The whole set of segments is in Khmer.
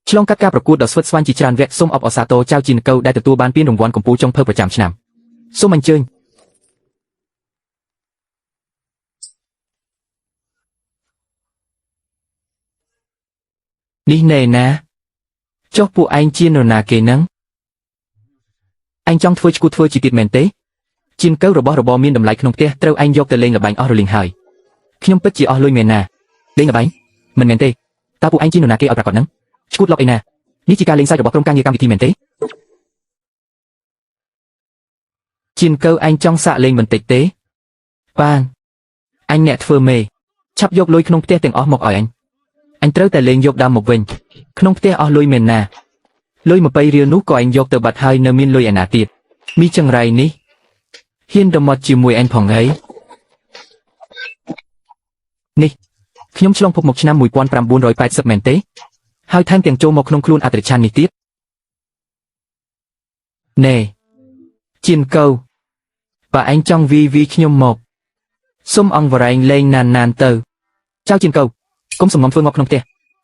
ឆ្លងកាត់ការប្រកួតដ៏ស្វិតស្វាញជាច្រើនវគ្គសូមអបអរសាទរចៅជីនកៅដែលទទួលបានពានរង្វាន់កម្ពុជាចុងភៅប្រចាំឆ្នាំសូមអញ្ជើញនេះណែណាចុះពួកឯងជានរណាគេនឹងឯងចង់ធ្វើឈ្គូធ្វើជាទៀតមែនទេជីនកៅរបស់របរមានតម្លៃក្នុងផ្ទះត្រូវឯងយកទៅលេងល្បែងអស់រលីងហើយខ្ញុំពិតជាអស់លុយមែនណាលេងល្បែងមិនមែនទេតើពួកឯងជានរណាគេឲ្យប្រកាសហ្នឹងឈ្គូលប់អីណានេះជាការលេងសើចរបស់ក្រុមការងារកម្មវិធីមែនទេជីនកៅឯងចង់សាកលេងបន្តិចទេបានអញអ្នកធ្វើមេឆាប់យកលុយក្នុងផ្ទះទាំងអស់មកឲ្យអញត្រូវតែលេងយកដើមមកវិញក្នុងផ្ទះអស់លុយមែនណាលុយ20រៀលនោះក៏ឯងយកទៅបាត់ហើយនៅមានលុយឯណាទៀតមីចង្រៃនេះហ៊ានទៅមកជាមួយអញផងអីនេះខ្ញុំឆ្លងភពមកឆ្នាំ1980មែនទេហើយថែមទាំងចូលមកក្នុងខ្លួនអតិឆាននេះទៀតណែជីនកៅបើឯងចង់វីខ្ញុំមកសុំអង្វរែងលេងណានទៅចៅជីនកៅកុំសំងំធ្វើងាប់ក្នុងផ្ទះ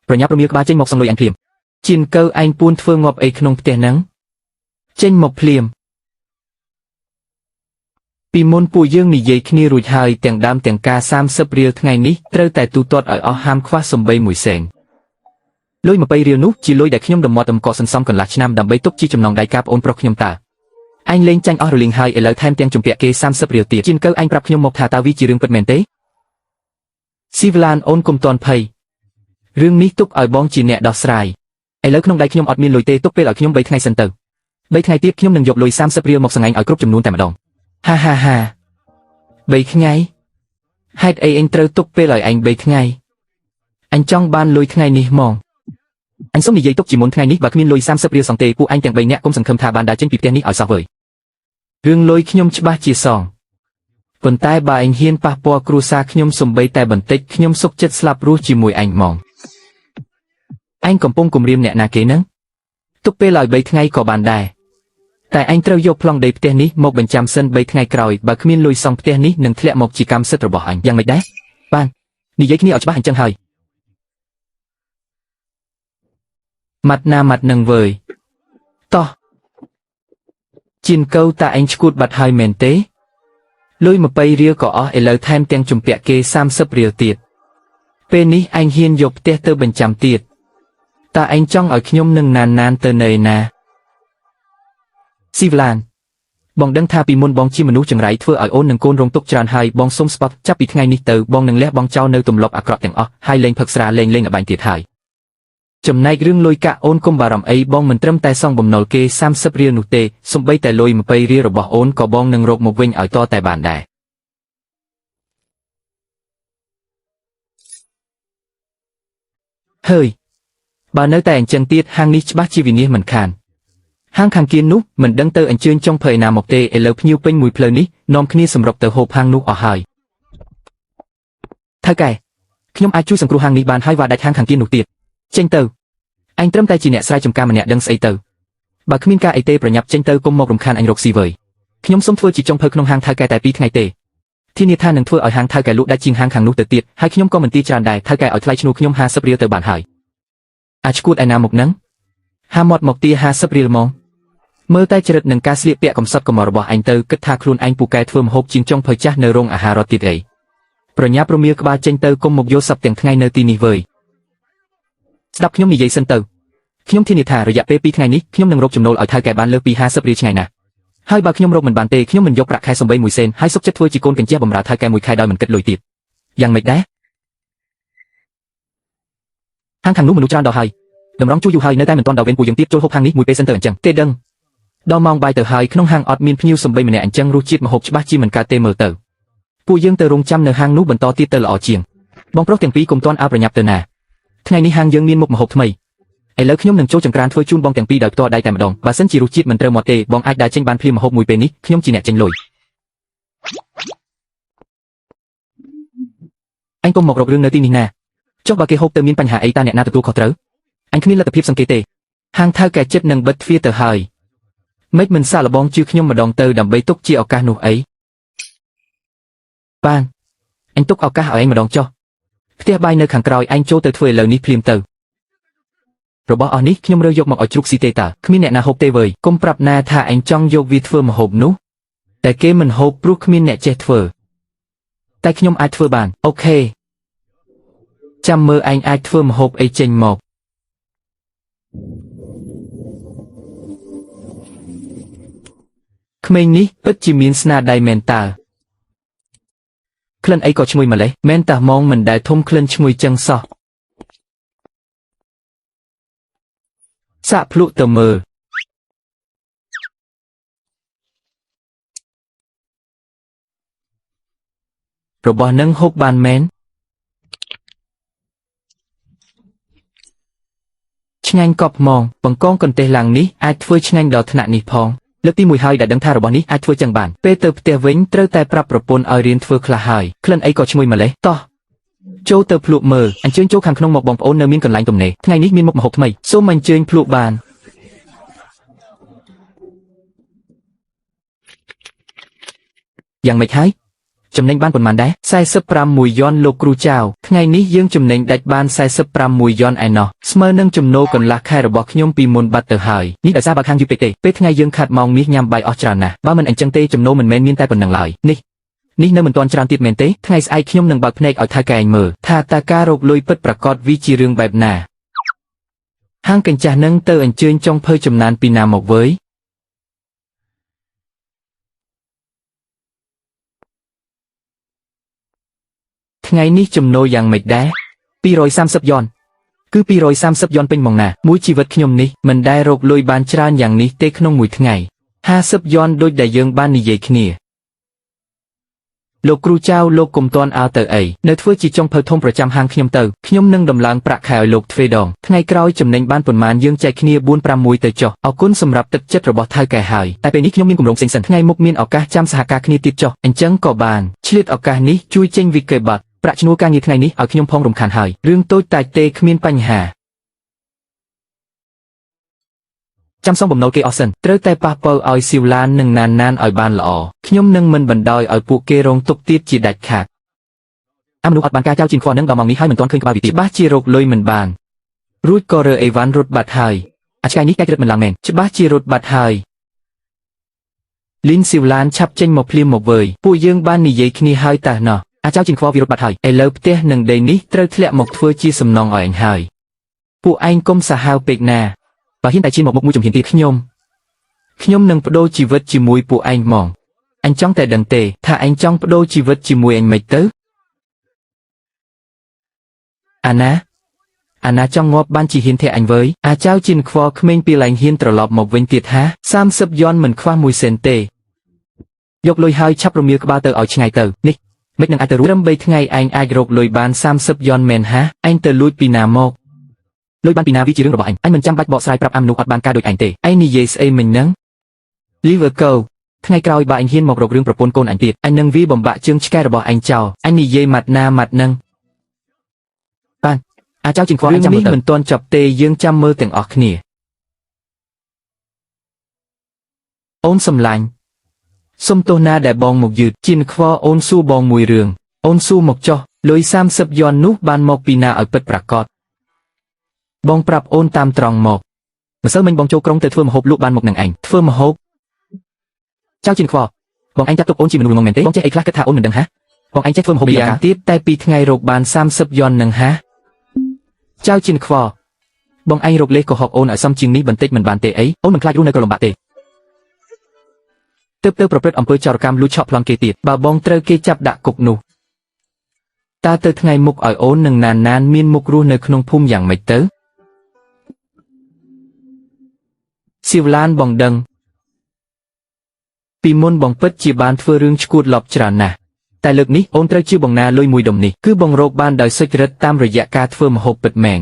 ប្រញាប់រមៀលក្បាលចេញមកសងលុយអញភ្លាមជីនកៅឯងពួនធ្វើងាប់អីក្នុងផ្ទះហ្នឹងចេញមកភ្លាមពីមុនពួកយើងនិយាយគ្នារួចហើយទាំងដើមទាំងការ30រៀលថ្ងៃនេះត្រូវតែទូទាត់ឲ្យអស់ហាមខ្វះសំបីមួយសេងលុយ20រៀលនោះជាលុយដែលខ្ញុំដំមត់ដំកកសន្សំកន្លះឆ្នាំដើម្បីទុកជាចំណងដៃការប្អូនប្រុសខ្ញុំតើអញលេងចាញ់អស់រលីងហើយឥឡូវថែមទាំងជំពាក់គេ30រៀលទៀតជីនកៅអញប្រាប់ខ្ញុំមកថាតើវាជារឿងពិតមែនទេស៊ីវឡានអូនកុំតន់ភ័យរឿងនេះទុកឲ្យបងជាអ្នកដោះស្រាយឥឡូវក្នុងដៃខ្ញុំអត់មានលុយទេទុកពេលឲ្យខ្ញុំ3ថ្ងៃសិនទៅ3ថ្ងៃទៀតខ្ញុំនឹងយកលុយ30រៀលមកសង្ហែងឲ្យគ្រប់ចំនួនតែម្ដងហា3ថ្ងៃហេតុអីអញត្រូវទុកពេលឲ្យអញ3ថ្ងៃអញចង់បានលុយថ្ងៃនេះហ្មងអញសុំនិយាយទុកជាមុនថ្ងៃនេះបើគ្មានលុយ30រៀលសងទេពួកអញទាំង3នាក់កុំសង្ឃឹមថាបានដើរចេញពីផ្ទះនេះឲ្យសោះវើយរឿងលុយខ្ញុំច្បាស់ជាសងប៉ុន្តែបើអញហ៊ានប៉ះពាល់គ្រួសារខ្ញុំសំបីតែបន្តិចខ្ញុំសុខចិត្តស្លាប់រស់ជាមួយអញហ្មងអញកំពុងគំរាមអ្នកណាគេហ្នឹងទុកពេលឲ្យ3ថ្ងៃក៏បានដែរតែអញត្រូវយកប្លង់ដីផ្ទះនេះមកបញ្ចាំសិន3ថ្ងៃក្រោយបើគ្មានលុយសង់ផ្ទះនេះនឹងធ្លាក់មកជាកម្មសិទ្ធិរបស់អញយ៉ាងម៉េចដែរបាននិយាយគ្នាឲ្យច្បាស់អញ្ចឹងហើយម៉ាត់ណាម៉ាត់នឹងវើយតោះជីនកៅតាអញឈួតបាត់ហើយមែនទេលុយ20រៀលក៏អស់ឥឡូវថែមទាំងជំពាក់គេ30រៀលទៀតពេលនេះអញហ៊ានយកផ្ទះទៅបញ្ចាំទៀតតើអញចង់ឲ្យខ្ញុំនឹងណានទៅនៅណាស៊ីវឡានបងដឹងថាពីមុនបងជាមនុស្សចង្រៃធ្វើឲ្យអូននិងកូនរងទុក្ខច្រើនហើយបងសុំស្ពតចាប់ពីថ្ងៃនេះទៅបងនឹងលះបង់ចោលនៅទម្លាប់អាក្រក់ទាំងអស់ហើយលេងផឹកស្រាលេងល្បែងទៀតហើយចំណែករឿងលុយកាក់អូនកុំបារម្ភអីបងមិនត្រឹមតែសងបំណុលគេ30រៀលនោះទេសូម្បីតែលុយ20រៀលរបស់អូនក៏បងនឹងរកមកវិញឲ្យតតែបានដែរហើយបើនៅតែអញ្ចឹងទៀតហាងនេះច្បាស់ជាវិនាសមិនខានហាងខាងគៀននោះមិនដឹងទៅអញ្ជើញចុងភ័យណាមកទេឥឡូវភ្ញៀវពេញមួយផ្លូវនេះនាំគ្នាសម្រុកទៅហូបហាងនោះអស់ហើយថៅកែខ្ញុំអាចជួយសង្គ្រោះហាងនេះបានហើយវាដាច់ហាងខាងគៀននោះទៀតចេញទៅអញត្រឹមតែជាអ្នកស្រែចម្ការម្នាក់ដឹងស្អីទៅបើគ្មានការអីទេប្រញាប់ចេញទៅកុំមករំខានអញរកស៊ីវើយខ្ញុំសុំធ្វើជាចុងភៅក្នុងហាងថៅកែតែ2ថ្ងៃទេធានាថានឹងធ្វើឲ្យហាងថៅកែលក់ដាច់ជាងហាងខាងនោះទៅទៀតហើយខ្ញុំក៏មិនទាច្រើនដែរថៅកែឲ្យថ្លៃឈ្នួលខ្ញុំ50រៀលទៅបានហើយអាចឈួតឯណាមកនឹងហាមាត់មកទា50រៀលមកមើលតែចរិតនឹងការស្លៀកពាក់កំសត់កំរបស់អញទៅគិតថាខ្លួនឯងពូកែធ្វើម្ហូបជាងចុងភៅចាស់នៅរោងអាហាររត់ទៀតអីប្រញាប់រមៀលក្បាលចេញទៅកុំមកយកសັບទាំងថ្ងៃនៅទីនេះវើយស្ដាប់ខ្ញុំនិយាយសិនទៅខ្ញុំធានាថារយៈពេល2ថ្ងៃនេះខ្ញុំនឹងរកចំណូលឲ្យថៅកែបានលើសពី50រៀលឆ្ងាយណាស់ហើយបើខ្ញុំរកមិនបានទេខ្ញុំមិនយកប្រាក់ខែសំបីមួយសេនហើយសុខចិត្តធ្វើជាកូនកញ្ចះបម្រើថៅកែមួយខែដោយមិនគិតលុយទៀតយ៉ាងម៉េចដែរហាងខាងនោះមនុស្សច្រើនដល់ហើយតម្រង់ជួយយូរហើយនៅតែមិនទាន់ដល់វេនពួកយើងទៀតចូលហូបហាងនេះមួយពេលសិនទៅអញ្ចឹងទេដឹងដល់ម៉ោងបាយទៅហើយក្នុងហាងអត់មានភ្ញៀវសំបីម្នាក់អញ្ចឹងរសជាតិម្ហូបច្បាស់ជាមិនកើតទេមើលទៅពួកយើងទៅរងចាំនៅហាងនោះបន្តទៀតទៅល្អជាងបងប្រុសទាំងពីរកុំទាន់ឲ្យប្រញាប់ទៅណាថ្ងៃនេះហាងយើងមានមុខម្ហូបថ្មីឥឡូវខ្ញុំនឹងចូលចង្ក្រានធ្វើជូនបងទាំងពីរដោយផ្ទាល់ដៃតែម្ដងបើសិនជារសជាតិមិនត្រូវមាត់ទេបងអាចដើរចេញបានភ្លាមម្ហូបមួយពេលនេះខ្ញុំជាអ្នកចេញលុយអញកុំមករករឿងនៅទីនេះណាចុះបើគេហូបទៅមានបញ្ហាអីតើអ្នកណាទទួលខុសត្រូវអញគ្មានលទ្ធភាពសង្កេតទេហាងថៅកែចិត្តនឹងបិទទ្វារទៅហើយមិនមិនសាកល្បងជឿខ្ញុំម្ដងទៅដើម្បីទុកជាឱកាសនោះអីបានអញទុកឱកាសឲ្យឯងម្ដងចុះផ្ទះបាយនៅខាងក្រោយអញចូលទៅធ្វើឥឡូវនេះភ្លាមទៅ របស់អស់នេះខ្ញុំរើយកមកឲ្យជ្រូកស៊ីទេតើគ្មានអ្នកណាហូបទេវើយកុំប្រាប់ណាថាអញចង់យកវាធ្វើម្ហូបនោះតែគេមិនហូបព្រោះគ្មានអ្នកចេះធ្វើតែខ្ញុំអាចធ្វើបានអូខេចាំមើលឯងអាចធ្វើម្ហូបអីចេញមកក្មេងនេះពិតជាមានស្នាដៃមែនតើក្លិនអីក៏ឈ្ងុយម្លេះមែនតើម៉ងមិនដែលធំក្លិនឈ្ងុយចឹងសោះសាក់ភ្លុកទៅមើលរបស់នឹងហូបបានមែនឆ្ងាញ់កប់ហ្មងបង្កងកន្ទេសឡើងនេះអាចធ្វើឆ្ងាញ់ដល់ថ្នាក់នេះផងលើកទី1ហើយដែលដឹងថារបស់នេះអាចធ្វើចឹងបានពេលទៅផ្ទះវិញត្រូវតែប្រាប់ប្រពន្ធឲ្យរៀនធ្វើខ្លះហើយក្លិនអីក៏ឈ្ងុយម្លេះតោះចូលទៅភ្លក់មើលអញ្ជើញចូលខាងក្នុងមកបងប្អូននៅមានកន្លែងទំនេរថ្ងៃនេះមានមុខម្ហូបថ្មីសូមអញ្ជើញភ្លក់បានយ៉ាងម៉េចហើយចំណេញបានប៉ុន្មានដែរ45យ៉នលោកគ្រូចៅថ្ងៃនេះយើងចំណេញដាច់បាន45យ៉នឯណោះស្មើនឹងចំណូលកន្លះខែរបស់ខ្ញុំពីមុនបាត់ទៅហើយនេះដោយសារបើខាងយូពេកទេពេលថ្ងៃយើងខាត់ម៉ោងមាសញ៉ាំបាយអស់ច្រើនណាស់បើមិនអញ្ចឹងទេចំណូលមិនមែនមានតែប៉ុណ្្នឹងឡើយនេះនៅមិនទាន់ច្រើនទៀតមែនទេថ្ងៃស្អែកខ្ញុំនឹងបើកភ្នែកឲ្យថៅកែឯងមើលថាតើការរកលុយពិតប្រាកដវាជារឿងបែបណាហាងកញ្ចាស់នឹងទៅអញ្ជើញចុងភៅចំណានពីណាមកវើយថ្ងៃនេះចំណូលយ៉ាងម៉េចដែរ230យ៉នគឺ230យ៉នពេញមកណាមួយជីវិតខ្ញុំនេះមិនដែលរកលុយបានច្រើនយ៉ាងនេះទេក្នុងមួយថ្ងៃ50យ៉នដូចដែលយើងបាននិយាយគ្នាលោកគ្រូចៅលោកកុំទាន់អើទៅអីនៅធ្វើជាចុងភៅធំប្រចាំហាងខ្ញុំទៅខ្ញុំនឹងដំឡើងប្រាក់ខែឲ្យលោកទ្វេដងថ្ងៃក្រោយចំណេញបានប៉ុន្មានយើងចែកគ្នា4-6ទៅចុះអរគុណសម្រាប់ទឹកចិត្តរបស់ថៅកែហើយតែពេលនេះខ្ញុំមានគម្រោងផ្សេងៗថ្ងៃមុខមានឱកាសចាំសហការគ្នាទៀតចុះអញ្ចឹងក៏បានឆ្លៀតឱកាសនេះជួយចេញវិកេប័ត្រប្រាក់ឈ្នួលការងារថ្ងៃនេះឲ្យខ្ញុំផងរំខានហើយរឿងតូចតាចទេគ្មានបញ្ហាចាំសុំបំណុលគេអស់សិនត្រូវតែប៉ះប៉ូវឲ្យស៊ីវឡាននិងណានឲ្យបានល្អខ្ញុំនឹងមិនបណ្ដោយឲ្យពួកគេរងទុក្ខទៀតជាដាច់ខាតមនុស្សអត់បានការចោលជីនខ្វះនឹងដល់ម៉ោងនេះហើយមិនទាន់ឃើញក្បាលវិទីច្បាស់ជារកលុយមិនបានរួចក៏រើអេវ៉ាន់រត់បាត់ហើយអាឆ្កែនេះកាច់រត់មិនឡើងមែនច្បាស់ជារត់បាត់ហើយលីនស៊ីវឡានឆាប់ចេញមកភ្លាមមកវើយពួកយើងបាននិយាយគ្នាហើយតើណោះអាចោជីនខ្វះវារត់បាត់ហើយឥឡូវផ្ទះនឹងដីនេះត្រូវធ្លាក់មកធ្វើជាសំណងឲ្យអញហើយពួកឯងកុំសាហាវពេកណាបើហ៊ានតែជិះមកមុខមួយជំហានទៀតខ្ញុំនឹងបដូរជីវិតជាមួយពួកឯងហ្មងអញចង់តែដឹងទេថាឯងចង់បដូរជីវិតជាមួយអញមិនទៅអាណាចង់ងាប់បានជាហ៊ានធាក់អញវើយអាចោជីនខ្វះក្មេងពីឡែងហ៊ានត្រឡប់មកវិញទៀតហា30យ៉នមិនខ្វះ1សេនទេយកលុយហើយឆាប់រមៀលក្បាលទៅឲ្យឆ្ងាយទៅនេះមិននឹងអាចទៅរួចត្រឹម3ថ្ងៃឯងអាចរកលុយបាន30យ៉នមែនហាឯងទៅលួចពីណាមកលុយបានពីណាវាជារឿងរបស់អញមិនចាំបាច់បកស្រាយប្រាប់មនុស្សអត់បានការដូចឯងទេឯងនិយាយស្អីមិញហ្នឹង Liver Go ថ្ងៃក្រោយបើអញហ៊ានមករករឿងប្រពន្ធកូនអញទៀតអញនឹងវាបំបាក់ជើងឆ្កែរបស់អញចោលអញនិយាយម៉ាត់ណាម៉ាត់ហ្នឹងបានអាចោជាងខ្វះអញចាំមើលទៅមិនទាន់ចប់ទេយើងចាំមើលទាំងអស់គ្នាអូនសំឡាញ់សុំទោសណាដែលបងមកយឺតជាខ្វះអូនសួរបងមួយរឿងអូនសួរមកចុះលុយ30យ៉ននោះបានមកពីណាឲ្យពិតប្រាកដបងប្រាប់អូនតាមត្រង់មកម្សិលមិញបងចូលក្រុងទៅធ្វើម្ហូបលក់បានមកនឹងឯងធ្វើម្ហូបចៅជាខ្វះបងឯងចាត់ទុកអូនជាមនុស្សល្ងងមែនទេបងចេះអីខ្លះគិតថាអូនមិនដឹងហាបងឯងចេះធ្វើម្ហូបយ៉ាងទៀតតែ2ថ្ងៃរកបាន30យ៉ននឹងហាចៅជាខ្វះបងឯងរកលេសកុហកអូនឲ្យសមជាងនេះបន្តិចមិនបានទេអីអូនមិនខ្លាចរស់នៅកលំបាកទេទៅប្រព្រឹត្តអំពើចោរកម្មលួចឆក់ប្លន់គេទៀតបើបងត្រូវគេចាប់ដាក់គុកនោះតើទៅថ្ងៃមុខឲ្យអូននឹងណានមានមុខរស់នៅក្នុងភូមិយ៉ាងម៉េចទៅស៊ីវឡានបងដឹងពីមុនបងពិតជាបានធ្វើរឿងឈួតលប់ច្រើនណាស់តែលើកនេះអូនត្រូវជាបងណាលុយមួយដុំនេះគឺបងរកបានដោយសុចរិតតាមរយៈការធ្វើម្ហូបពិតមែន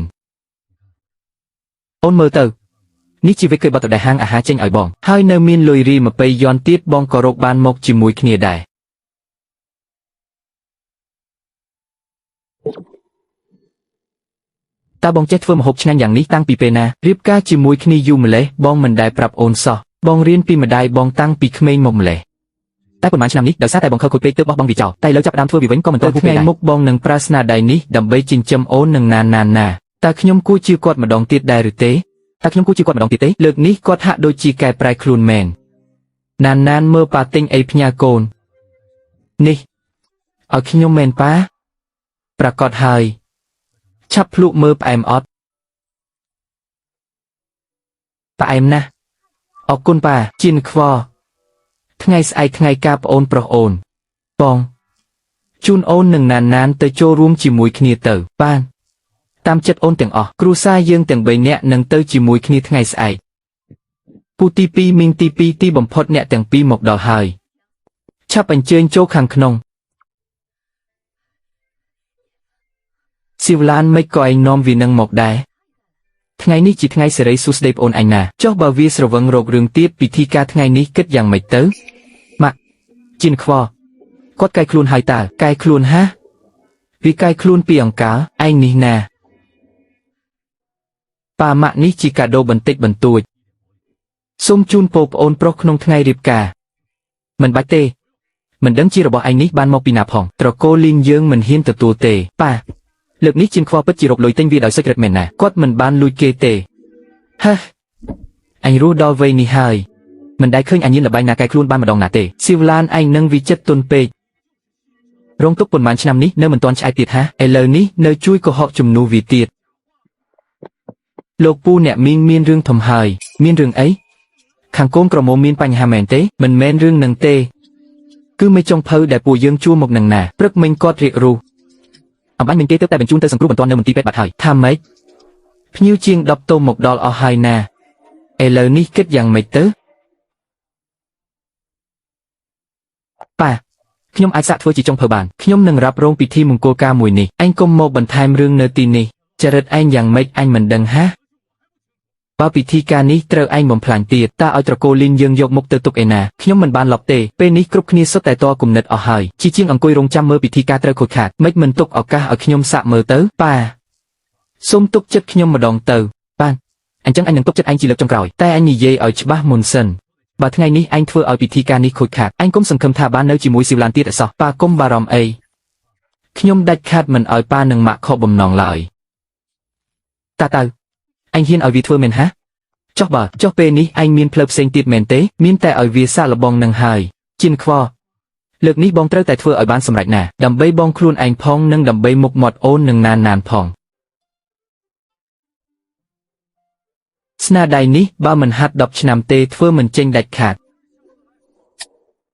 អូនមើលទៅនេះជីវិតគេបត់ទៅដែលហាងអាហារចេញឲ្យបងហើយនៅមានលុយរី20យ៉នទៀតបងក៏រកបានមកជាមួយគ្នាដែរតើបងចេះធ្វើម្ហូបឆ្ងាញ់យ៉ាងនេះតាំងពីពេលណារៀបការជាមួយគ្នាយូរម្លេះបងមិនដែលប្រាប់អូនសោះបងរៀនពីម្ដាយបងតាំងពីក្មេងមកម្លេះតែប៉ុន្មានឆ្នាំនេះដោយសារតែបងខឹងខូចពេកទើបបោះបង់វាចោលតែឥឡូវចាប់ផ្ដើមធ្វើវាវិញក៏មិនទាន់ថ្ងៃមុខបងនឹងប្រើស្នាដៃនេះដើម្បីចិញ្ចឹមអូននឹងណាន តែខ្ញុំគួរជាគាត់ម្ដងទៀតដែរឬទេលើកនេះគាត់ហាក់ដូចជាកែប្រែខ្លួនមែនណានមើលប៉ាទិញអីផ្ញើកូននេះឲ្យខ្ញុំមែនប៉ាប្រកាសហើយឆាប់ភ្លក់មើលផ្អែមអត់ផ្អែមណាស់អរគុណប៉ាជីនខ្វថ្ងៃស្អែកថ្ងៃការប្អូនប្រុសអូនបងជូនអូននឹងណានទៅចូលរួមជាមួយគ្នាទៅប៉ាតាមចិត្តអូនទាំងអស់គ្រួសារយើងទាំង3នាក់នឹងទៅជាមួយគ្នាថ្ងៃស្អែកពូទី2មីងទី2ទីបំផុតអ្នកទាំងពីរមកដល់ហើយឆាប់អញ្ជើញចូលខាងក្នុងស៊ីវឡានមិនក៏ឯងនាំវានឹងមកដែរថ្ងៃនេះជាថ្ងៃសេរីសួស្តីប្អូនអញណាចុះបើវាស្រវឹងរោគរឿងទៀតពិធីការថ្ងៃនេះគិតយ៉ាងម៉េចទៅម៉ាក់ជីនខ្វគាត់កែខ្លួនហើយតើកែខ្លួនហាវាកែខ្លួនពីអង្ការឯងនេះណាប៉ាម៉ាក់នេះជាកាដូបន្តិចបន្តួចសូមជូនពរប្អូនប្រុសក្នុងថ្ងៃរៀបការមិនបាច់ទេមិនដឹងជារបស់ឯងនេះបានមកពីណាផងត្រកូលលីនយើងមិនហ៊ានទទួលទេប៉ាលើកនេះជាងខ្វល់ពិតជារកលុយទិញវាដោយសេចក្ដីមែនណាគាត់មិនបានលួចគេទេហេអញរស់ដល់វ័យនេះហើយមិនដែលឃើញអញញៀនលបែងណាកែខ្លួនបានម្ដងណាទេស៊ីវឡានឯងនឹងវិចិត្រទុនពេករងទុកប៉ុន្មានឆ្នាំនេះនៅមិនទាន់ឆ្អែតទៀតហាឥឡូវនេះនៅជួយកុហកជំនួសវាទៀតលោកពូអ្នកមីងមានរឿងធំហើយមានរឿងអីខាងកូនក្រមុំមានបញ្ហាមែនទេមិនមែនរឿងនឹងទេគឺមេចុងភៅដែលពួកយើងជួមកនឹងណាព្រឹកមិញគាត់រៀករូសអំបញ្ញមិញគេទៅតែបញ្ជូនទៅសង្គ្រោះបន្ទាន់នៅមន្ទីរពេទ្យបាត់ហើយថាម៉េចភ្ញៀវជាង10តោមកដល់អស់ហើយណាឥឡូវនេះគិតយ៉ាងម៉េចទៅប៉ាខ្ញុំអាចសាកធ្វើជាចុងភៅបានខ្ញុំនឹងរ៉ាប់រងពិធីមង្គលការមួយនេះឯងកុំមកបន្ថែមរឿងនៅទីនេះចរិតឯងយ៉ាងម៉េចអញមិនដឹងហាបើពិធីការនេះត្រូវឯងបំផ្លាញទៀតតើឲ្យត្រកូលលីនយើងយកមុខទៅទុកឯណាខ្ញុំមិនបានលប់ទេពេលនេះគ្រប់គ្នាសុទ្ធតែតគំនិតអស់ហើយជាងអង្គុយរងចាំមើលពិធីការត្រូវខូចខាតមិនទុកឱកាសឲ្យខ្ញុំសាកមើលទៅប៉ាសូមទុកចិត្តខ្ញុំម្ដងទៅប៉ាអញ្ចឹងអញនឹងទុកចិត្តឯងជាលើកចុងក្រោយតែអញនិយាយឲ្យច្បាស់មុនសិនបើថ្ងៃនេះឯងធ្វើឲ្យពិធីការនេះខូចខាតឯងកុំសង្ឃឹមថាបាននៅជាមួយស៊ីវឡានទៀតអសោះប៉ាកុំបារម្ភអីខ្ញុំដាច់ខាតមិនឲ្យប៉ានឹងម៉ាក់ខកបំណងឡើយតើអញហ៊ានឲ្យវាធ្វើមែនហាចុះពេលនេះឯងមានផ្លូវផ្សេងទៀតមែនទេមានតែឲ្យវាសាកល្បងនឹងហើយជីនខ្វលើកនេះបងត្រូវតែធ្វើឲ្យបានសម្រេចណាដើម្បីបងខ្លួនឯងផងនិងដើម្បីមុខមាត់អូននឹងណានផងស្នាដៃនេះបើមិនហាត់10ឆ្នាំទេធ្វើមិនចេញដាច់ខាត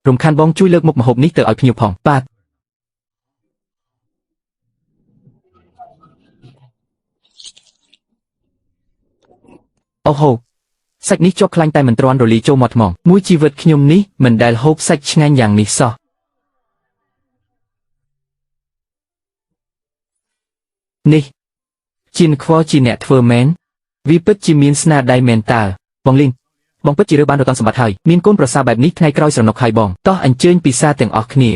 រំខានបងជួយលើកមុខម្ហូបនេះទៅឲ្យភ្ញៀវផងប៉ាអូហូសាច់នេះជាប់ខ្លាញ់តែមិនទ្រាំរលាយចូលមាត់ថ្មងមួយជីវិតខ្ញុំនេះមិនដែលហូបសាច់ឆ្ងាញ់យ៉ាងនេះសោះនេះជីនខ្វជាអ្នកធ្វើមែនវាពិតជាមានស្នាដៃមែនតើបងលីនបងពិតជារើបានរកសម្បត្តិហើយមានកូនប្រសាបែបនេះថ្ងៃក្រោយស្រណុកហើយបងតោះអញ្ជើញពិសាទាំងអស់គ្នា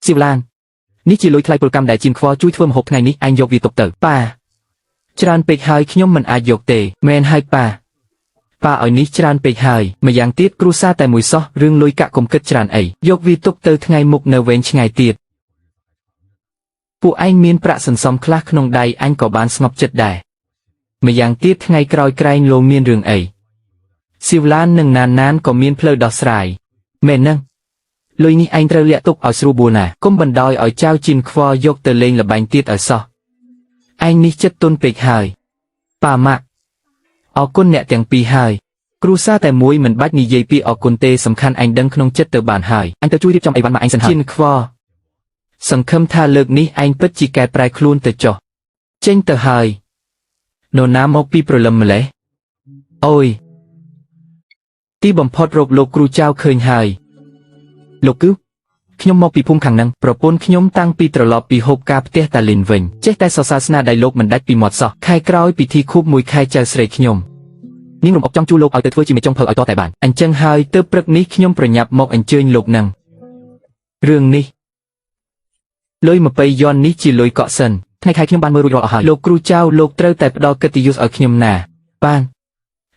ស៊ីវឡាននេះជាលុយថ្លៃពលកម្មដែលជីនខ្វជួយធ្វើម្ហូបថ្ងៃនេះឯងយកវាទុកទៅប៉ាច្រើនពេកហើយខ្ញុំមិនអាចយកទេមែនហើយប៉ាឲ្យនេះច្រើនពេកហើយម្យ៉ាងទៀតគ្រួសារតែមួយសោះរឿងលុយកាក់កុំគិតច្រើនអីយកវាទុកទៅថ្ងៃមុខនៅវែងឆ្ងាយទៀតពួកឯងមានប្រាក់សន្សំខ្លះក្នុងដៃអញក៏បានស្ងប់ចិត្តដែរម្យ៉ាងទៀតថ្ងៃក្រោយក្រែងលោមានរឿងអីស៊ីវឡាននិងណានក៏មានផ្លូវដោះស្រាយមែនហ្នឹងលុយនេះឯងត្រូវលាក់ទុកឲ្យស្រួលបួលណាកុំបណ្ដោយឲ្យចៅជីនខ្វយកទៅលេងល្បែងទៀតឲ្យសោះឯងនេះចិត្តទុនពេកហើយប៉ាម៉ាក់អរគុណអ្នកទាំងពីរហើយគ្រួសារតែមួយមិនបាច់និយាយពីអរគុណទេសំខាន់ឯងដឹងក្នុងចិត្តទៅបានហើយអញទៅជួយរៀបចំអីវ៉ាន់មកឯងសិនហើយជីនខ្វសង្ឃឹមថាលើកនេះឯងពិតជាកែប្រែខ្លួនទៅចុះចេញទៅហើយនរណាមកពីព្រលឹមម្លេះអូយទីបំផុតរកលោកគ្រូចៅឃើញហើយលោកគឺខ្ញុំមកពីភូមិខាងហ្នឹងប្រពន្ធខ្ញុំតាំងពីត្រឡប់ពីហូបការផ្ទះតាលីនវិញចេះតែសរសើរស្នាដៃលោកមិនដាច់ពីមាត់សោះខែក្រោយពិធីខួប1ខែចៅស្រីខ្ញុំនាងរំអុកចង់ជួលលោកឲ្យទៅធ្វើជាមេចុងភៅឲ្យតតែបានអញ្ចឹងហើយទើបព្រឹកនេះខ្ញុំប្រញាប់មកអញ្ជើញលោកនឹងរឿងនេះលុយ20យ៉ននេះជាលុយកក់សិនថ្ងៃខែខ្ញុំបានមើលរួចរាល់អស់ហើយលោកគ្រូចៅលោកត្រូវតែផ្ដល់កិត្តិយសឲ្យខ្ញុំណាបាន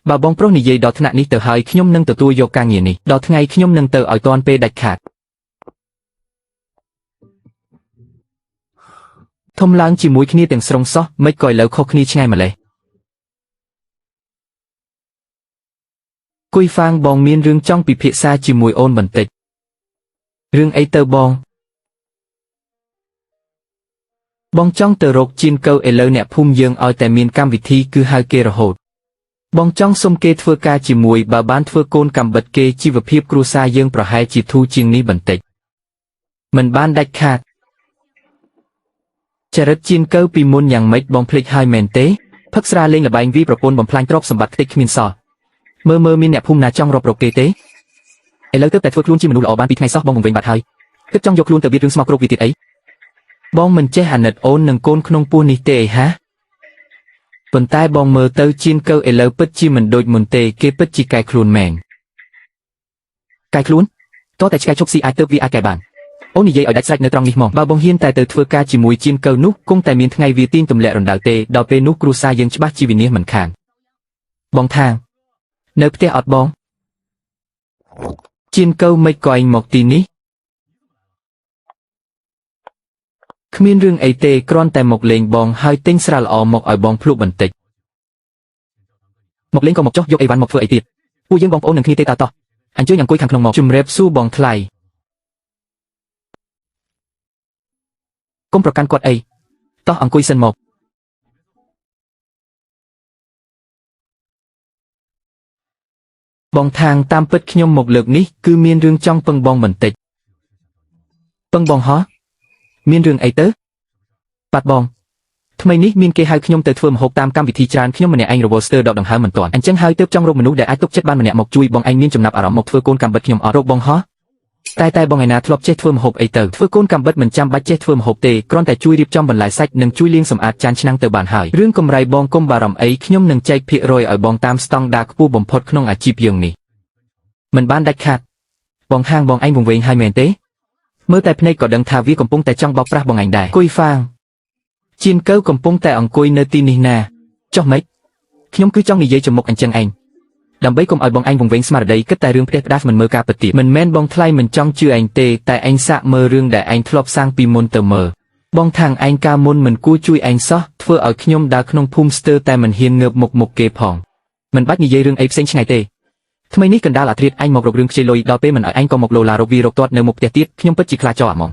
បើបងប្រុសនិយាយដល់ថ្នាក់នេះទៅហើយខ្ញុំនឹងទទួលយកការងារនេះដល់ថ្ងៃខ្ញុំនឹងទៅឲ្យទាន់ពេលដាច់ខាត ធំឡើងជាមួយគ្នាទាំងស្រុងសោះមិនក៏ឥឡូវខុសគ្នាឆ្ងាយម្លេះគួយហ្វាងបងមានរឿងចង់ពិភាក្សាជាមួយអូនបន្តិចរឿងអីទៅបងចង់ទៅរកជីនកៅឥឡូវអ្នកភូមិយើងឲ្យតែមានកម្មវិធីគឺហៅគេរហូតបងចង់សុំគេធ្វើការជាមួយបើបានធ្វើកូនកំបិតគេជីវភាពគ្រួសារយើងប្រហែលជាធូរជាងនេះបន្តិចមិនបានដាច់ខាតចរិតជីនកៅពីមុនយ៉ាងម៉េចបងភ្លេចហើយមែនទេផឹកស្រាលេងលបែងវីប្រពន្ធបំផ្លាញទ្រព្យសម្បត្តិខ្ទេចគ្មានសល់មើលមានអ្នកភូមិណាចង់រកគេទេឥឡូវទើបតែធ្វើខ្លួនជាមនុស្សល្អបាន2ថ្ងៃសោះបងវិញបាត់ហើយគិតចង់យកខ្លួនទៅបៀតរឿងស្មោកគ្រោកវាទៀតអីបងមិនចេះអាណិតអូននឹងកូនក្នុងពោះនេះទេអីហាប៉ុន្តែបងមើលទៅជីនកៅឥឡូវពិតជាមិនដូចមុនទេគេពិតជាកែខ្លួនមែនកែខ្លួនតោះតែឆ្កែឈប់ស៊ីអាចទៅវាអាចកែបានអូននិយាយឲ្យដាច់ស្រេចនៅត្រង់នេះមកបើបងហ៊ានតែទៅធ្វើការជាមួយជីនកៅនោះគង់តែមានថ្ងៃវាទាញទម្លាក់រណ្ដៅទេដល់ពេលនោះគ្រួសារយើងច្បាស់ជាវិនាសមិនខានបងថានៅផ្ទះអត់បងជីនកៅមិនក៏ឯងមកទីនេះគ្មានរឿងអីទេគ្រាន់តែមកលេងបងហើយទិញស្រាល្អមកឲ្យបងភ្លក់បន្តិចមកលេងក៏មកចុះយកអីវ៉ាន់មកធ្វើអីទៀតពួកយើងបងប្អូននឹងគ្នាទេតើតោះអញ្ជើញអង្គុយខាងក្នុងមកជំរាបសួរបងថ្លៃកុំប្រកាន់គាត់អីតោះអង្គុយសិនមកបងថាងតាមពិតខ្ញុំមកលើកនេះគឺមានរឿងចង់ពឹងបងបន្តិចពឹងបងហ៎មានរឿងអីទៅបាទបងថ្មីនេះមានគេហៅខ្ញុំទៅធ្វើម្ហូបតាមកម្មវិធីច្រើនខ្ញុំម្នាក់ឯងរវល់ស្ទើរដកដង្ហើមមិនទាន់អញ្ចឹងហើយទើបចង់រកមនុស្សដែលអាចទុកចិត្តបានម្នាក់មកជួយបងឯងមានចំណាប់អារម្មណ៍មកធ្វើកូនកំបិតខ្ញុំអត់រកបងហ៎តែបងឯណាធ្លាប់ចេះធ្វើម្ហូបអីទៅធ្វើកូនកំបិតមិនចាំបាច់ចេះធ្វើម្ហូបទេគ្រាន់តែជួយរៀបចំបន្លែសាច់និងជួយលាងសម្អាតចានឆ្នាំងទៅបានហើយរឿងកម្រៃបងកុំបារម្ភអីខ្ញុំនឹងចែកភាគរយឲ្យបងតាមស្តង់ដារខ្ពស់បំផុតក្នុងអាជីពយើងនេះមិនបានដាច់ខាតបងហាងបងឯងវង្វេងហើយមែនទេមើលតែភ្នែកក៏ដឹងថាវាកំពុងតែចង់បោកប្រាស់បងឯងដែរគួយហ្វាងជីនកៅកំពុងតែអង្គុយនៅទីនេះណាចុះម៉េចខ្ញុំគឺចង់និយាយចំមុខអញ្ចឹងឯងដើម្បីកុំឲ្យបងឯងវង្វេងស្មារតីគិតតែរឿងផ្ទះផ្ដាសមិនមើលការពិតទៀតមិនមែនបងថ្លៃមិនចង់ជឿឯងទេតែឯងសាកមើលរឿងដែលឯងធ្លាប់សាងពីមុនទៅមើលបងថាងឯងកាលមុនមិនគួរជួយឯងសោះធ្វើឲ្យខ្ញុំដើរក្នុងភូមិស្ទើរតែមិនហ៊ានងើបមុខគេផងមិនបាច់និយាយរឿងអីផ្សេងឆ្ងាយទេថ្មីនេះកណ្ដាលអាធ្រាត្រឯងមករករឿងខ្ចីលុយដល់ពេលមិនឲ្យឯងក៏មកលោឡារកវីរកទាត់នៅមុខផ្ទះទៀតខ្ញុំពិតជាខ្លាចចោលអាហ្មង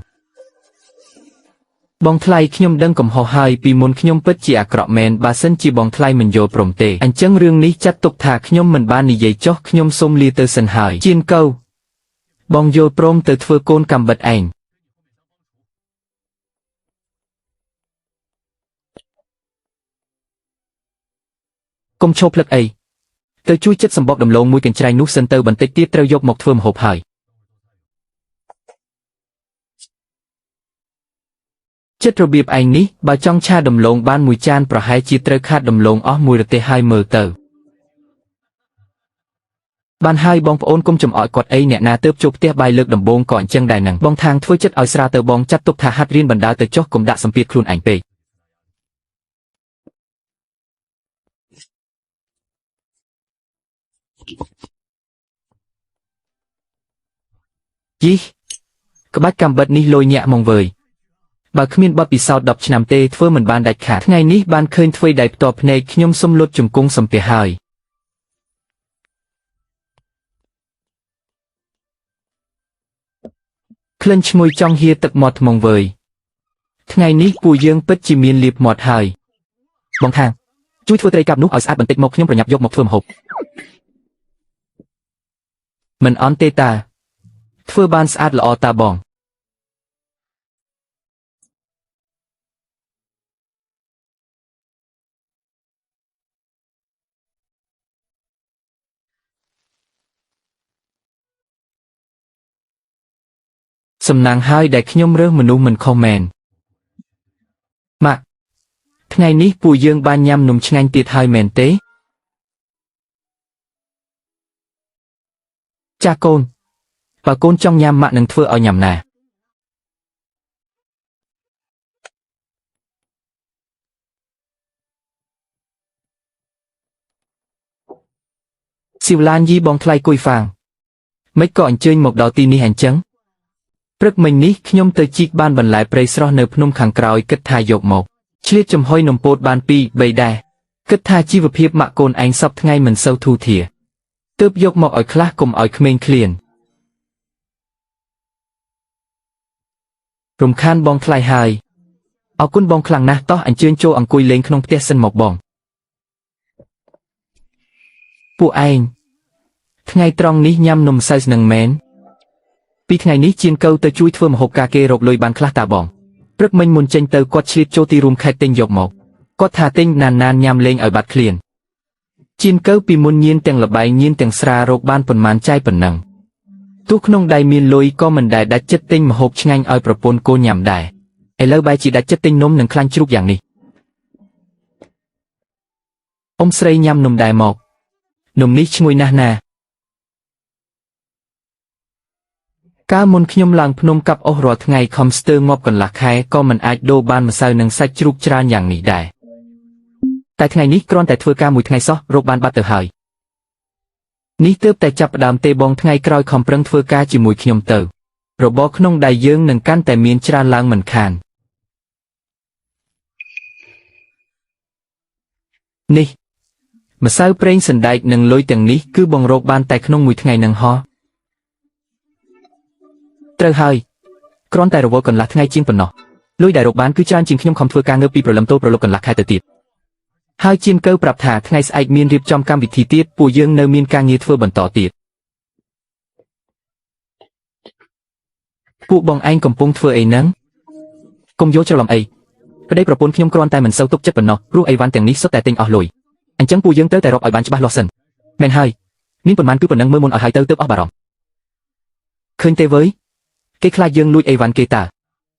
បងថ្លៃខ្ញុំដឹងកំហុសហើយពីមុនខ្ញុំពិតជាអាក្រក់មែនបើសិនជាបងថ្លៃមិនយល់ព្រមទេអញ្ចឹងរឿងនេះចាត់ទុកថាខ្ញុំមិនបាននិយាយចុះខ្ញុំសូមលាទៅសិនហើយជីនកៅបងយល់ព្រមទៅធ្វើកូនកំបិតឯងកុំឈប់ផ្លឹកអីទៅជួយចិត្តសម្បកដំឡូងមួយកញ្ច្រែងនោះសិនទៅបន្តិចទៀតត្រូវយកមកធ្វើម្ហូបហើយចិត្តរបៀបឯងនេះបើចង់ឆាដំឡូងបានមួយចានប្រហែលជាត្រូវខាតដំឡូងអស់មួយរទេះហើយមើលទៅបានហើយបងប្អូនកុំចំអកគាត់អីអ្នកណាទើបចូលផ្ទះបាយលើកដំបូងក៏អញ្ចឹងដែរនឹងបងថាងធ្វើចិត្តឲ្យស្រាទៅបងចាត់ទុកថាហាត់រៀនបណ្ដាលទៅចុះកុំដាក់សម្ពាធខ្លួនឯងពេកយីក្បាច់កំបិតនេះលយញាក់មកវើយបើគ្មានបទពិសោធន៍10ឆ្នាំទេធ្វើមិនបានដាច់ខាតថ្ងៃនេះបានឃើញធ្វើដៃផ្ទាល់ភ្នែកខ្ញុំសុំលុតជង្គង់សំពះហើយក្លិនឈ្ងុយចង់ហៀទឹកមាត់ថ្មងវើយថ្ងៃនេះពួកយើងពិតជាមានលៀបមាត់ហើយបងថាងជួយធ្វើត្រីកាប់នោះឲ្យស្អាតបន្តិចមកខ្ញុំប្រញាប់យកមកធ្វើម្ហូបមិនអន់ទេតាធ្វើបានស្អាតល្អតាបងសំណាងហើយដែលខ្ញុំរើសមនុស្សមិនខុសមែនម៉ាក់ថ្ងៃនេះពួកយើងបានញ៉ាំនំឆ្ងាញ់ទៀតហើយមែនទេចាស់កូនបើកូនចង់ញ៉ាំម៉ាក់នឹងធ្វើឲ្យញ៉ាំណាស៊ីវឡានយីបងថ្លៃគួយហ្វាងមិនក៏អញ្ជើញមកដល់ទីនេះអញ្ចឹង ព្រឹកមិញនេះខ្ញុំទៅជីកបានបន្លែព្រៃស្រស់នៅភ្នំខាងក្រោយគិតថាយកមកឆ្លៀតចំហុយនំពោតបាន2 3ដែរគិតថាជីវភាពម៉ាក់កូនឯងសពថ្ងៃមិនសូវធូរធារទើបយកមកឲ្យខ្លះកុំឲ្យក្មេងឃ្លានរំខានបងថ្លៃហើយអរគុណបងខ្លាំងណាស់តោះអញ្ជើញចូលអង្គុយលេងក្នុងផ្ទះសិនមកបងពួកឯងថ្ងៃត្រង់នេះញ៉ាំនំសៅស្នឹងមែនពីថ្ងៃនេះជាងកៅទៅជួយធ្វើម្ហូបការគេរកលុយបានខ្លះតាបងព្រឹកមិញមុនចេញទៅគាត់ឆ្លៀតចូលទីរួមខេត្តទិញយកមកគាត់ថាទិញណានញ៉ាំលេងឲ្យបាត់ឃ្លានជាងកៅពីមុនញៀនទាំងលបែងញៀនទាំងស្រារកបានប៉ុន្មានចាយប៉ុណ្ណឹងទោះក្នុងដៃមានលុយក៏មិនដែលដាច់ចិត្តទិញម្ហូបឆ្ងាញ់ឲ្យប្រពន្ធកូនញ៉ាំដែរឥឡូវបែរជាដាច់ចិត្តទិញនំនិងខ្លាញ់ជ្រូកយ៉ាងនេះអ៊ំស្រីញ៉ាំនំដែរមកនំនេះឈ្ងុយណាស់ណាកាលមុនខ្ញុំឡើងភ្នំកាប់អុសរាល់ថ្ងៃខំស្ទើងាប់កន្លះខែក៏មិនអាចដូរបានម្សៅនិងសាច់ជ្រូកច្រើនយ៉ាងនេះដែរតែថ្ងៃនេះគ្រាន់តែធ្វើការមួយថ្ងៃសោះរកបានបាត់ទៅហើយនេះទើបតែចាប់ផ្ដើមទេបងថ្ងៃក្រោយខំប្រឹងធ្វើការជាមួយខ្ញុំទៅរបរក្នុងដៃយើងនឹងកាន់តែមានច្រើនឡើងមិនខាននេះម្សៅប្រេងសណ្ដែកនិងលុយទាំងនេះគឺបងរកបានតែក្នុងមួយថ្ងៃនឹងហោះត្រូវហើយគ្រាន់តែរវល់កន្លះថ្ងៃជាងប៉ុណ្ណោះលុយដែលរកបានគឺច្រើនជាងខ្ញុំខំធ្វើការងើបពីព្រលឹមទល់ប្រឡប់កន្លះខែទៅទៀតហើយជាងកៅប្រាប់ថាថ្ងៃស្អែកមានរៀបចំកម្មវិធីទៀតពួកយើងនៅមានការងារធ្វើបន្តទៀតពួកបងឯងកំពុងធ្វើអីហ្នឹងកុំយកច្រឡំអីប្តីប្រពន្ធខ្ញុំគ្រាន់តែមិនសូវទុកចិត្តប៉ុណ្ណោះព្រោះអីវ៉ាន់ទាំងនេះសុទ្ធតែទិញអស់លុយអញ្ចឹងពួកយើងត្រូវតែរកឲ្យបានច្បាស់លាស់សិនមែនហើយមានប៉ុន្មានគឺប៉ុណ្ណឹងមើលមុនឲ្យហើយទៅអស់បារម្ភឃើញទេវើយគេខ្លាចយើងលួចអីវ៉ាន់គេតើ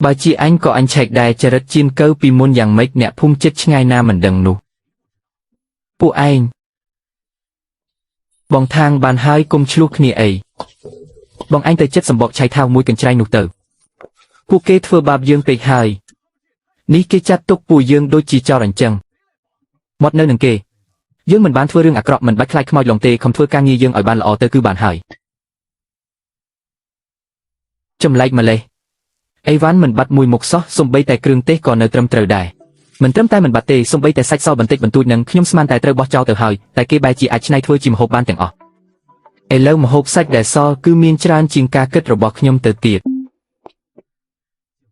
បើជាអញក៏អញឆែកដែរចរិតជាងកៅពីមុនយ៉ាងម៉េចអ្នកភូមិចិត្តឆ្ងាយណាមិនដឹងនោះពួកឯងបងថាងបានហើយគុំឆ្លោះគ្នាអីបងឯងទៅចិត្តសម្បកឆៃថាវមួយកញ្ច្រែងនោះទៅពួកគេធ្វើបាបយើងពេកហើយនេះគេចាត់ទុកពួកយើងដូចជាចោរអញ្ចឹងមកនៅនឹងគេយើងមិនបានធ្វើរឿងអាក្រក់មិនបាច់ខ្លាចខ្មោចលងទេខំធ្វើការងារយើងឲ្យបានល្អទៅគឺបានហើយចម្លែកម្លេះអីវ៉ាន់មិនបាត់មួយមុខសោះសំបីតែគ្រឿងទេសក៏នៅត្រឹមត្រូវដែរមិនត្រឹមតែមិនបាត់ទេសំបីតែសាច់សបន្តិចបន្តួចនឹងខ្ញុំស្មានតែត្រូវបោះចោលទៅហើយតែគេបែរជាអាចច្នៃធ្វើជាម្ហូបបានទាំងអស់ឥឡូវម្ហូបសាច់ដែលសគឺមានច្រើនជាងការគិតរបស់ខ្ញុំទៅទៀត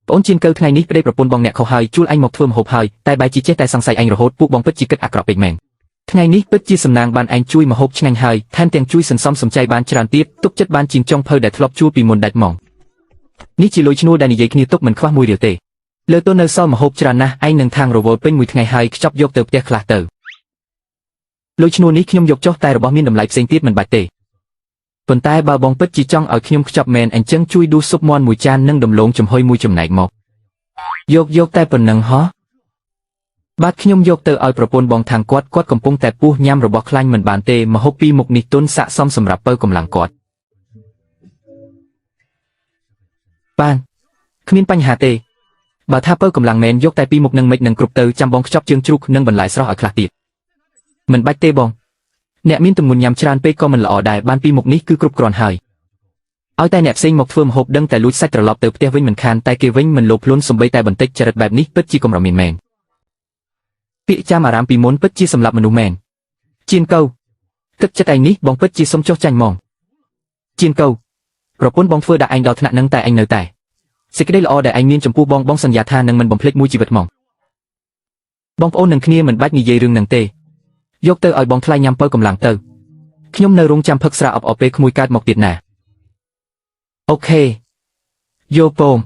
បងជាងកៅថ្ងៃនេះប្តីប្រពន្ធបងអ្នកខុសហើយជួលអញមកធ្វើម្ហូបហើយតែបែរជាចេះតែសង្ស័យអញរហូតពួកបងពិតជាគិតអាក្រក់ពេកមែនថ្ងៃនេះពិតជាសំណាងបានឯងជួយម្ហូបឆ្ងាញ់ហើយថែមទាំងជួយសន្សំសំចៃបានច្រើនទៀតទុកចិត្តបានជាងចុងភៅដែលធ្លាប់ជួលពីមុនដាច់ហ្មងនេះជាលុយឈ្នួលដែលនិយាយគ្នាទុកមិនខ្វះមួយរៀលទេលើទៅនៅសល់ម្ហូបច្រើនណាស់ឯងនឹងខាងរវល់ពេញមួយថ្ងៃហើយខ្ចប់យកទៅផ្ទះខ្លះទៅលុយឈ្នួលនេះខ្ញុំយកចុះតែរបស់មានតម្លៃផ្សេងទៀតមិនបាច់ទេប៉ុន្តែបើបងពិតជាចង់ឲ្យខ្ញុំខ្ចប់មែនអញ្ចឹងជួយដួសស៊ុបមាន់មួយចាននិងដំឡូងចំហុយមួយចំណែកមកយកតែប៉ុណ្ណឹងហ៎បាទខ្ញុំយកទៅឲ្យប្រពន្ធបងខាងគាត់កំពុងតែពោះញ៉ាំរបស់ខ្លាញ់មិនបានទេម្ហូបពីរមុខនេះទុនស័កសមសម្រាប់បើកម្លាំងគាត់បានគ្មានបញ្ហាទេបើថាបើកម្លាំងមែនយកតែពីរមុខនឹងមិននឹងគ្រប់ទៅចាំបងខ្ចប់ជើងជ្រូកនិងបន្លែស្រស់ឲ្យខ្លះទៀតមិនបាច់ទេបងអ្នកមានទម្ងន់ញ៉ាំច្រើនពេកក៏មិនល្អដែរបានពីរមុខនេះគឺគ្រប់គ្រាន់ហើយឲ្យតែអ្នកផ្សេងមកធ្វើម្ហូបដឹងតែលួចសាច់ត្រឡប់ទៅផ្ទះវិញមិនខានតែគេវិញមិនលោភលន់សំបីតែបន្តិចចរិតបែបនេះពិតជាកំរមានមែនពាក្យចាំអារាមពីមុនពិតជាសម្លាប់មនុស្សមែនជាងកៅទឹកចិត្តឯងនេះបងពិតជាសុំចុះចាញ់ហ្មងជាងកៅប្រពន្ធបងធ្វើដាក់ឯងដល់ថ្នាក់នឹងតែឯងនៅតែសេចក្តីល្អដែលឯងមានចំពោះបងសន្យាថានឹងមិនបំភ្លេចមួយជីវិតហ្មងបងប្អូននឹងគ្នាមិនបាច់និយាយរឿងនឹងទេយកទៅឲ្យបងថ្លៃញ៉ាំបើកម្លាំងទៅខ្ញុំនៅរងចាំផឹកស្រាអបពេលក្មួយកើតមកទៀតណាអូខេយកពង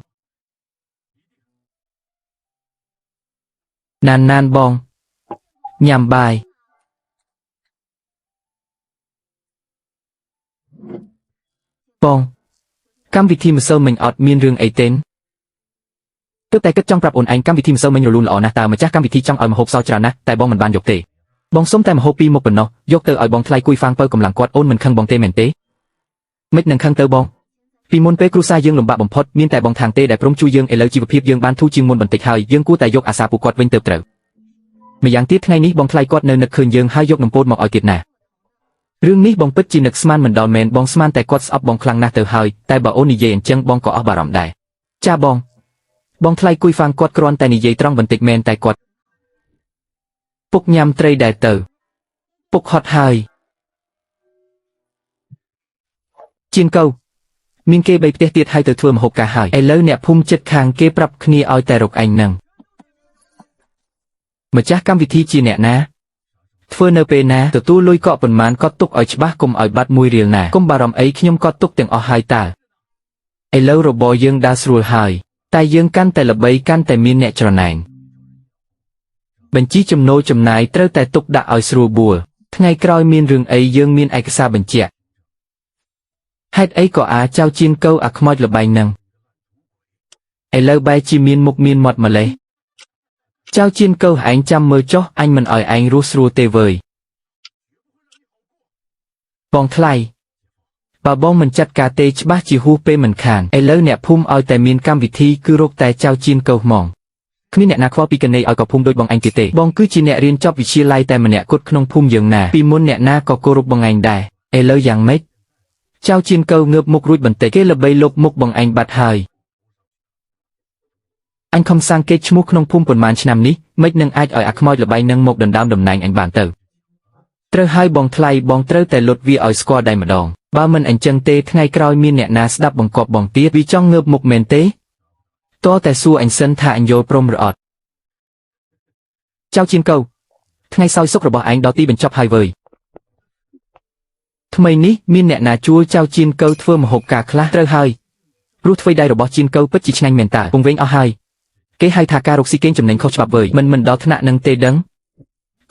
ណានបងញ៉ាំបាយបងកម្មវិធីម្សិលមិញអត់មានរឿងអីទេទើបតែគិតចង់ប្រាប់អូនឯងកម្មវិធីម្សិលមិញរលូនល្អណាស់តើម្ចាស់កម្មវិធីចង់ឲ្យម្ហូបសច្រើនណាស់តែបងមិនបានយកទេបងសុំតែម្ហូបពីរមុខប៉ុណ្ណោះយកទៅឲ្យបងថ្លៃគួយហ្វាងបើកម្លាំងគាត់អូនមិនខឹងបងទេមែនទេមិននឹងខឹងទៅបងពីមុនពេលគ្រួសារយើងលំបាកបំផុតមានតែបងខាងទេដែលព្រមជួយយើងឥឡូវជីវភាពយើងបានធូរជាងមុនបន្តិចហើយយើងគួរតែយកអាសាពួកគាត់វិញទៅត្រូវម្យ៉ាងទៀតថ្ងៃនេះបងថ្លៃគាត់នៅនឹកឃើញយើងហើយយកនំពោតមកឲ្យទៀតណា រឿងនេះបងពិតជានឹកស្មានមិនដល់មែនបងស្មានតែគាត់ស្អប់បងខ្លាំងណាស់ទៅហើយតែបើអូននិយាយអញ្ចឹងបងក៏អស់បារម្ភដែរចាបងថ្លៃគួយហ្វាងគាត់គ្រាន់តែនិយាយត្រង់បន្តិចមែនតែគាត់ពុកញ៉ាំត្រីដែរទៅពុកហត់ហើយជាងកៅមានគេ3ផ្ទះទៀតហើយទៅធ្វើម្ហូបការហើយឥឡូវអ្នកភូមិចិត្តខាងគេប្រាប់គ្នាឲ្យតែរកឯងនឹងម្ចាស់កម្មវិធីជាអ្នកណាធ្វើនៅពេលណាទទួលលុយកក់ប៉ុន្មានក៏ទុកឲ្យច្បាស់កុំឲ្យបាត់1រៀលណាកុំបារម្ភអីខ្ញុំក៏ទុកទាំងអស់ហើយតើឥឡូវរបរយើងដើរស្រួលហើយតែយើងកាន់តែល្បីកាន់តែមានអ្នកច្រណែនបញ្ជីចំណូលចំណាយត្រូវតែទុកដាក់ឲ្យស្រួលបួលថ្ងៃក្រោយមានរឿងអីយើងមានឯកសារបញ្ជាក់ហេតុអីក៏អាចៅជៀនកៅអាខ្មោចលបែងនឹងឥឡូវបែរជាមានមុខមានមាត់ម្លេះចៅជៀនកៅឯងចាំមើលចុះអញមិនឲ្យឯងរស់ស្រួលទេវើយបងថ្លៃបើបងមិនចាត់ការទេច្បាស់ជាហួសពេលមិនខានឥឡូវអ្នកភូមិឲ្យតែមានកម្មវិធីគឺរកតែចៅជៀនកៅហ្មងគ្មានអ្នកណាខ្វល់ពីកណេឲ្យកភូមិដូចបងឯងទៀតទេបងគឺជាអ្នករៀនចប់វិទ្យាល័យតែម្នាក់គត់ក្នុងភូមិយើងណាពីមុនអ្នកណាក៏គោរពបងឯងដែរឥឡូវយ៉ាងម៉េចចៅជៀនកៅងើបមុខរួចបន្តិចគេល្បីលុបមុខបងឯងបាត់ហើយអញខំសាងគេឈ្មោះក្នុងភូមិប៉ុន្មានឆ្នាំនេះមិននឹងអាចឲ្យអាខ្មោចល្បែងនឹងមកដណ្ដើមតំណែងអញបានទៅត្រូវហើយបងថ្លៃបងត្រូវតែលុតវាឲ្យស្គាល់ដែរម្ដងបើមិនអញ្ចឹងទេថ្ងៃក្រោយមានអ្នកណាស្ដាប់បង្គាប់បងទៀតវាចង់ងើបមុខមែនទេតើតែសួរអញសិនថាអញយល់ព្រមឬអត់ចៅជៀនកៅថ្ងៃសោយសុខរបស់ឯងដល់ទីបញ្ចប់ហើយវើយថ្មីនេះមានអ្នកណាជួលចៅជៀនកៅធ្វើម្ហូបការខ្លះត្រូវហើយព្រោះធ្វើដៃរបស់ជៀនកៅពិតជាឆ្ងាញ់មែនតើពងវែងអស់ហើយគេហៅថាការរកស៊ីកេងចំណេញខុសច្បាប់វើយមិនដល់ថ្នាក់នឹងទេដឹង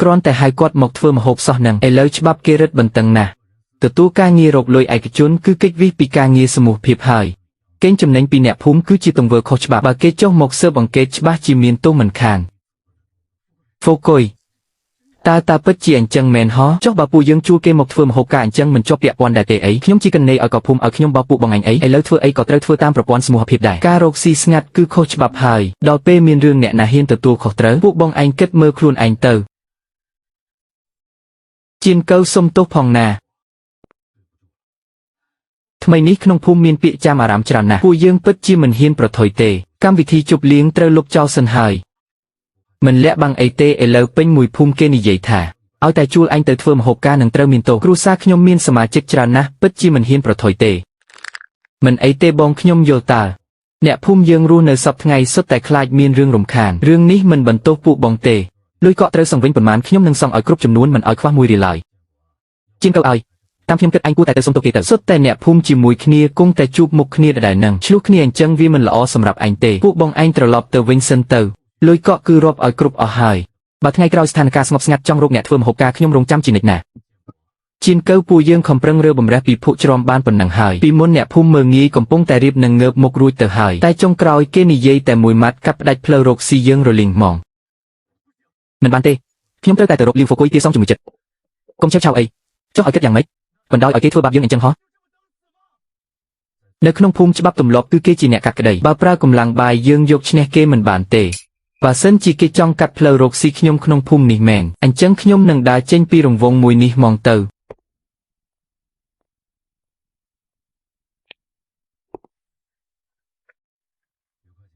គ្រាន់តែហៅគាត់មកធ្វើម្ហូបសោះនឹងឥឡូវច្បាប់គេរឹតបន្តឹងណាស់ទទួលការងាររកលុយឯកជនគឺកិច្ចវិសពីការងារសមូហភាពហើយកេងចំណេញពីអ្នកភូមិគឺជាទង្វើខុសច្បាប់បើគេចុះមកស៊ើបអង្កេតច្បាស់ជាមានទោសមិនខានហ្វូកុយតើពិតជាអញ្ចឹងមែនហ៎ចុះបើពួកយើងជួលគេមកធ្វើម្ហូបការអញ្ចឹងមិនជាប់ពាក់ព័ន្ធដែរទេអីខ្ញុំជាកណេឲ្យកភូមិឲ្យខ្ញុំបោកពួកបងអញអីឥឡូវធ្វើអីក៏ត្រូវធ្វើតាមប្រព័ន្ធសមូហភាពដែរការរកស៊ីស្ងាត់គឺខុសច្បាប់ហើយដល់ពេលមានរឿងអ្នកណាហ៊ានទទួលខុសត្រូវពួកបងឯងគិតមើលខ្លួនឯងទៅជៀនកៅសុំទោសផងណាថ្មីនេះក្នុងភូមិមានពាក្យចាំអារម្មណ៍ច្រើនណាស់ពួកយើងពិតជាមិនហ៊ានប្រថុយទេកម្មវិធីជប់លៀងត្រូវលុបចោលសិនហើយមិនលាក់បាំងអីទេឥឡូវពេញមួយភូមិគេនិយាយថាឲ្យតែជួលអញទៅធ្វើម្ហូបការនឹងត្រូវមានទោសគ្រួសារខ្ញុំមានសមាជិកច្រើនណាស់ពិតជាមិនហ៊ានប្រថុយទេមិនអីទេបងខ្ញុំយល់តើអ្នកភូមិយើងរស់នៅសពថ្ងៃសុទ្ធតែខ្លាចមានរឿងរំខានរឿងនេះមិនបន្ទោសពួកបងទេលុយកក់ត្រូវសងវិញប៉ុន្មានខ្ញុំនឹងសងឲ្យគ្រប់ចំនួនមិនឲ្យខ្វះ1រៀលឡើយជាងកៅឲ្យតាមខ្ញុំគិតអញគួរតែទៅសុំទោសគេទៅសុទ្ធតែអ្នកភូមិជាមួយគ្នាគង់តែជួបមុខគ្នាដដែលនឹងឆ្លោះគ្នាអញ្ចឹងវាមិនល្អសម្រាប់អញទេពួកបងឯងត្រឡប់ទៅវិញសិនទៅលុយកក់គឺរាប់ឲ្យគ្រប់អស់ហើយបើថ្ងៃក្រោយស្ថានភាពស្ងប់ស្ងាត់ចង់រកអ្នកធ្វើម្ហូបការខ្ញុំរងចាំជានិច្ចណាជៀនកៅពួកយើងខំប្រឹងរើបំរះពីភក់ជ្រាំបានប៉ុណ្ណឹងហើយពីមុនអ្នកភូមិមើងងាយកំពុងតែរៀបនឹងងើបមុខរួចទៅហើយតែចុងក្រោយគេនិយាយតែមួយម៉ាត់កាត់ផ្ដាច់ផ្លូវរកស៊ីយើងរលីងហ្មងមិនបានទេខ្ញុំត្រូវតែទៅរកលីវហ្វូកុយទាសងជាមួយចិត្តកុំឆេវឆាវអីចុះឲ្យគិតយ៉ាងម៉េចបណ្ដោយឲ្យគេធ្វើបាបយើងអញ្ចឹងហ៎នៅក្នុងភូមិច្បាប់ទម្លាប់គឺគេជាអ្នកកាត់ក្តីបើប្រើកម្លាំងបាយយើងយកឈ្នះគេមិនបានទេបើសិនជាគេចង់កាត់ផ្លូវរកស៊ីខ្ញុំក្នុងភូមិនេះមែនអញ្ចឹងខ្ញុំនឹងដើរចេញពីរង្វង់មួយនេះហ្មងទៅ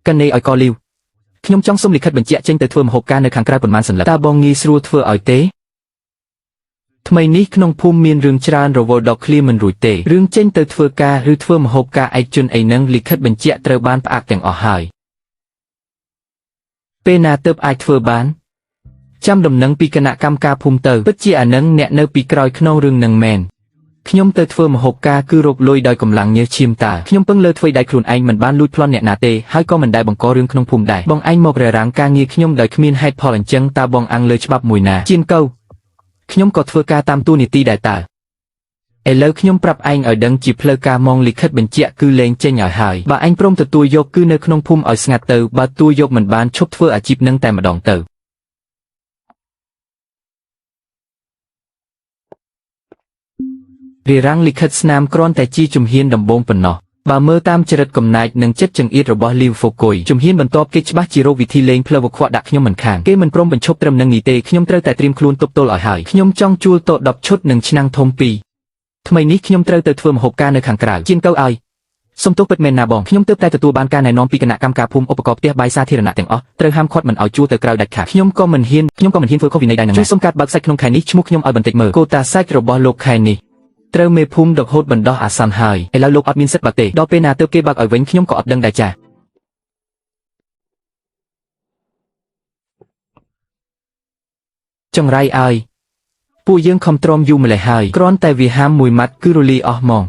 កណេឲ្យកលីវខ្ញុំចង់សុំលិខិតបញ្ជាក់ចេញទៅធ្វើម្ហូបការនៅខាងក្រៅប៉ុន្មានសន្លឹកតើបងងាយស្រួលធ្វើឲ្យទេថ្មីនេះក្នុងភូមិមានរឿងច្រើនរវល់ដល់ឃ្លាមិនរួចទេរឿងចេញទៅធ្វើការឬធ្វើម្ហូបការឯកជនអីនឹងលិខិតបញ្ជាក់ត្រូវបានផ្អាកទាំងអស់ហើយពេលណាទើបអាចធ្វើបានចាំដំណឹងពីគណៈកម្មការភូមិទៅពិតជាអានឹងអ្នកនៅពីក្រោយក្នុងរឿងនឹងមែនខ្ញុំទៅធ្វើម្ហូបការគឺរកលុយដោយកម្លាំងញើសឈាមតើខ្ញុំពឹងលើធ្វើដៃខ្លួនឯងមិនបានលួចប្លន់អ្នកណាទេហើយក៏មិនដែលបង្ករឿងក្នុងភូមិដែរបងឯងមកររាំងការងារខ្ញុំដោយគ្មានហេតុផលអញ្ចឹងតើបងអាំងលើច្បាប់មួយណាជៀនកៅខ្ញុំក៏ធ្វើការតាមទូនីតិដែរតើឥឡូវខ្ញុំប្រាប់ឯងឲ្យដឹងជាផ្លូវការមកលិខិតបញ្ជាក់គឺលែងចេញឲ្យហើយបើឯងព្រមទទួលយកគឺនៅក្នុងភូមិឲ្យស្ងាត់ទៅបើទទួលយកមិនបានឈប់ធ្វើអាជីពនឹងតែម្ដងទៅរារាំងលិខិតស្នាមគ្រាន់តែជាជំហានដំបូងប៉ុណ្ណោះបើមើលតាមចរិតកំណាចនិងចិត្តចង្អៀតរបស់លីវហ្វូកុយជំហានបន្ទាប់គេច្បាស់ជារកវិធីលេងផ្លូវវឹកខ្វាក់ដាក់ខ្ញុំមិនខានគេមិនព្រមបញ្ឈប់ត្រឹមនឹងនេះទេខ្ញុំត្រូវតែត្រៀមខ្លួនទប់ទល់ឲ្យហើយខ្ញុំចង់ជួលតោ10ឈុតនិងឆ្នាំងធំ2 ថ្មីនេះខ្ញុំត្រូវទៅធ្វើម្ហូបការនៅខាងក្រៅជាងកៅឲ្យសុំទោសពិតមែនណាបងខ្ញុំទើបតែទទួលបានការណែនាំពីគណៈកម្មការភូមិឧបករណ៍ផ្ទះបាយសាធារណៈទាំងអស់ត្រូវហាមឃាត់មិនឲ្យជួលទៅក្រៅដាច់ខាតខ្ញុំក៏មិនហ៊ានធ្វើខុសវិន័យដែរនឹងជួយសុំកាត់បើកសាច់ក្នុងខែនេះឈ្មោះខ្ញុំឲ្យបន្តិចមើលកូតាសាច់របស់លោកខែនេះត្រូវមេភូមិដកហូតបណ្ដោះអាសន្នហើយឥឡូវលោកអត់មានសិទ្ធិបើកទេដល់ពេលណាទើបគេបើកឲ្យវិញខ្ញុំក៏អត់ដឹងដែរចាចង្រៃអើយពួកយើងខំទ្រាំយូរម្លេះហើយគ្រាន់តែវាហាមមួយម៉ាត់គឺរលាយអស់ហ្មង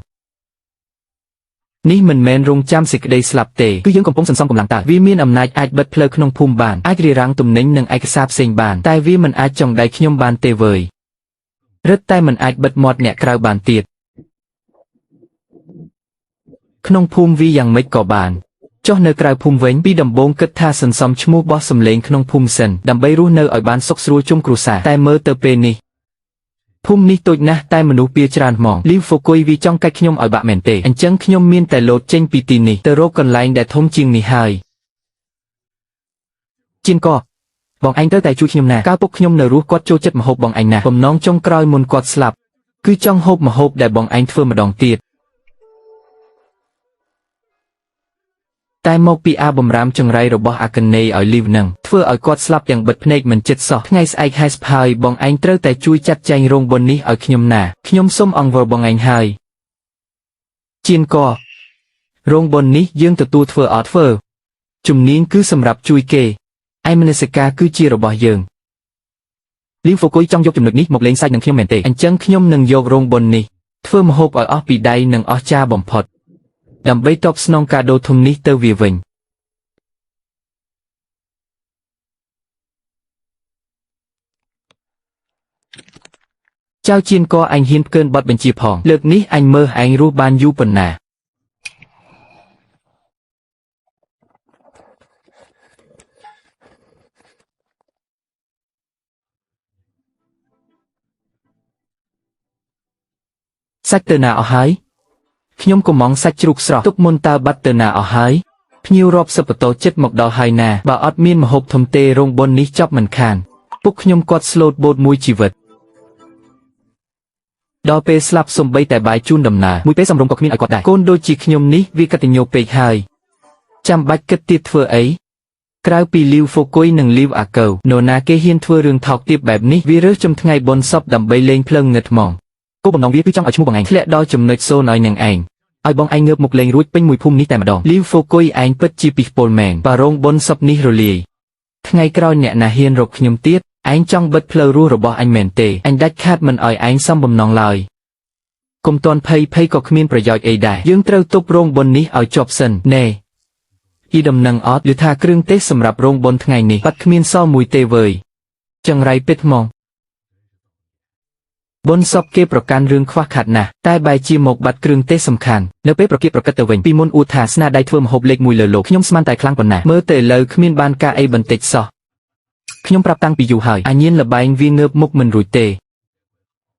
នេះមិនមែនរងចាំសេចក្តីស្លាប់ទេគឺយើងកំពុងសន្សំកម្លាំងតើវាមានអំណាចអាចបិទផ្លូវក្នុងភូមិបានអាចរារាំងទំនិញនិងឯកសារផ្សេងបានតែវាមិនអាចចង់ដៃខ្ញុំបានទេវើយរឹតតែមិនអាចបិទមាត់អ្នកក្រៅបានទៀតក្នុងភូមិវាយ៉ាងម៉េចក៏បានចុះនៅក្រៅភូមិវិញពីដំបូងគិតថាសន្សំឈ្មោះបោះសម្លេងក្នុងភូមិសិនដើម្បីរស់នៅឲ្យបានសុខស្រួលជុំគ្រួសារតែមើលទៅពេលនេះភូមិនេះតូចណាស់តែមនុស្សពៀច្រើនហ្មងលីវហ្វូគុយវាចង់កាច់ខ្ញុំឲ្យបាក់មែនទេអញ្ចឹងខ្ញុំមានតែលោតចេញពីទីនេះទៅរកកន្លែងដែលធំជាងនេះហើយជៀនកបងឯងត្រូវតែជួយខ្ញុំណាកាលពុកខ្ញុំនៅរស់គាត់ចូលចិត្តម្ហូបបងឯងណាបំណងចុងក្រោយមុនគាត់ស្លាប់គឺចង់ហូបម្ហូបដែលបងឯងធ្វើម្ដងទៀតតែមកពីអាបំរាមចង្រៃរបស់អាកណេឲ្យលីវនឹងធ្វើឲ្យគាត់ស្លាប់ទាំងបិទភ្នែកមិនជិតសោះថ្ងៃស្អែកហែស្ផហើយបងឯងត្រូវតែជួយចាត់ចែងរោងបុណ្យនេះឲ្យខ្ញុំណាខ្ញុំសូមអង្វរបងឯងហើយជៀនករោងបុណ្យនេះយើងទទួលធ្វើអត់ធ្វើជំនាញគឺសម្រាប់ជួយគេឯមនសិការគឺជារបស់យើងលីវហ្វូគុយចង់យកចំណុចនេះមកលេងសាច់នឹងខ្ញុំមែនទេអញ្ចឹងខ្ញុំនឹងយករោងបុណ្យនេះធ្វើម្ហូបឲ្យអស់ពីដៃនិងអស្ចារ្យបំផុតដើម្បីតបស្នងកាដូធំនេះទៅវាវិញចៅជៀនកអញហ៊ានផ្កើនបទបញ្ជាផងលើកនេះអញមើលឯងរស់បានយូរប៉ុណ្ណាសាច់ទៅណាអស់ហើយខ្ញុំកំងសាច់ជ្រូកស្រស់ទុកមុនតើបាត់ទៅណាអស់ហើយភ្ញៀវរាប់សិបបន្ទោចិត្តមកដល់ហើយណាបើអត់មានម្ហូបធំទេរោងបុណ្យនេះចប់មិនខានពុកខ្ញុំគាត់ស្លូតបូតមួយជីវិតដល់ពេលស្លាប់សំបីតែបាយជូនដំណើរមួយពេលសំរុំក៏គ្មានឲ្យគាត់ដែរកូនដូចជាខ្ញុំនេះវាកតញ្ញូពេកហើយចាំបាច់គិតទៀតធ្វើអីក្រៅពីលីវហ្វូគុយនិងលីវអាកូវនរណាគេហ៊ានធ្វើរឿងថោកទាបបែបនេះវារើសចំថ្ងៃបុណ្យសពដើម្បីលេងភ្លើងងឹតហ្មងគោលបំណងវាគឺចង់ឲ្យឈ្មោះបងឯងធ្លាក់ដល់ចំណុចសូន្យឲ្យនឹងឯងឲ្យបងឯងងើបមុខលេងរួចពេញមួយភូមិនេះតែម្ដងលីវហ្វូគុយឯងពិតជាពីពលមែនបារោងបុណ្យសពនេះរលាយថ្ងៃក្រោយអ្នកណាហ៊ានរកខ្ញុំទៀតឯងចង់បិទផ្លូវរស់របស់អញមែនទេអញដាច់ខាតមិនឲ្យឯងសំបំណងឡើយកុំតន់ភ័យក៏គ្មានប្រយោជន៍អីដែរយើងត្រូវទប់រោងបុណ្យនេះឲ្យជាប់សិនណែពីដំណឹងអត់ឬថាគ្រឿងទេសសម្រាប់រោងបុណ្យថ្ងៃនេះបាត់គ្មានសល់មួយទេវើយចង្រៃពិតហ្មងបុណ្យសពគេប្រកាន់រឿងខ្វះខាតណាស់តែបែរជាមកបាត់គ្រឿងទេសសំខាន់នៅពេលប្រកៀកប្រកិតទៅវិញពីមុនអួតថាស្នាដៃធ្វើម្ហូបលេខ1លើលោកខ្ញុំស្មានតែខ្លាំងប៉ុណ្ណាមើលទៅឥឡូវគ្មានបានការអីបន្តិចសោះខ្ញុំប្រាប់តាំងពីយូរហើយអាញៀនលបែងវាងើបមុខមិនរួចទេ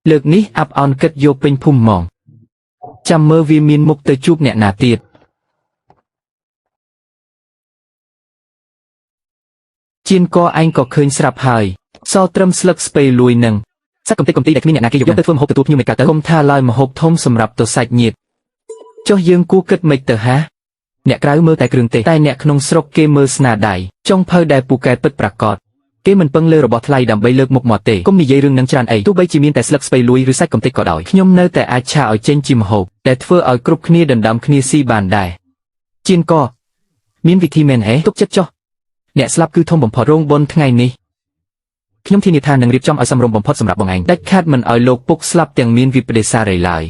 លើកនេះអាប់អន់គិតយកពេញភូមិហ្មងចាំមើលវាមានមុខទៅជួបអ្នកណាទៀតជៀនកឯងក៏ឃើញស្រាប់ហើយសល់ត្រឹមស្លឹកស្ពៃលួយនឹងសាច់កំទេចដែលគ្មានអ្នកណាគេយកទៅធ្វើម្ហូបទទួលភ្ញៀវមិនកើតទៅគុំថាឡើយម្ហូបធំសម្រាប់ទៅសាច់ញាតិចុះយើងគួរគិតមិនទៅហាអ្នកក្រៅមើលតែគ្រឿងទេសតែអ្នកក្នុងស្រុកគេមើលស្នាដៃចុងភៅដែលពូកែពិតប្រាកដគេមិនពឹងលើរបស់ថ្លៃដើម្បីលើកមុខមាត់ទេគុំនិយាយរឿងនឹងច្រើនអីទោះបីជាមានតែស្លឹកស្ពៃលួយឬសាច់កំទេចក៏ដោយខ្ញុំនៅតែអាចឆាឲ្យចេញជាម្ហូបដែលធ្វើឲ្យគ្រប់គ្នាដណ្ដើមគ្នាស៊ីបានដែរជៀនកមានវិធីមែនហេទុកចិត្តចុះអ្នកស្លាប់គឺធំបំផុតរោងបុណ្យថ្ងៃនេះខ្ញុំធានាថានឹងរៀបចំឲ្យសមរម្យបំផុតសម្រាប់បងឯងដាច់ខាតមិនឲ្យលោកពុកស្លាប់ទាំងមានវិប្បដិសារីឡើយ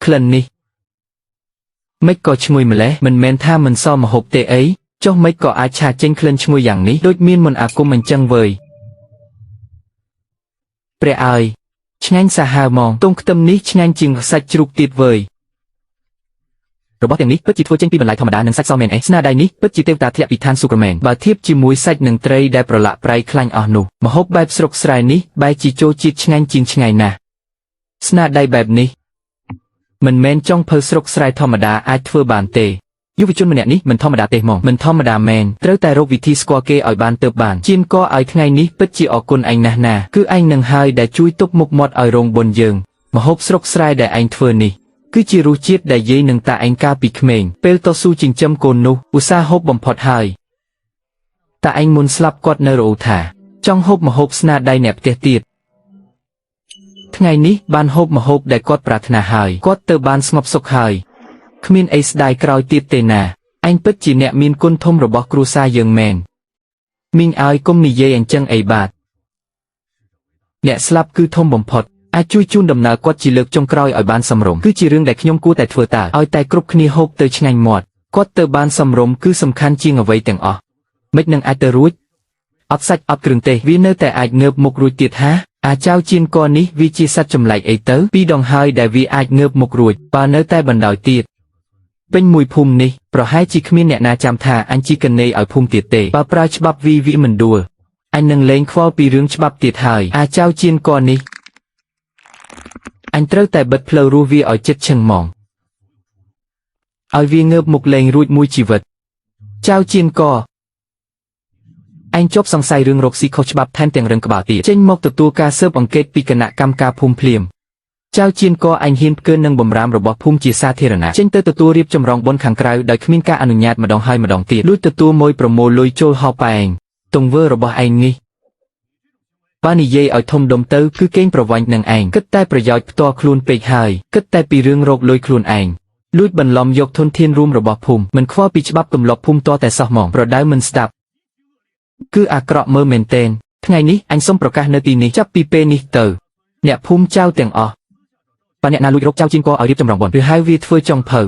ក្លិននេះមិនក៏ឈ្ងុយម្លេះមិនមែនថាមិនសមម្ហូបទេអីចុះមិនក៏អាចឆាចេញក្លិនឈ្ងុយយ៉ាងនេះដូចមានមន្តអាគមអញ្ចឹងវើយព្រះអើយឆ្ងាញ់សាហាវហ្មងទងខ្ទឹមនេះឆ្ងាញ់ជាងសាច់ជ្រូកទៀតវើយ របស់ទាំងនេះពិតជាធ្វើចេញពីបន្លែធម្មតានិងសាច់សមែនស្នាដៃនេះពិតជាទេវតាធ្លាក់ពីឋានស៊ូក្រមែនបើធៀបជាមួយសាច់និងត្រីដែលប្រឡាក់ប្រៃខ្លាញ់អស់នោះម្ហូបបែបស្រុកស្រែនេះបែរជាចូលជាតិឆ្ងាញ់ជាងឆ្ងាយណាស់ស្នាដៃបែបនេះមិនមែនចុងភៅស្រុកស្រែធម្មតាអាចធ្វើបានទេយុវជនម្នាក់នេះមិនធម្មតាទេហ្មងមិនធម្មតាមែនត្រូវតែរកវិធីស្គាល់គេឲ្យបានទៅបានជៀនក៏ឲ្យថ្ងៃនេះពិតជាអរគុណឯងណាស់ណាគឺឯងនឹងហើយដែលជួយទប់មុខមាត់ឲ្យរងបុណ្យយើងម្ហូបស្រុកស្រែដែលឯងធ្វើនេះគឺជារសជាតិដែលយាយនឹងតាឯងកាលពីក្មេងពេលតស៊ូចិញ្ចឹមកូននោះឧស្សាហ៍ហូបបំផុតហើយតាឯងមុនស្លាប់គាត់នៅរអ៊ូថាចង់ហូបម្ហូបស្នាដៃអ្នកផ្ទះទៀតថ្ងៃនេះបានហូបម្ហូបដែលគាត់ប្រាថ្នាហើយគាត់ទៅបានស្ងប់សុខហើយគ្មានអីស្ដាយក្រោយទៀតទេណាឯងពិតជាអ្នកមានគុណធំរបស់គ្រួសារយើងមែនមីងឲ្យកុំនិយាយអញ្ចឹងអីបាទអ្នកស្លាប់គឺធំបំផុតអាចជួយជូនដំណើរគាត់ជាលើកចុងក្រោយឲ្យបានសមរម្យគឺជារឿងដែលខ្ញុំគួរតែធ្វើតើឲ្យតែគ្រប់គ្នាហូបទៅឆ្ងាញ់មាត់គាត់ទៅបានសមរម្យគឺសំខាន់ជាងអ្វីទាំងអស់មិននឹងអាចទៅរួចអត់សាច់អត់គ្រឿងទេវានៅតែអាចងើបមុខរួចទៀតហាអាចៅជៀនកនេះវាជាសត្វចម្លែកអីទៅពីរដងហើយដែលវាអាចងើបមុខរួចបើនៅតែបណ្ដោយទៀតពេញមួយភូមិនេះប្រហែលជាគ្មានអ្នកណាចាំថាអញជីកណេឲ្យភូមិទៀតទេបើប្រើច្បាប់វាមិនដួលអញនឹងលេងខ្វល់ពីរឿងច្បាប់ទៀតហើយអាចៅជៀនកនេះអញត្រូវតែបិទផ្លូវរស់វាឲ្យចិត្តឈឹងហ្មងឲ្យវាងើបមុខលេងរួចមួយជីវិតចៅជៀនកឯងជាប់សង្ស័យរឿងរកស៊ីខុសច្បាប់ថែមទាំងរឹងក្បាលទៀតចេញមកទទួលការស៊ើបអង្កេតពីគណៈកម្មការភូមិភ្លាមចៅជៀនកឯងហ៊ានផ្កើនឹងបំរាមរបស់ភូមិជាសាធារណៈចេញទៅទទួលរៀបចម្រងបុណ្យខាងក្រៅដោយគ្មានការអនុញ្ញាតម្ដងហើយម្ដងទៀតលួចទទួលមួយប្រមូលលុយចូលហោប៉ែងទង្វើរបស់ឯងនេះបើនិយាយឲ្យធំដុំទៅគឺកេងប្រវ័ញ្ចនឹងឯងគិតតែប្រយោជន៍ផ្ទាល់ខ្លួនពេកហើយគិតតែពីរឿងរកលុយខ្លួនឯងលួចបន្លំយកធនធានរួមរបស់ភូមិមិនខ្វល់ពីច្បាប់ទម្លាប់ភូមិតតែសោះហ្មងប្រដៅមិនស្ដាប់គឺអាក្រក់មើលមែនទែនថ្ងៃនេះអញសូមប្រកាសនៅទីនេះចាប់ពីពេលនេះទៅអ្នកភូមិចៅទាំងអស់បើអ្នកណាលួចរកចៅជៀនកឲ្យរៀបចម្រងបុណ្យឬហៅវាធ្វើចុងភៅ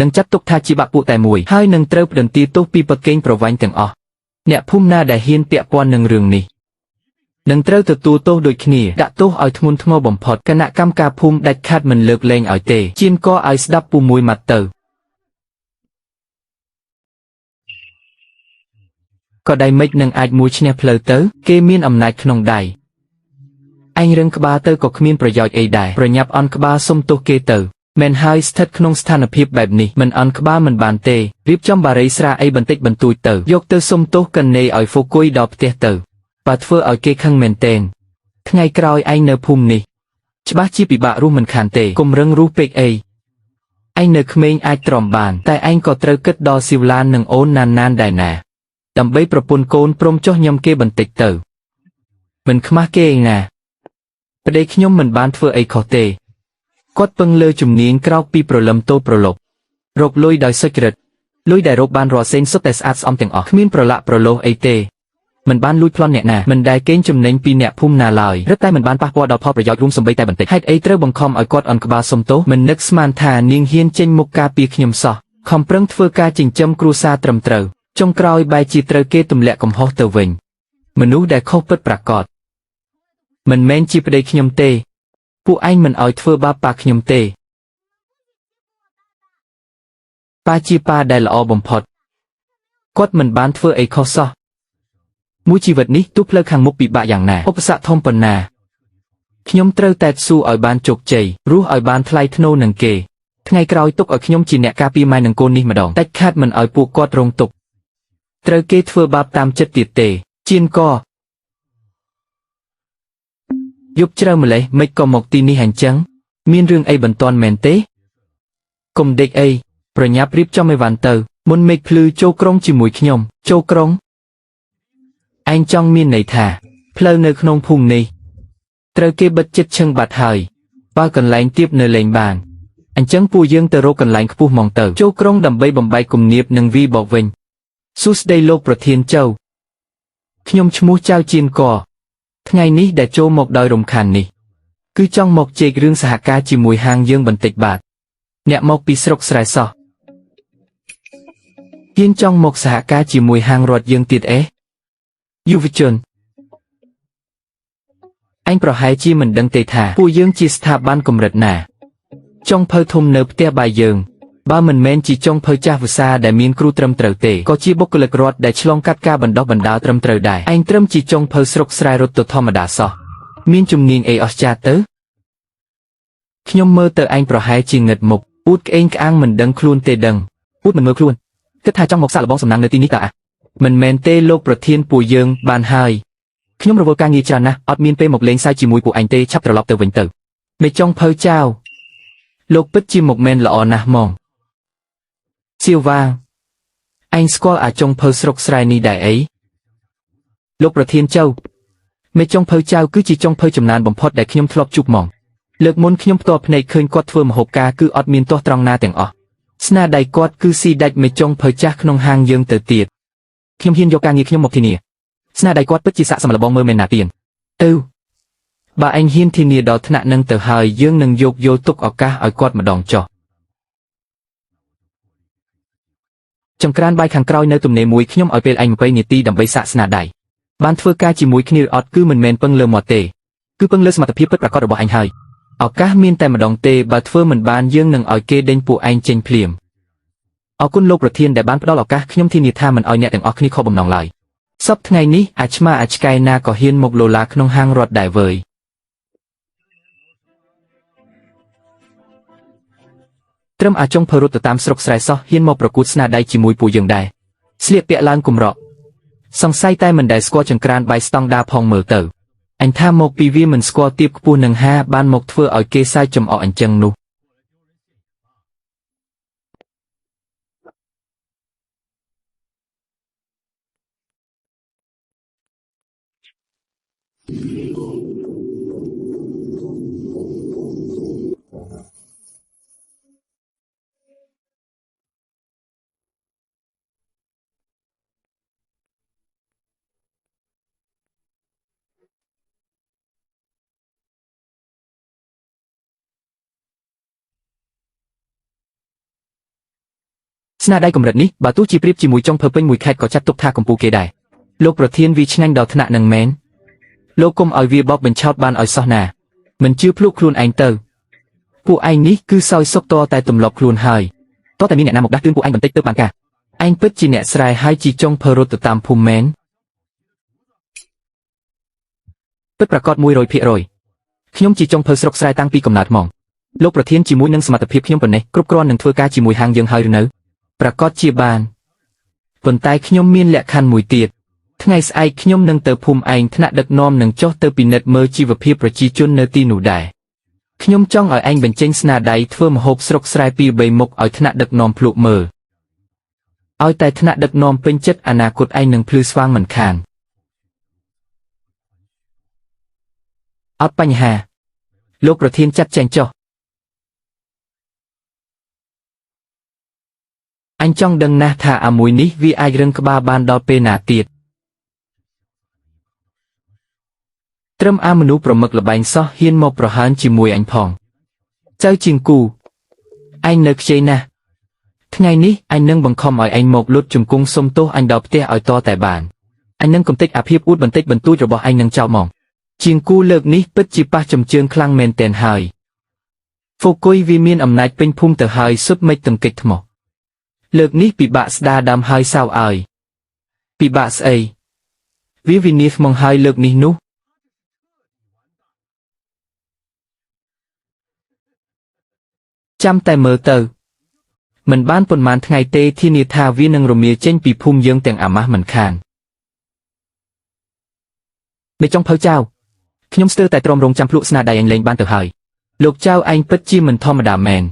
នឹងចាត់ទុកថាជាបាក់ពួកតែមួយហើយនឹងត្រូវផ្តន្ទាទោសពីប្រកេងប្រវ័ញ្ចទាំងអស់អ្នកភូមិណាដែលហ៊ានពាក់ព័ន្ធនឹងរឿងនេះនឹងត្រូវទទួលទោសដូចគ្នាដាក់ទោសឲ្យធ្ងន់ធ្ងរបំផុតគណៈកម្មការភូមិដាច់ខាតមិនលើកលែងឲ្យទេជៀនកឲ្យស្ដាប់ពុំមួយម៉ាត់ទៅក៏ដៃមិននឹងអាចមួយឈ្នះផ្លូវទៅគេមានអំណាចក្នុងដៃអញរឹងក្បាលទៅក៏គ្មានប្រយោជន៍អីដែរប្រញាប់អន់ក្បាលសុំទោសគេទៅមែនហើយស្ថិតក្នុងស្ថានភាពបែបនេះមិនអន់ក្បាលមិនបានទេរៀបចំបារីស្រាអីបន្តិចបន្តួចទៅយកទៅសុំទោសកណេឲ្យហ្វូគុយដល់ផ្ទះទៅបើធ្វើឲ្យគេខឹងមែនទែនថ្ងៃក្រោយឯងនៅភូមិនេះច្បាស់ជាពិបាករស់មិនខានទេកុំរឹងរស់ពេកអីឯងនៅក្មេងអាចទ្រាំបានតែឯងក៏ត្រូវគិតដល់ស៊ីវឡាននិងអូនណានដែរណាដើម្បីប្រពន្ធកូនព្រមចុះញឹមគេបន្តិចទៅមិនខ្មាស់គេឯណាប្តីខ្ញុំមិនបានធ្វើអីខុសទេគាត់ពឹងលើជំនាញក្រោកពីព្រលឹមតូលប្រឡប់រកលុយដោយសុចរិតលុយដែលរកបានរាល់សេនសុទ្ធតែស្អាតស្អំទាំងអស់គ្មានប្រឡាក់ប្រលោះអីទេមិនបានលួចប្លន់អ្នកណាមិនដែលកេងចំណេញពីអ្នកភូមិណាឡើយរឹតតែមិនបានប៉ះពាល់ដល់ផលប្រយោជន៍រួមសម្បីតែបន្តិចហេតុអីត្រូវបង្ខំឲ្យគាត់អន់ក្បាលសុំទោសមិននឹកស្មានថានាងហ៊ានចេញមុខការពារខ្ញុំសោះខំប្រឹងធ្វើការចិញ្ចឹមគ្រួសារត្រឹមត្រូវចុងក្រោយបែរជាត្រូវគេទម្លាក់កំហុសទៅវិញមនុស្សដែលខុសពិតប្រាកដមិនមែនជាប្តីខ្ញុំទេពួកឯងមិនឲ្យធ្វើបាបប៉ាខ្ញុំទេប៉ាជាប៉ាដែលល្អបំផុតគាត់មិនបានធ្វើអីខុសសោះមួយជីវិតនេះទោះផ្លូវខាងមុខពិបាកយ៉ាងណាឧបសគ្គធំប៉ុណ្ណាខ្ញុំត្រូវតែស៊ូឲ្យបានជោគជ័យរស់ឲ្យបានថ្លៃថ្នូរនឹងគេថ្ងៃក្រោយទុកឲ្យខ្ញុំជាអ្នកការពារម៉ែនឹងកូននេះម្ដងដាច់ខាតមិនឲ្យពួកគាត់រងទុក្ខត្រូវគេធ្វើបាបតាមចិត្តទៀតទេជៀនកយប់ជ្រៅម្លេះមិនក៏មកទីនេះអញ្ចឹងមានរឿងអីបន្ទាន់មែនទេកុំដេកអីប្រញាប់រៀបចំអីវ៉ាន់ទៅមុនមេឃភ្លឺចូលក្រុងជាមួយខ្ញុំចូលក្រុងឯងចង់មានន័យថាផ្លូវនៅក្នុងភូមិនេះត្រូវគេបិទជិតឈឹងបាត់ហើយបើកន្លែងទៀបនៅលេងបានអញ្ចឹងពួកយើងទៅរកកន្លែងខ្ពស់ហ្មងទៅចូលក្រុងដើម្បីបំបែកគំនាបនិងវីបកវិញសួស្ដីលោកប្រធានចៅខ្ញុំឈ្មោះចៅជៀនកថ្ងៃនេះដែលចូលមកដោយរំខាននេះគឺចង់មកជែករឿងសហការជាមួយហាងយើងបន្តិចបាទអ្នកមកពីស្រុកស្រែសោះហ៊ានចង់មកសហការជាមួយហាងរដ្ឋយើងទៀតយុវជនអញប្រហែលជាមិនដឹងទេថាពួកយើងជាស្ថាប័នកម្រិតណាចុងភៅធំនៅផ្ទះបាយយើង បើមិនមែនជាចុងភៅចាស់វិសាដែលមានគ្រូត្រឹមត្រូវទេក៏ជាបុគ្គលិករដ្ឋដែលឆ្លងកាត់ការបណ្ដុះបណ្ដាលត្រឹមត្រូវដែរឯងត្រឹមជាចុងភៅស្រុកស្រែរត់ទៅធម្មតាសោះមានជំនាញអីអស្ចារ្យទៅខ្ញុំមើលទៅឯងប្រហែលជាងឹតមុខអ៊ូតក្អេងក្អាងមិនដឹងខ្លួនទេដឹងអ៊ូតមិនមើលខ្លួនគិតថាចង់មកសាកល្បងសំណាងនៅទីនេះតើមិនមែនទេលោកប្រធានពួកយើងបានហើយខ្ញុំរវល់ការងារច្រើនណាស់អត់មានពេលមកលេងសើចជាមួយពួកឯងទេឆាប់ត្រឡប់ទៅវិញទៅមេចុងភៅចៅលោកពិតជាមកមែនល្អណាស់ហ្មងសៀវវ៉ាឯងស្គាល់អាចុងភៅស្រុកស្រែនេះដែរអីលោកប្រធានចៅមេចុងភៅចៅគឺជាចុងភៅចំណានបំផុតដែលខ្ញុំធ្លាប់ជួបហ្មងលើកមុនខ្ញុំផ្ទាល់ភ្នែកឃើញគាត់ធ្វើម្ហូបការគឺអត់មានទាស់ត្រង់ណាទាំងអស់ស្នាដៃគាត់គឺស៊ីដាច់មេចុងភៅចាស់ក្នុងហាងយើងទៅទៀតខ្ញុំហ៊ានយកការងារខ្ញុំមកធានាស្នាដៃគាត់ពិតជាស័ក្តិសមល្បងមើលមែនណាទៀនទៅបើឯងហ៊ានធានាដល់ថ្នាក់នឹងទៅហើយយើងនឹងយកទុកឱកាសឲ្យគាត់ម្ដងចុះចង្ក្រានបាយខាងក្រោយនៅទំនេរមួយខ្ញុំឲ្យពេលឯង20នាទីដើម្បីសាកស្នាដៃបានធ្វើការជាមួយគ្នាអត់គឺមិនមែនពឹងលើមាត់ទេគឺពឹងលើសមត្ថភាពពិតប្រាកដរបស់ឯងហើយឱកាសមានតែម្ដងទេបើធ្វើមិនបានយើងនឹងឲ្យគេដេញពួកឯងចេញភ្លាមអរគុណលោកប្រធានដែលបានផ្ដល់ឱកាសខ្ញុំធានាថាមិនឲ្យអ្នកទាំងអស់គ្នាខកបំណងឡើយសប្តាហ៍ថ្ងៃនេះអាឆ្មាអាឆ្កែណាក៏ហ៊ានមកលោឡាក្នុងហាងរត់ដែរវើយត្រឹមអាចុងភើរត់ទៅតាមស្រុកស្រែសោះហ៊ានមកប្រកួតស្នាដៃជាមួយពួកយើងដែរស្លៀកពាក់ឡើងគំរក់សង្ស័យតែមិនដែលស្គាល់ចង្ក្រានបាយស្តង់ដារផងមើលទៅអញថាមកពីវាមិនស្គាល់ទៀបខ្ពស់នឹងហាបានមកធ្វើឲ្យគេសើចចំអកអញ្ចឹងនោះស្នាដៃកម្រិតនេះបើទោះជាប្រៀបជាមួយចុងភើពេញមួយខេត្តក៏ចាត់ទុកថាកំពូលគេដែរលោកប្រធានវាឆ្ងាញ់ដល់ថ្នាក់នឹងមែនលោកកុំឲ្យវាបបបញ្ឆោតបានឲ្យសោះណាមិនជឿភ្លុកខ្លួនឯងទៅពួកឯងនេះគឺសោយសុកតតែទម្លាប់ខ្លួនហើយតតែមានអ្នកណាមកដាស់តឿនពួកឯងបន្តិចទៅបានការឯងពិតជាអ្នកស្រែហើយជីចុងភើរត់ទៅតាមភូមិមែនពិតប្រាកដ 100% ខ្ញុំជាចុងភើស្រុកស្រែតាំងពីកំណើតហ្មងលោកប្រធានជាមួយនឹងសមត្ថភាពខ្ញុំប៉ុណ្ណេះគ្រប់គ្រាន់នឹងធ្វើការជាមួយហាងយើងហើយឬនៅប្រកាសជាបានប៉ុន្តែខ្ញុំមានលក្ខខណ្ឌមួយទៀតថ្ងៃស្អែកខ្ញុំនឹងទៅភូមិឯងថ្នាក់ដឹកនាំនឹងចុះទៅពិនិត្យមើលជីវភាពប្រជាជននៅទីនោះដែរខ្ញុំចង់ឲ្យឯងបញ្ចេញស្នាដៃធ្វើម្ហូបស្រុកស្រែ2-3មុខឲ្យថ្នាក់ដឹកនាំភ្លក់មើលឲ្យតែថ្នាក់ដឹកនាំពេញចិត្តអនាគតឯងនឹងភ្លឺស្វាងមិនខានអត់បញ្ហាលោកប្រធានចាត់ចែងចុះអញចង់ដឹងណាស់ថាអាមួយនេះវាអាចរឹងក្បាលបានដល់ពេលណាទៀតត្រឹមអាមនុស្សប្រមឹកលបែងសោះហ៊ានមកប្រហើនជាមួយអញផងចៅជាងគូឯងនៅខ្ចីណាស់ថ្ងៃនេះអញនឹងបង្ខំឲ្យឯងមកលុតជង្គង់សុំទោសអញដល់ផ្ទះឲ្យតតែបានអញនឹងកំទេចអាភិបអួតបន្តិចបន្តួចរបស់ឯងនឹងចោលមកជាងគូលើកនេះពិតជាប៉ះចំជើងខ្លាំងមែនទែនហើយហ្វូគុយវាមានអំណាចពេញភូមិទៅហើយសុទ្ធមិនទង្គិចថ្មលើកនេះពិបាកស្ដារដើមហើយសៅអើយពិបាកស្អីវាវិនិច្ឆ័យមកហើយលើកនេះនោះចាំតែមើលទៅមិនបានប៉ុន្មានថ្ងៃទេធានាថាវានឹងរមាចេញពីភូមិយើងទាំងអាម៉ាស់មិនខានមេចុងភៅចៅខ្ញុំស្ទើរតែទ្រាំរង់ចាំភ្លក់ស្នាដៃអញលេងបានទៅហើយលោកចៅឯងពិតជាមិនធម្មតាមែន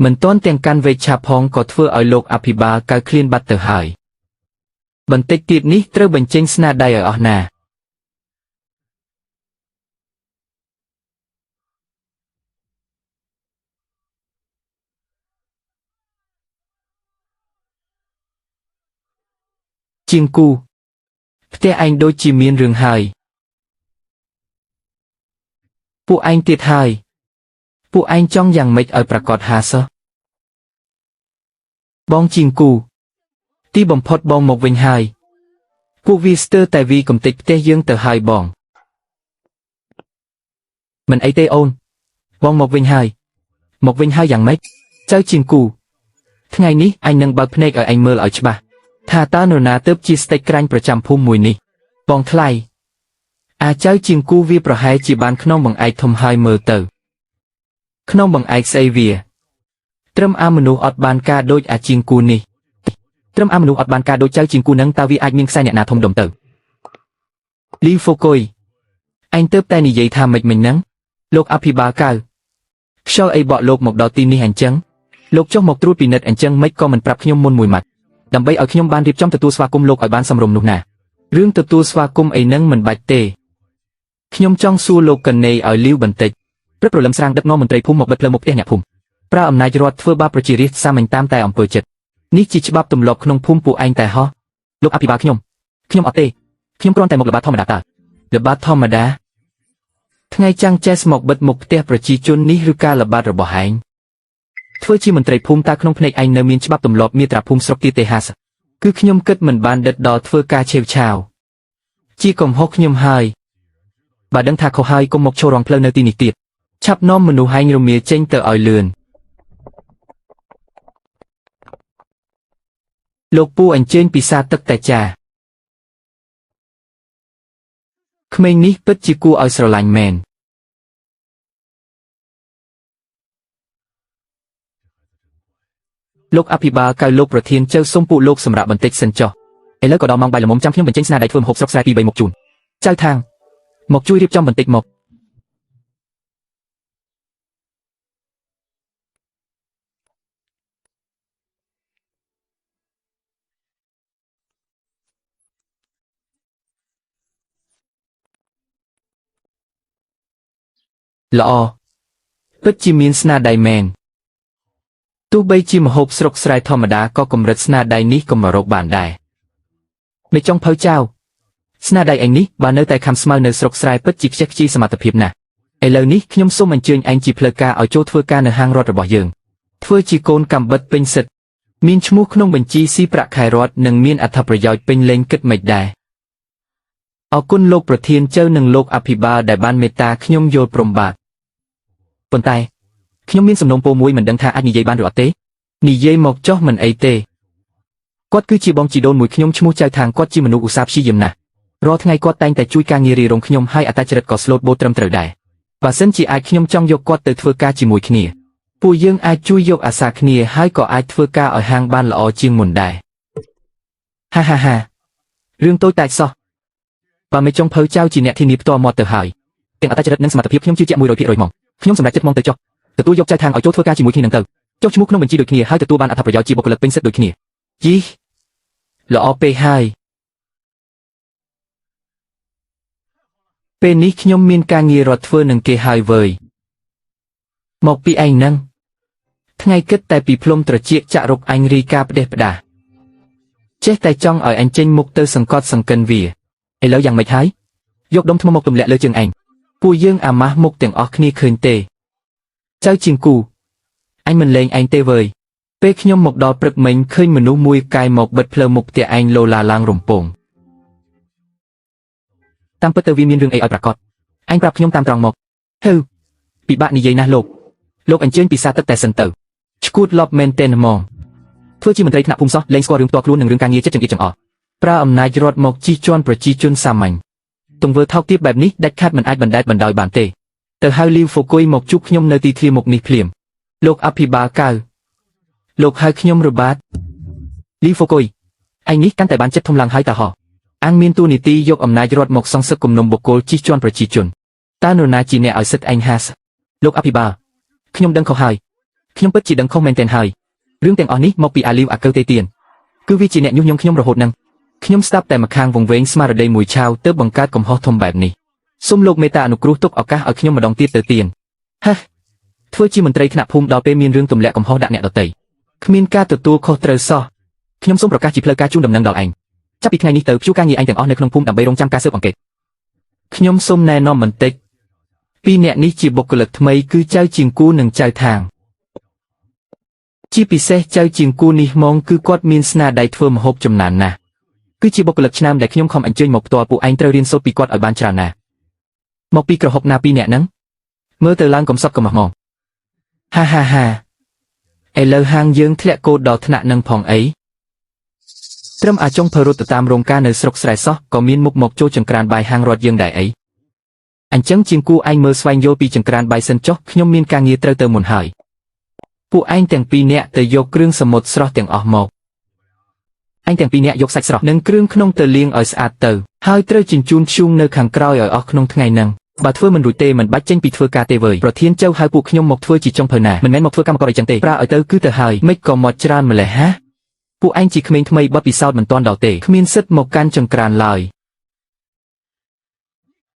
មិនទាន់ទាំងកាន់វេឆាផងក៏ធ្វើឲ្យលោកអភិបាលកៅឃ្លានបាត់ទៅហើយបន្តិចទៀតនេះត្រូវបញ្ចេញស្នាដៃឲ្យអស់ណាជាងគូផ្ទះឯងដូចជាមានរឿងហើយពួកឯងទៀតហើយពួកឯងចង់យ៉ាងម៉េចឲ្យប្រកាសហាសោះបងជាងគូទីបំផុតបងមកវិញហើយពួកវាស្ទើរតែវាកំទេចផ្ទះយើងទៅហើយបងមិនអីទេអូនបងមកវិញហើយយ៉ាងម៉េចចៅជាងគូ ថ្ងៃនេះអញនឹងបើកភ្នែកឲ្យអញមើលឲ្យច្បាស់ថាតើនរណាទើបជាស្តេចក្រាញ់ប្រចាំភូមិមួយនេះបងថ្លៃអាចៅជាងគូវាប្រហែលជាបានក្នុងបង្អែកធំហើយមើលទៅក្នុងបង្អែកស្អីវាត្រឹមអាមនុស្សអត់បានការដូចអាជាងគូនេះត្រឹមអាមនុស្សអត់បានការដូចចៅជាងគូនឹងតើវាអាចមានខ្សែអ្នកណាធំដុំទៅលីហ្វូកុយអញទើបតែនិយាយថាម៉េចមិញហ្នឹងលោកអភិបាលកៅខ្យល់អីបកលោកមកដល់ទីនេះអញ្ចឹងលោកចុះមកត្រួតពិនិត្យអញ្ចឹងមិនក៏មិនប្រាប់ខ្ញុំមុនមួយម៉ាត់ដើម្បីឲ្យខ្ញុំបានរៀបចំទទួលស្វាគមន៍លោកឲ្យបានសមរម្យនោះណារឿងទទួលស្វាគមន៍អីហ្នឹងមិនបាច់ទេខ្ញុំចង់សួរលោកកណេឲ្យលីវបន្តិចព្រឹកព្រលឹមស្រាងដឹកនាំមន្ត្រីភូមិមកបិទផ្លូវមុខផ្ទះអ្នកភូមិប្រើអំណាចរដ្ឋធ្វើបាបប្រជារាស្ត្រសាមញ្ញតាមតែអំពើចិត្តនេះជាច្បាប់ទម្លាប់ក្នុងភូមិពួកឯងតែហោះលោកអភិបាលខ្ញុំអត់ទេខ្ញុំគ្រាន់តែមកល្បាតធម្មតាតើល្បាតធម្មតាថ្ងៃចាំងចេះមកបិទមុខផ្ទះប្រជាជននេះឬការល្បាតរបស់ឯងធ្វើជាមន្ត្រីភូមិតាក្នុងភ្នែកឯងនៅមានច្បាប់ទម្លាប់មាត្រាភូមិស្រុកទៀតទេហាសគឺខ្ញុំគិតមិនបានដិតដល់ធ្វើការឆេវឆាវជាកំហុសខ្ញុំហើយបើដឹងថាខុសហើយកុំមកឈររងផ្លូវនៅទីនេះទៀតឆាប់នាំមនុស្សហែងរមៀលចេញទៅឲ្យលឿនលោកពូអញ្ជើញពិសាទឹកតែចាក្មេងនេះពិតជាគួរឲ្យស្រឡាញ់មែនលោកអភិបាលកៅលោកប្រធានចៅសុំពួកលោកសម្រាប់បន្តិចសិនចុះឥឡូវក៏ដល់ម៉ោងបាយល្មមចាំខ្ញុំបញ្ចេញស្នាដៃធ្វើម្ហូបស្រុកស្រែ2-3មុខជូនចៅថាងមកជួយរៀបចំបន្តិចមកល្អពិតជាមានស្នាដៃមែនទោះបីជាម្ហូបស្រុកស្រែធម្មតាក៏កម្រិតស្នាដៃនេះក៏មករកបានដែរមេចុងភៅចៅស្នាដៃឯងនេះបើនៅតែខំស្មៅនៅស្រុកស្រែពិតជាខ្ជិះខ្ជាយសមត្ថភាពណាស់ឥឡូវនេះខ្ញុំសូមអញ្ជើញឯងជាផ្លូវការឲ្យចូលធ្វើការនៅហាងរដ្ឋរបស់យើងធ្វើជាកូនកំបិតពេញសិទ្ធិមានឈ្មោះក្នុងបញ្ជីស៊ីប្រាក់ខែរដ្ឋនិងមានអត្ថប្រយោជន៍ពេញលេញគិតមិនដែរអរគុណលោកប្រធានចៅនិងលោកអភិបាលដែលបានមេត្តាខ្ញុំយល់ព្រមបាទប៉ុន្តែខ្ញុំមានសំណុំពរមួយមិនដឹងថាអាចនិយាយបានឬអត់ទេនិយាយមកចុះមិនអីទេគាត់គឺជាបងជីដូនមួយខ្ញុំឈ្មោះចៅថាងគាត់ជាមនុស្សឧស្សាហ៍ព្យាយាមណាស់រាល់ថ្ងៃគាត់តែងតែជួយការងាររាយរងខ្ញុំហើយអត្តចរិតក៏ស្លូតបូតត្រឹមត្រូវដែរបើសិនជាអាចខ្ញុំចង់យកគាត់ទៅធ្វើការជាមួយគ្នាពួកយើងអាចជួយយកអាសាគ្នាហើយក៏អាចធ្វើការឲ្យហាងបានល្អជាងមុនដែរហារឿងតូចតាចសោះបើមេចុងភៅចៅជាអ្នកធានាផ្ទាល់មាត់ទៅហើយទាំងអត្តចរិតនិងសមត្ថភាពខ្ញុំជឿជាក់ 100% មកខ្ញុំសម្រេចចិត្តមកទៅចុះទទួលយកចៅថាងឲ្យចូលធ្វើការជាមួយគ្នានឹងទៅចុះឈ្មោះក្នុងបញ្ជីដូចគ្នាហើយទទួលបានអត្ថប្រយោជន៍ជាបុគ្គលិកពេញសិទ្ធិដូចគ្នាយីល្អពេកហើយពេលនេះខ្ញុំមានការងាររត់ធ្វើនឹងគេហើយវើយមកពីឯងហ្នឹងថ្ងៃគិតតែពីផ្លុំត្រចៀកចាក់រុកអញរីការផ្ដេសផ្ដាសចេះតែចង់ឲ្យអញចេញមុខទៅសង្កត់សង្កិនវាឥឡូវយ៉ាងម៉េចហើយយកដុំថ្មមកទម្លាក់លើជើងឯងពួកយើងអាម៉ាស់មុខទាំងអស់គ្នាឃើញទេចៅជាងគូអញមិនលេងឯងទេវើយពេលខ្ញុំមកដល់ព្រឹកមិញឃើញមនុស្សមួយកាយមកបិទផ្លូវមុខផ្ទះឯងលោឡាឡើងរំពងតាមពិតទៅវាមានរឿងអីឲ្យប្រកាសឯងប្រាប់ខ្ញុំតាមត្រង់មកហឺពិបាកនិយាយណាស់លោកអញ្ជើញពិសាទឹកតែសិនទៅឈួតលប់មែនទេហ្មងធ្វើជាមន្ត្រីថ្នាក់ភូមិសោះលែងស្គាល់រឿងផ្ទាល់ខ្លួននិងរឿងការងារចិត្តចង្អៀតចង្អល់ប្រើអំណាចរដ្ឋមកជិះជាន់ប្រជាជនសាមញ្ញទង្វើថោកទាបបែបនេះដាច់ខាត់មិនអាចបណ្តែតបណ្ដោយបានទេទៅហៅលីវហ្វូកុយមកជួបខ្ញុំនៅទីធ្លាមុខនេះភ្លាមលោកអភិបាលកៅលោកហៅខ្ញុំរបាទលីវហ្វូកុយឯងនេះកាន់តែបានចិត្តធំឡើងហើយតាហោអាងមានតួនាទីយកអំណាចរដ្ឋមកសងសឹកគំនុំបុគ្គលជិះជាន់ប្រជាជនតើនរណាជាអ្នកឲ្យសិទ្ធឯងហាសលោកអភិបាលខ្ញុំដឹងខុសហើយខ្ញុំពិតជាដឹងខុសមែនទែនហើយរឿងទាំងអស់នេះមកពីអាលីវអាកើទេទៀនគឺវាជាអ្នកញុះញង់ខ្ញុំរហូតនឹងខ្ញុំស្ដាប់តែម្ខាងវង្វេងស្មារតីមួយឆាវទើបបង្កើតកំហុសធំបែបនេះសូមលោកមេត្តាអនុគ្រោះទុកឱកាសឲ្យខ្ញុំម្ដងទៀតទៅទៀនហេធ្វើជាមន្ត្រីថ្នាក់ភូមិដល់ពេលមានរឿងទម្លាក់កំហុសដាក់អ្នកដទៃគ្មានការទទួលខុសត្រូវសោះខ្ញុំសូមប្រកាសជាផ្លូវការជូនដំណឹងដល់ឯងចាប់ពីថ្ងៃនេះទៅព្យួរការងារឯងទាំងអស់នៅក្នុងភូមិដើម្បីរងចាំការស៊ើបអង្កេតខ្ញុំសូមណែនាំបន្តិចពីរអ្នកនេះជាបុគ្គលិកថ្មីគឺចៅជាងគូនិងចៅថាងជាពិសេសចៅជាងគូនេះហ្មងគឺគាត់មានស្នាដៃធ្វើម្ហូបចំណានណាស់គឺជាបុគ្គលិកឆ្នើមដែលខ្ញុំខំអញ្ជើញមកផ្ទាល់ពួកឯងត្រូវរៀនសូត្រពីគាត់ឲ្យបានច្រើនណាស់មកពីក្រហុកណាពីរអ្នកហ្នឹងមើលទៅឡើងកំសត់កំមោះហ្មងហា ឥឡូវហាងយើងធ្លាក់កូដដល់ថ្នាក់នឹងផងអីត្រឹមអាចុងភើរត់ទៅតាមរោងការនៅស្រុកស្រែសោះក៏មានមុខមកចូលចង្ក្រានបាយហាងរត់យើងដែរអីអញ្ចឹងជាងគូឯងមើលស្វែងយល់ពីចង្ក្រានបាយសិនចុះខ្ញុំមានការងារត្រូវទៅមុនហើយពួកឯងទាំងពីរនាក់ទៅយកគ្រឿងសមុទ្រស្រស់ទាំងអស់មកឯងទាំងពីរនាក់យកសាច់ស្រស់និងគ្រឿងក្នុងទៅលាងឲ្យស្អាតទៅហើយត្រូវជញ្ជូនធ្យូងនៅខាងក្រោយឲ្យអស់ក្នុងថ្ងៃហ្នឹងបើធ្វើមិនរួចទេមិនបាច់ចេញពីធ្វើការទេវើយប្រធានចៅហៅពួកខ្ញុំមកធ្វើជាចុងភៅណាមិនមែនមកធ្វើកម្មករអីចឹងទេប្រើឲ្យទៅគឺទៅហើយមិនក៏មកច្រើនម្លេះហាពួកឯងជាក្មេងថ្មីបត់ពិសោធន៍មិនទាន់ដល់ទេគ្មានសិទ្ធមកកាន់ចង្ក្រានឡើយ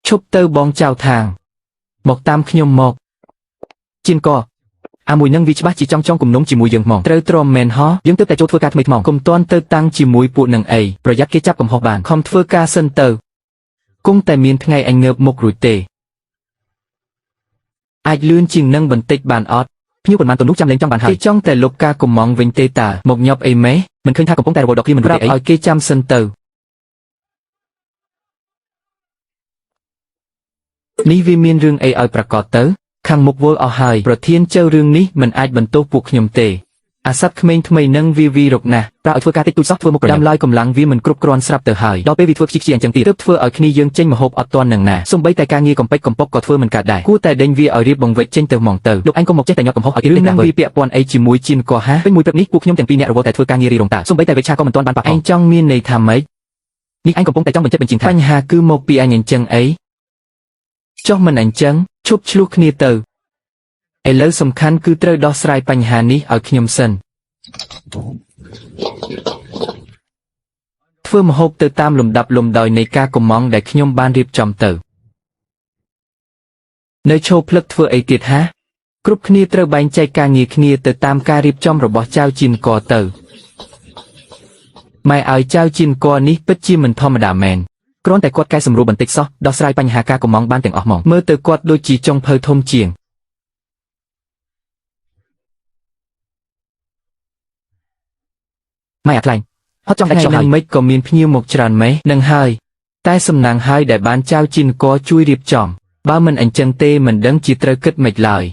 ឈប់ទៅបងចៅថាងមកតាមខ្ញុំមកជិនកអាមួយនឹងវាច្បាស់ជាចង់គំនុំជាមួយយើងហ្មងត្រូវទ្រាំមែនហ៎យើងទើបតែចូលធ្វើការថ្មីថ្មងកុំទាន់ទៅតាំងជាមួយពួកនឹងអីប្រយ័ត្នគេចាប់កំហុសបានខំធ្វើការសិនទៅគង់តែមានថ្ងៃអញងើបមុខរួចទេអាចលឿនជាងនឹងបន្តិចបានអត់ភ្ញៀវប៉ុន្មានទៅនោះចាំលេងចង់បានហើយគេចង់តែលុបការកំងវិញទេតាមកញាប់អីម៉េះមិនឃើញថាកំពុងតែរវល់ដល់គ្នាមិនរួចទេអីឲ្យគេចាំសិនទៅនេះវាមានរឿងអីឲ្យប្រកាសទៅខាងមុខវល់អស់ហើយប្រធានចៅរឿងនេះមិនអាចបន្ទោសពួកខ្ញុំទេអាសត្វក្មេងថ្មីនឹងវារកណាស់ប្រើឲ្យធ្វើការតិចតួចសោះធ្វើមុខប្រដាំឡើយកម្លាំងវាមិនគ្រប់គ្រាន់ស្រាប់ទៅហើយដល់ពេលវាធ្វើខ្ជិះខ្ជាអញ្ចឹងទៀតទើបធ្វើឲ្យគ្នាយើងចេញមហូបអត់ទាន់នឹងណាសូម្បីតែការងារកំពេចកំពកក៏ធ្វើមិនកើតដែរគួរតែដេញវាឲ្យរៀបបង្វិចចេញទៅហ្មងទៅលោកអញក៏មកចេះតែញាត់កំហុសឲ្យគេរឿងហ្នឹងវាពាក់ព័ន្ធអីជាមួយជីនកោហាពេញមួយព្រឹកនេះពួកខ្ញុំទាំងពីរអ្នករវល់តែធ្វើការងាររីរងតាសូម្បីតែវិឆាក៏មិនទាន់បានប៉ះអញចង់មានន័យថាម៉េចនេះអញកំពុងតែចង់បញ្ជាក់បញ្ជាថាបញ្ហាគឺមកពីអញអញ្ចឹងអីចុះមិនអញ្ចឹងឈប់ឆ្លោះគ្នាទៅឥឡូវសំខាន់គឺត្រូវដោះស្រាយបញ្ហានេះឲ្យខ្ញុំសិនធ្វើម្ហូបទៅតាមលំដាប់លំដោយនៃការកំងដែលខ្ញុំបានរៀបចំទៅនៅឈោភ្លឹកធ្វើអីទៀតហាគ្រប់គ្នាត្រូវបែងចែកការងារគ្នាទៅតាមការរៀបចំរបស់ចៅជីនកទៅម៉ែឲ្យចៅជីនកនេះពិតជាមិនធម្មតាមែនគ្រាន់តែគាត់កែសម្រួលបន្តិចសោះដោះស្រាយបញ្ហាការកំងបានទាំងអស់មកមើលទៅគាត់ដូចជាចុងភៅធំជាងម៉ែអាខ្លាញ់ហត់ចង់ដាច់ចុះហើយមិនក៏មានភ្ញៀវមកច្រើនម៉េះនឹងហើយតែសំណាងហើយដែលបានចៅជីនកជួយរៀបចំបើមិនអញ្ចឹងទេមិនដឹងជាត្រូវគិតមិនឡើយ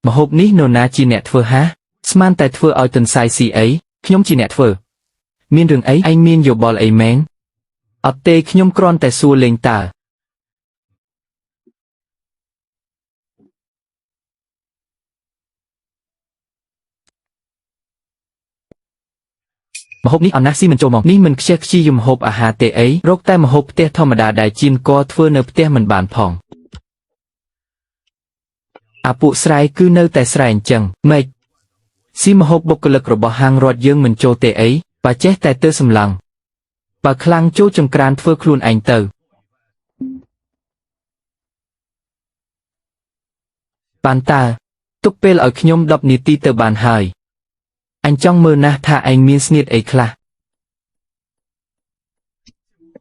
ម្ហូបនេះនរណាជាអ្នកធ្វើហាស្មានតែធ្វើឲ្យទន្សាយស៊ីអីខ្ញុំជាអ្នកធ្វើមានរឿងអីឯងមានយោបល់អីមែនអត់ទេខ្ញុំគ្រាន់តែសួរលេងតើម្ហូបនេះអត់ណាស់ស៊ីមិនចូលមកនេះមិនខ្ជិះខ្ជីយម្ហូបអាហារទេអីរកតែម្ហូបផ្ទះធម្មតាដែលជីនកធ្វើនៅផ្ទះមិនបានផងអាពួកស្រែគឺនៅតែស្រែអញ្ចឹងម៉េចស៊ីម្ហូបបុគ្គលិករបស់ហាងរត់យើងមិនចូលទេអីបើចេះតែទៅសម្លឹងបើខ្លាំងចូលចង្ក្រានធ្វើខ្លួនឯងទៅបានតើទុកពេលឲ្យខ្ញុំ10នាទីទៅបានហើយអញចង់មើលណាស់ថាឯងមានស្នៀតអីខ្លះ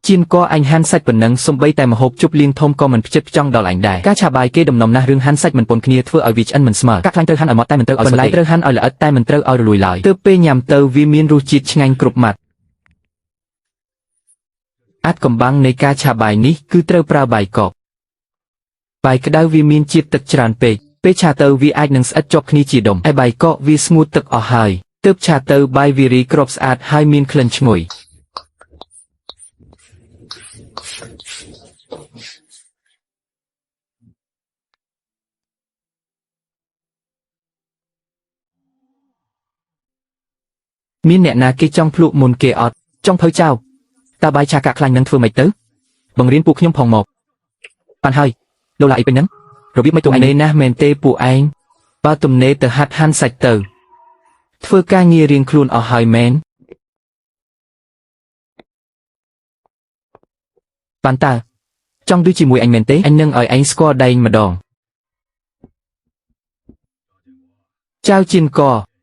ជីនកអញហាន់សាច់ប៉ុណ្ណឹងសំបីតែម្ហូបជប់លៀងធំក៏មិនផ្ចិតផ្ចង់ដល់អញដែរការឆាបាយគេដំណំណាស់រឿងហាន់សាច់មិនពន់គ្នាធ្វើឲ្យវាឆ្អិនមិនស្មើការខ្លាញ់ត្រូវហាន់ឲ្យម៉ត់តែមិនត្រូវឲ្យបន្លែត្រូវហាន់ឲ្យល្អិតតែមិនត្រូវឲ្យរលួយឡើយទើបពេលញ៉ាំទៅវាមានរសជាតិឆ្ងាញ់គ្រប់ម៉ាត់អាចកំបាំងនៃការឆាបាយនេះគឺត្រូវប្រើបាយកកបាយក្តៅវាមានជាតិទឹកច្រើនពេកពេលឆាទៅវាអាចនឹងស្អិតជាប់គ្នាជាដុំឯបាយកកវាស្ងួតទឹកអស់ហើយទើបឆាទៅបាយវារីគ្រាប់ស្អាតហើយមានក្លិនឈ្ងុយមានអ្នកណាគេចង់ភ្លក់មុនគេអត់ចង់ភៅចៅតើបាយឆាកាក់ខ្លាញ់នឹងធ្វើម៉េចទៅបង្រៀនពួកខ្ញុំផងមកបានហើយលោកឡាអីពេញហ្នឹងរបៀបមិនទូឯងណាស់មែនទេពួកឯងបើទំនេរទៅហាត់ហាន់សាច់ទៅធ្វើការងាររៀងខ្លួនអស់ហើយមែនបានតើចង់ឌឺជាមួយអញមែនទេអញនឹងឲ្យឯងស្គាល់ដែងម្ដងចៅជីនក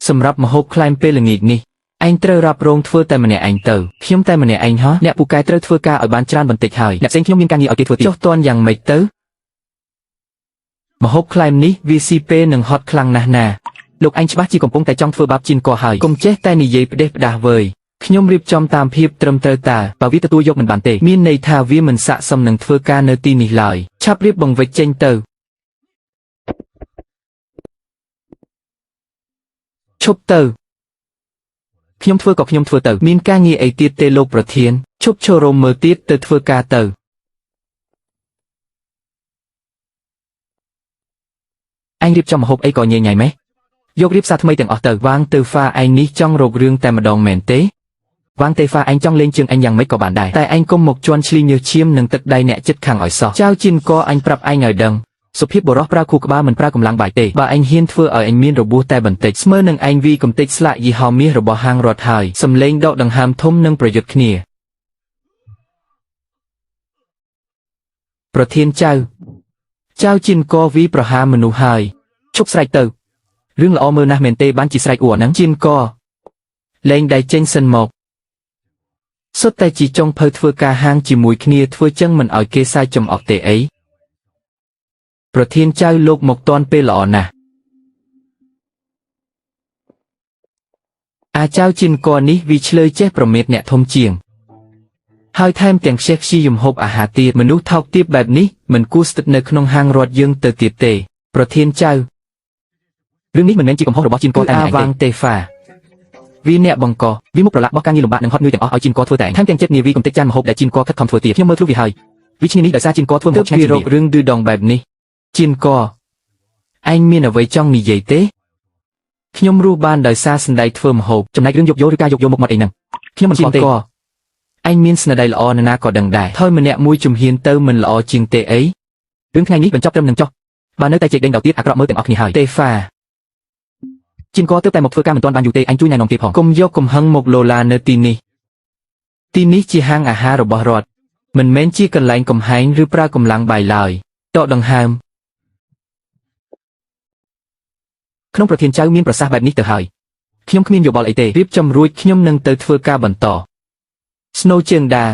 សម្រាប់ម្ហូបក្លែមពេលល្ងាចនេះឯងត្រូវរ៉ាប់រងធ្វើតែម្នាក់ឯងទៅខ្ញុំតែម្នាក់ឯងហ៎អ្នកពូកែត្រូវធ្វើការឲ្យបានច្រើនបន្តិចហើយអ្នកផ្សេងខ្ញុំមានការងារឲ្យគេធ្វើទៀតចុះតន់យ៉ាងម៉េចទៅម្ហូបក្លែមនេះវាស៊ីពេលនឹងហត់ខ្លាំងណាស់ណាលោកឯងច្បាស់ជាកំពុងតែចង់ធ្វើបាបជីនកហើយកុំចេះតែនិយាយផ្ដេសផ្ដាសវើយខ្ញុំរៀបចំតាមភាពត្រឹមត្រូវតាបើវាទទួលយកមិនបានទេមានន័យថាវាមិនស័ក្តិសមនឹងធ្វើការនៅទីនេះឡើយឆាប់រៀបបង្វិចចេញទៅ ឈប់ទៅខ្ញុំធ្វើក៏ខ្ញុំធ្វើទៅមានការងារអីទៀតទេលោកប្រធានឈប់ចូលរោមមើលទៀតទៅធ្វើការទៅអញរៀបចំម្ហូបអីក៏ញ៉ៃញ៉ៃម៉េះយករៀបសារថ្មីទាំងអស់ទៅវ៉ាងទៅហ្វាឯងនេះចង់រករឿងតែម្ដងមែនទេវ៉ាងទេហ្វាឯងចង់លេងជើងអញយ៉ាងម៉េចក៏បានដែរតែឯងកុំមកជន់ឈ្លីញើសឈាមនឹងទឹកដៃអ្នកចិត្តខាងឲ្យសោះចៅជីនក៏អញប្រាប់ឯងឲ្យដឹងសុភាពបរោះប្រើខួរក្បាលមិនប្រើកម្លាំងបាយទេបើឯងហ៊ានធ្វើឲ្យអញមានរបួសតែបន្តិចស្មើនឹងឯងវីកំតិចស្លាកយីហោមាសរបស់ហាងរដ្ឋហើយសំលេងដកដង្ហើមធំនិងប្រយុទ្ធគ្នាប្រធានចៅជីនក៏វីប្រហារមនុស្សហើយឈប់ស្រែកទៅរឿងល្អមើលណាស់មែនទេបានជាស្រែកអួរហ្នឹងជីនក៏លែងដៃចេញសិនមកសុទ្ធតែជីចុងភៅធ្វើការហាងជាមួយគ្នាធ្វើចឹងមិនឲ្យគេសាយចំអកទេអីប្រធានចៅលោកមកតាន់ពេលល្អណាស់អាចៅជីនកនេះវាឆ្លើយចេះប្រមាថអ្នកធំជាងហើយថែមទាំងខ្ជះខ្ជាយហូបអាហារទៀតមនុស្សថោកទាបបែបនេះមិនគួរស្ថិតនៅក្នុងហាងរដ្ឋយើងទៅទៀតទេប្រធានចៅរឿងនេះមិនមែនជាកំហុសរបស់ជីនកតែឯងទេវ៉ាងទេហ្វាវាអ្នកបង្កវាមុខប្រឡាក់បោះការងារលំបាកនិងហត់នឿយទាំងអស់ឲ្យជីនកធ្វើតែថែមទាំងចិត្តងារវាកំទេចចានម្ហូបដែលជីនកខិតខំធ្វើទៀតខ្ញុំមើលធ្លុះវាហើយវាឈ្នានេះដោយសារជីនកធ្វើម្ហូបឆ្ងាញ់ពីរករឿងឌឺដងបែបនេះជីនកឯងមានអ្វីចង់និយាយទេខ្ញុំរស់បានដោយសារស្នាដៃធ្វើម្ហូបចំណែករឿងយកយកឬការយកយកមុខមាត់អីហ្នឹងខ្ញុំមិនស្គាល់ទេឯងមានស្នាដៃល្អណាស់ក៏ដឹងដែរថយម្នាក់មួយជំហានទៅមិនល្អជាងទេអីរឿងថ្ងៃនេះបញ្ចប់ត្រឹមនឹងចុះបើនៅតែជែកដេញដល់ទៀតអាក្រក់មើលទាំងអស់គ្នាហើយទេហ្វាជីនកទើបតែមកធ្វើការមិនទាន់បានយូរទេអញជួយណែនាំគេផងកុំយកកំហឹងមកលោឡានៅទីនេះជាហាងអាហាររបស់រដ្ឋមិនមែនជាកន្លែងកំហែងឬប្រើកម្លាំងបាយឡើយតកដង្ហើមក្នុងប្រធានចៅមានប្រសាសន៍បែបនេះទៅហើយខ្ញុំគ្មានយោបល់អីទេរៀបចំរួចខ្ញុំនឹងទៅធ្វើការបន្តស្នូជើងដា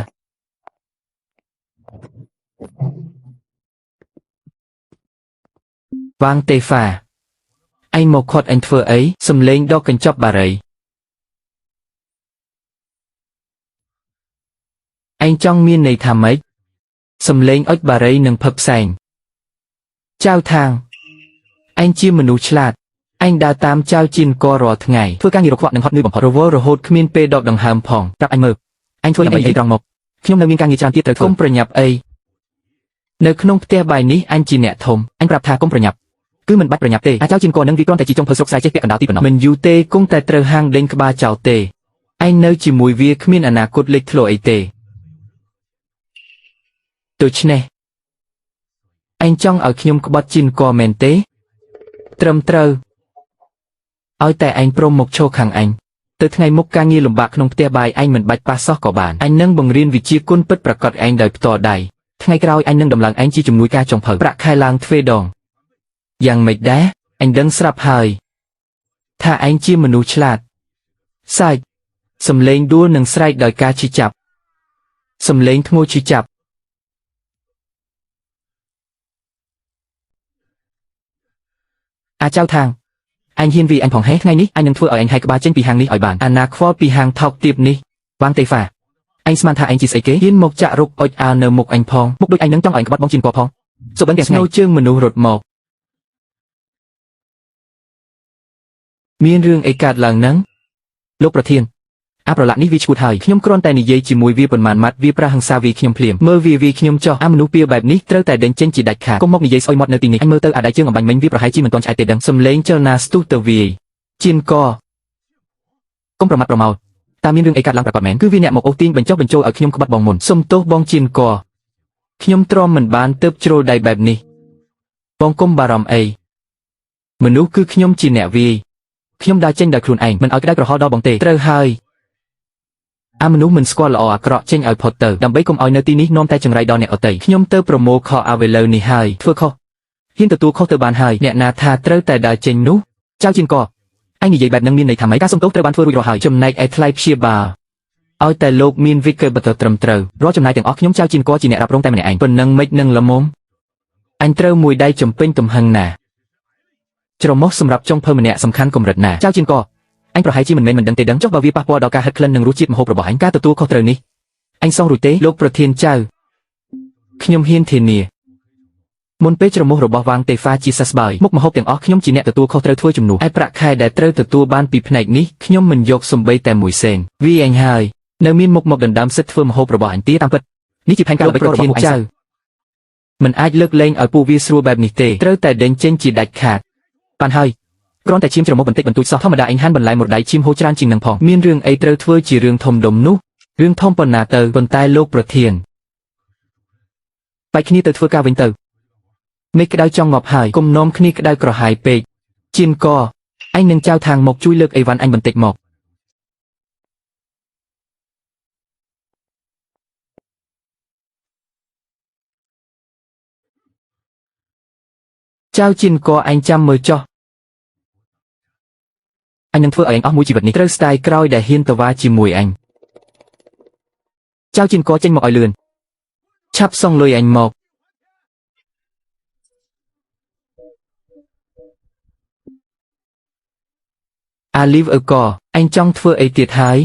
វ៉ាងទេហ្វាឯងមកខាត់អញធ្វើអីសំលេងដកកញ្ចប់បារីឯងចង់មានន័យថាម៉េចសំលេងអុចបារីនឹងផឹកផ្សែងចៅថាងឯងជាមនុស្សឆ្លាតឯងដើរតាមចៅជីនករាល់ថ្ងៃធ្វើការងាររកខ្វាក់និងហត់នឿយបំផុតរវល់រហូតគ្មានពេលដកដង្ហើមផងប្រាប់អញមើលអញធ្វើយ៉ាងម៉េចអីត្រង់មកខ្ញុំនៅមានការងារច្រើនទៀតត្រូវធ្វើកុំប្រញាប់អីនៅក្នុងផ្ទះបាយនេះអញជាអ្នកធំអញប្រាប់ថាកុំប្រញាប់គឺមិនបាច់ប្រញាប់ទេអាចៅជីនកនឹងវាគ្រាន់តែជាចុងភៅស្រុកស្រែចេះពាក់កណ្ដាលទីប៉ុណ្ណោះមិនយូរទេគង់តែត្រូវហាងដេញក្បាលចោលទេឯងនៅជាមួយវាគ្មានអនាគតលេចធ្លោអីទេដូច្នេះឯងចង់ឲ្យខ្ញុំក្បត់ជីនកមែនទេត្រឹមត្រូវឲ្យតែឯងព្រមមកឈរខាងអញទៅថ្ងៃមុខការងារលំបាកក្នុងផ្ទះបាយឯងមិនបាច់ប៉ះសោះក៏បានអញនឹងបង្រៀនវិជ្ជាគុណពិតប្រាកដឯងដោយផ្ទាល់ដៃថ្ងៃក្រោយអញនឹងដំឡើងឯងជាជំនួយការចុងភៅប្រាក់ខែឡើងទ្វេដងយ៉ាងម៉េចដែរអញដឹងស្រាប់ហើយថាឯងជាមនុស្សឆ្លាតសាច់សំលេងដួលនឹងស្រែកដោយការឈឺចាប់សំលេងធ្ងោឈឺចាប់អាចៅថាងអញហ៊ានវាអញផងហេថ្ងៃនេះអញនឹងធ្វើឲ្យអញហែកក្បាលចេញពីហាងនេះឲ្យបានអាណាខ្វល់ពីហាងថោកទាបនេះវ៉ាងទេហ្វាអញស្មានថាអញជាស្អីគេហ៊ានមកចាក់រុកអុចអាលនៅមុខអញផងមុខដូចអញនឹងចង់ឲ្យក្បត់បងជីនកផងសុបិនទាំងស្នូជើងមនុស្សរត់មកមានរឿងអីកើតឡើងហ្នឹងលោកប្រធានអាប្រឡាក់នេះវាឈួតហើយខ្ញុំគ្រាន់តែនិយាយជាមួយវាប៉ុន្មានម៉ាត់វាប្រះហិង្សាវាខ្ញុំភ្លាមមើលវាខ្ញុំចោះអាមនុស្សពៀបែបនេះត្រូវតែដេញចេញជាដាច់ខាតកុំមកនិយាយស្អុយមាត់នៅទីនេះអញមើលទៅអាដៃជើងអំបញ្ញមិញវាប្រហែលជាមិនទាន់ឆ្អែតទេដឹងសំលេងចលនាស្ទុះទៅវាជីនកកុំប្រមាថប្រមោទតើមានរឿងអីកើតឡើងប្រកបមែនគឺវាអ្នកមកអូសទាញបញ្ចុះបញ្ចូលឲ្យខ្ញុំក្បត់បងមុនសុំទោសបងជីនកខ្ញុំទ្រាំមិនបានទៅជ្រុលដៃបែបនេះបងកុំបារម្ភអីមនុស្សគឺខ្ញុំជាអ្នកវាយខ្ញុំដើរចេញដោយខ្លួនឯងមិនឲ្យក្តៅក្រហល់ដល់បងទេត្រូវហើយអាមនុស្សមិនស្គាល់ល្អអាក្រក់ចេញឲ្យផុតទៅដើម្បីកុំឲ្យនៅទីនេះនាំតែចង្រៃដល់អ្នកដទៃខ្ញុំទៅប្រមូលខអាវេលើនេះហើយធ្វើខុសហ៊ានទទួលខុសទៅបានហើយអ្នកណាថាត្រូវតែដើរចេញនោះចៅជីនកឯងនិយាយបែបហ្នឹងមានន័យថាម៉េចការសុំទោសត្រូវបានធ្វើរួចរាល់ហើយចំណែកឯថ្លៃព្យាបាលឲ្យតែលោកមានវិក័យបត្រត្រឹមត្រូវរាល់ចំណាយទាំងអស់ខ្ញុំចៅជីនកជាអ្នករ៉ាប់រងតែម្នាក់ឯងប៉ុណ្ណឹងមិននឹងល្មមអញត្រូវមួយដៃចំពេញទំហឹងណាច្រមុះសម្រាប់ចុងភៅម្នាក់សំខាន់កម្រិតណាចៅជីនកអញប្រហែលជាមិនមែនមិនដឹងទេដឹងចុះបើវាប៉ះពាល់ដល់ការហិតក្លិននិងរសជាតិម្ហូបរបស់អញការទទួលខុសត្រូវនេះអញសងរួចទេលោកប្រធានចៅខ្ញុំហ៊ានធានា មុនពេលច្រមុះរបស់វាងតេហ្វាជាសះស្បើយមុខម្ហូបទាំងអស់ខ្ញុំជាអ្នកទទួលខុសត្រូវធ្វើជំនួសឯប្រាក់ខែដែលត្រូវទទួលបានពីផ្នែកនេះខ្ញុំមិនយកសំបីតែមួយសេនវាអញហើយនៅមានមុខមកដណ្ដើមសិទ្ធិធ្វើម្ហូបរបស់អញទៀតតាមពិតនេះជាផែនការរបស់ប្រធានចៅមិនអាចលើកលែងឲ្យពួកវាស្រួលបែបនេះទេត្រូវតែដេញចេញជាដាច់ខាតបានហើយគ្រាន់តែឈាមច្រមុះបន្តិចបន្តួចសោះធម្មតាអញហាន់បន្លែមួយដៃឈាមហូរច្រើនជាងនឹងផងមានរឿងអីត្រូវធ្វើជារឿងធំដុំនោះរឿងធំប៉ុណ្ណាទៅប៉ុន្តែលោកប្រធានបែកគ្នាទៅធ្វើការវិញទៅមេក្តៅចង់ងាប់ហើយគុំនាំគ្នាក្តៅក្រហាយពេកជៀនកអញនឹងចៅທາງមកជួយលើកអីវ៉ាន់អញបន្តិចមកចៅជៀនកអញចាំមើលចុះអញនឹងធ្វើឲ្យអញអស់មួយជីវិតនេះត្រូវស្ដាយក្រោយដែលហ៊ានទៅវ៉ាជាមួយអញចៅជៀនកចេញមកឲ្យលឿនឆាប់សងលុយអញមកអាលីវអញចង់ធ្វើអីទៀតហើយ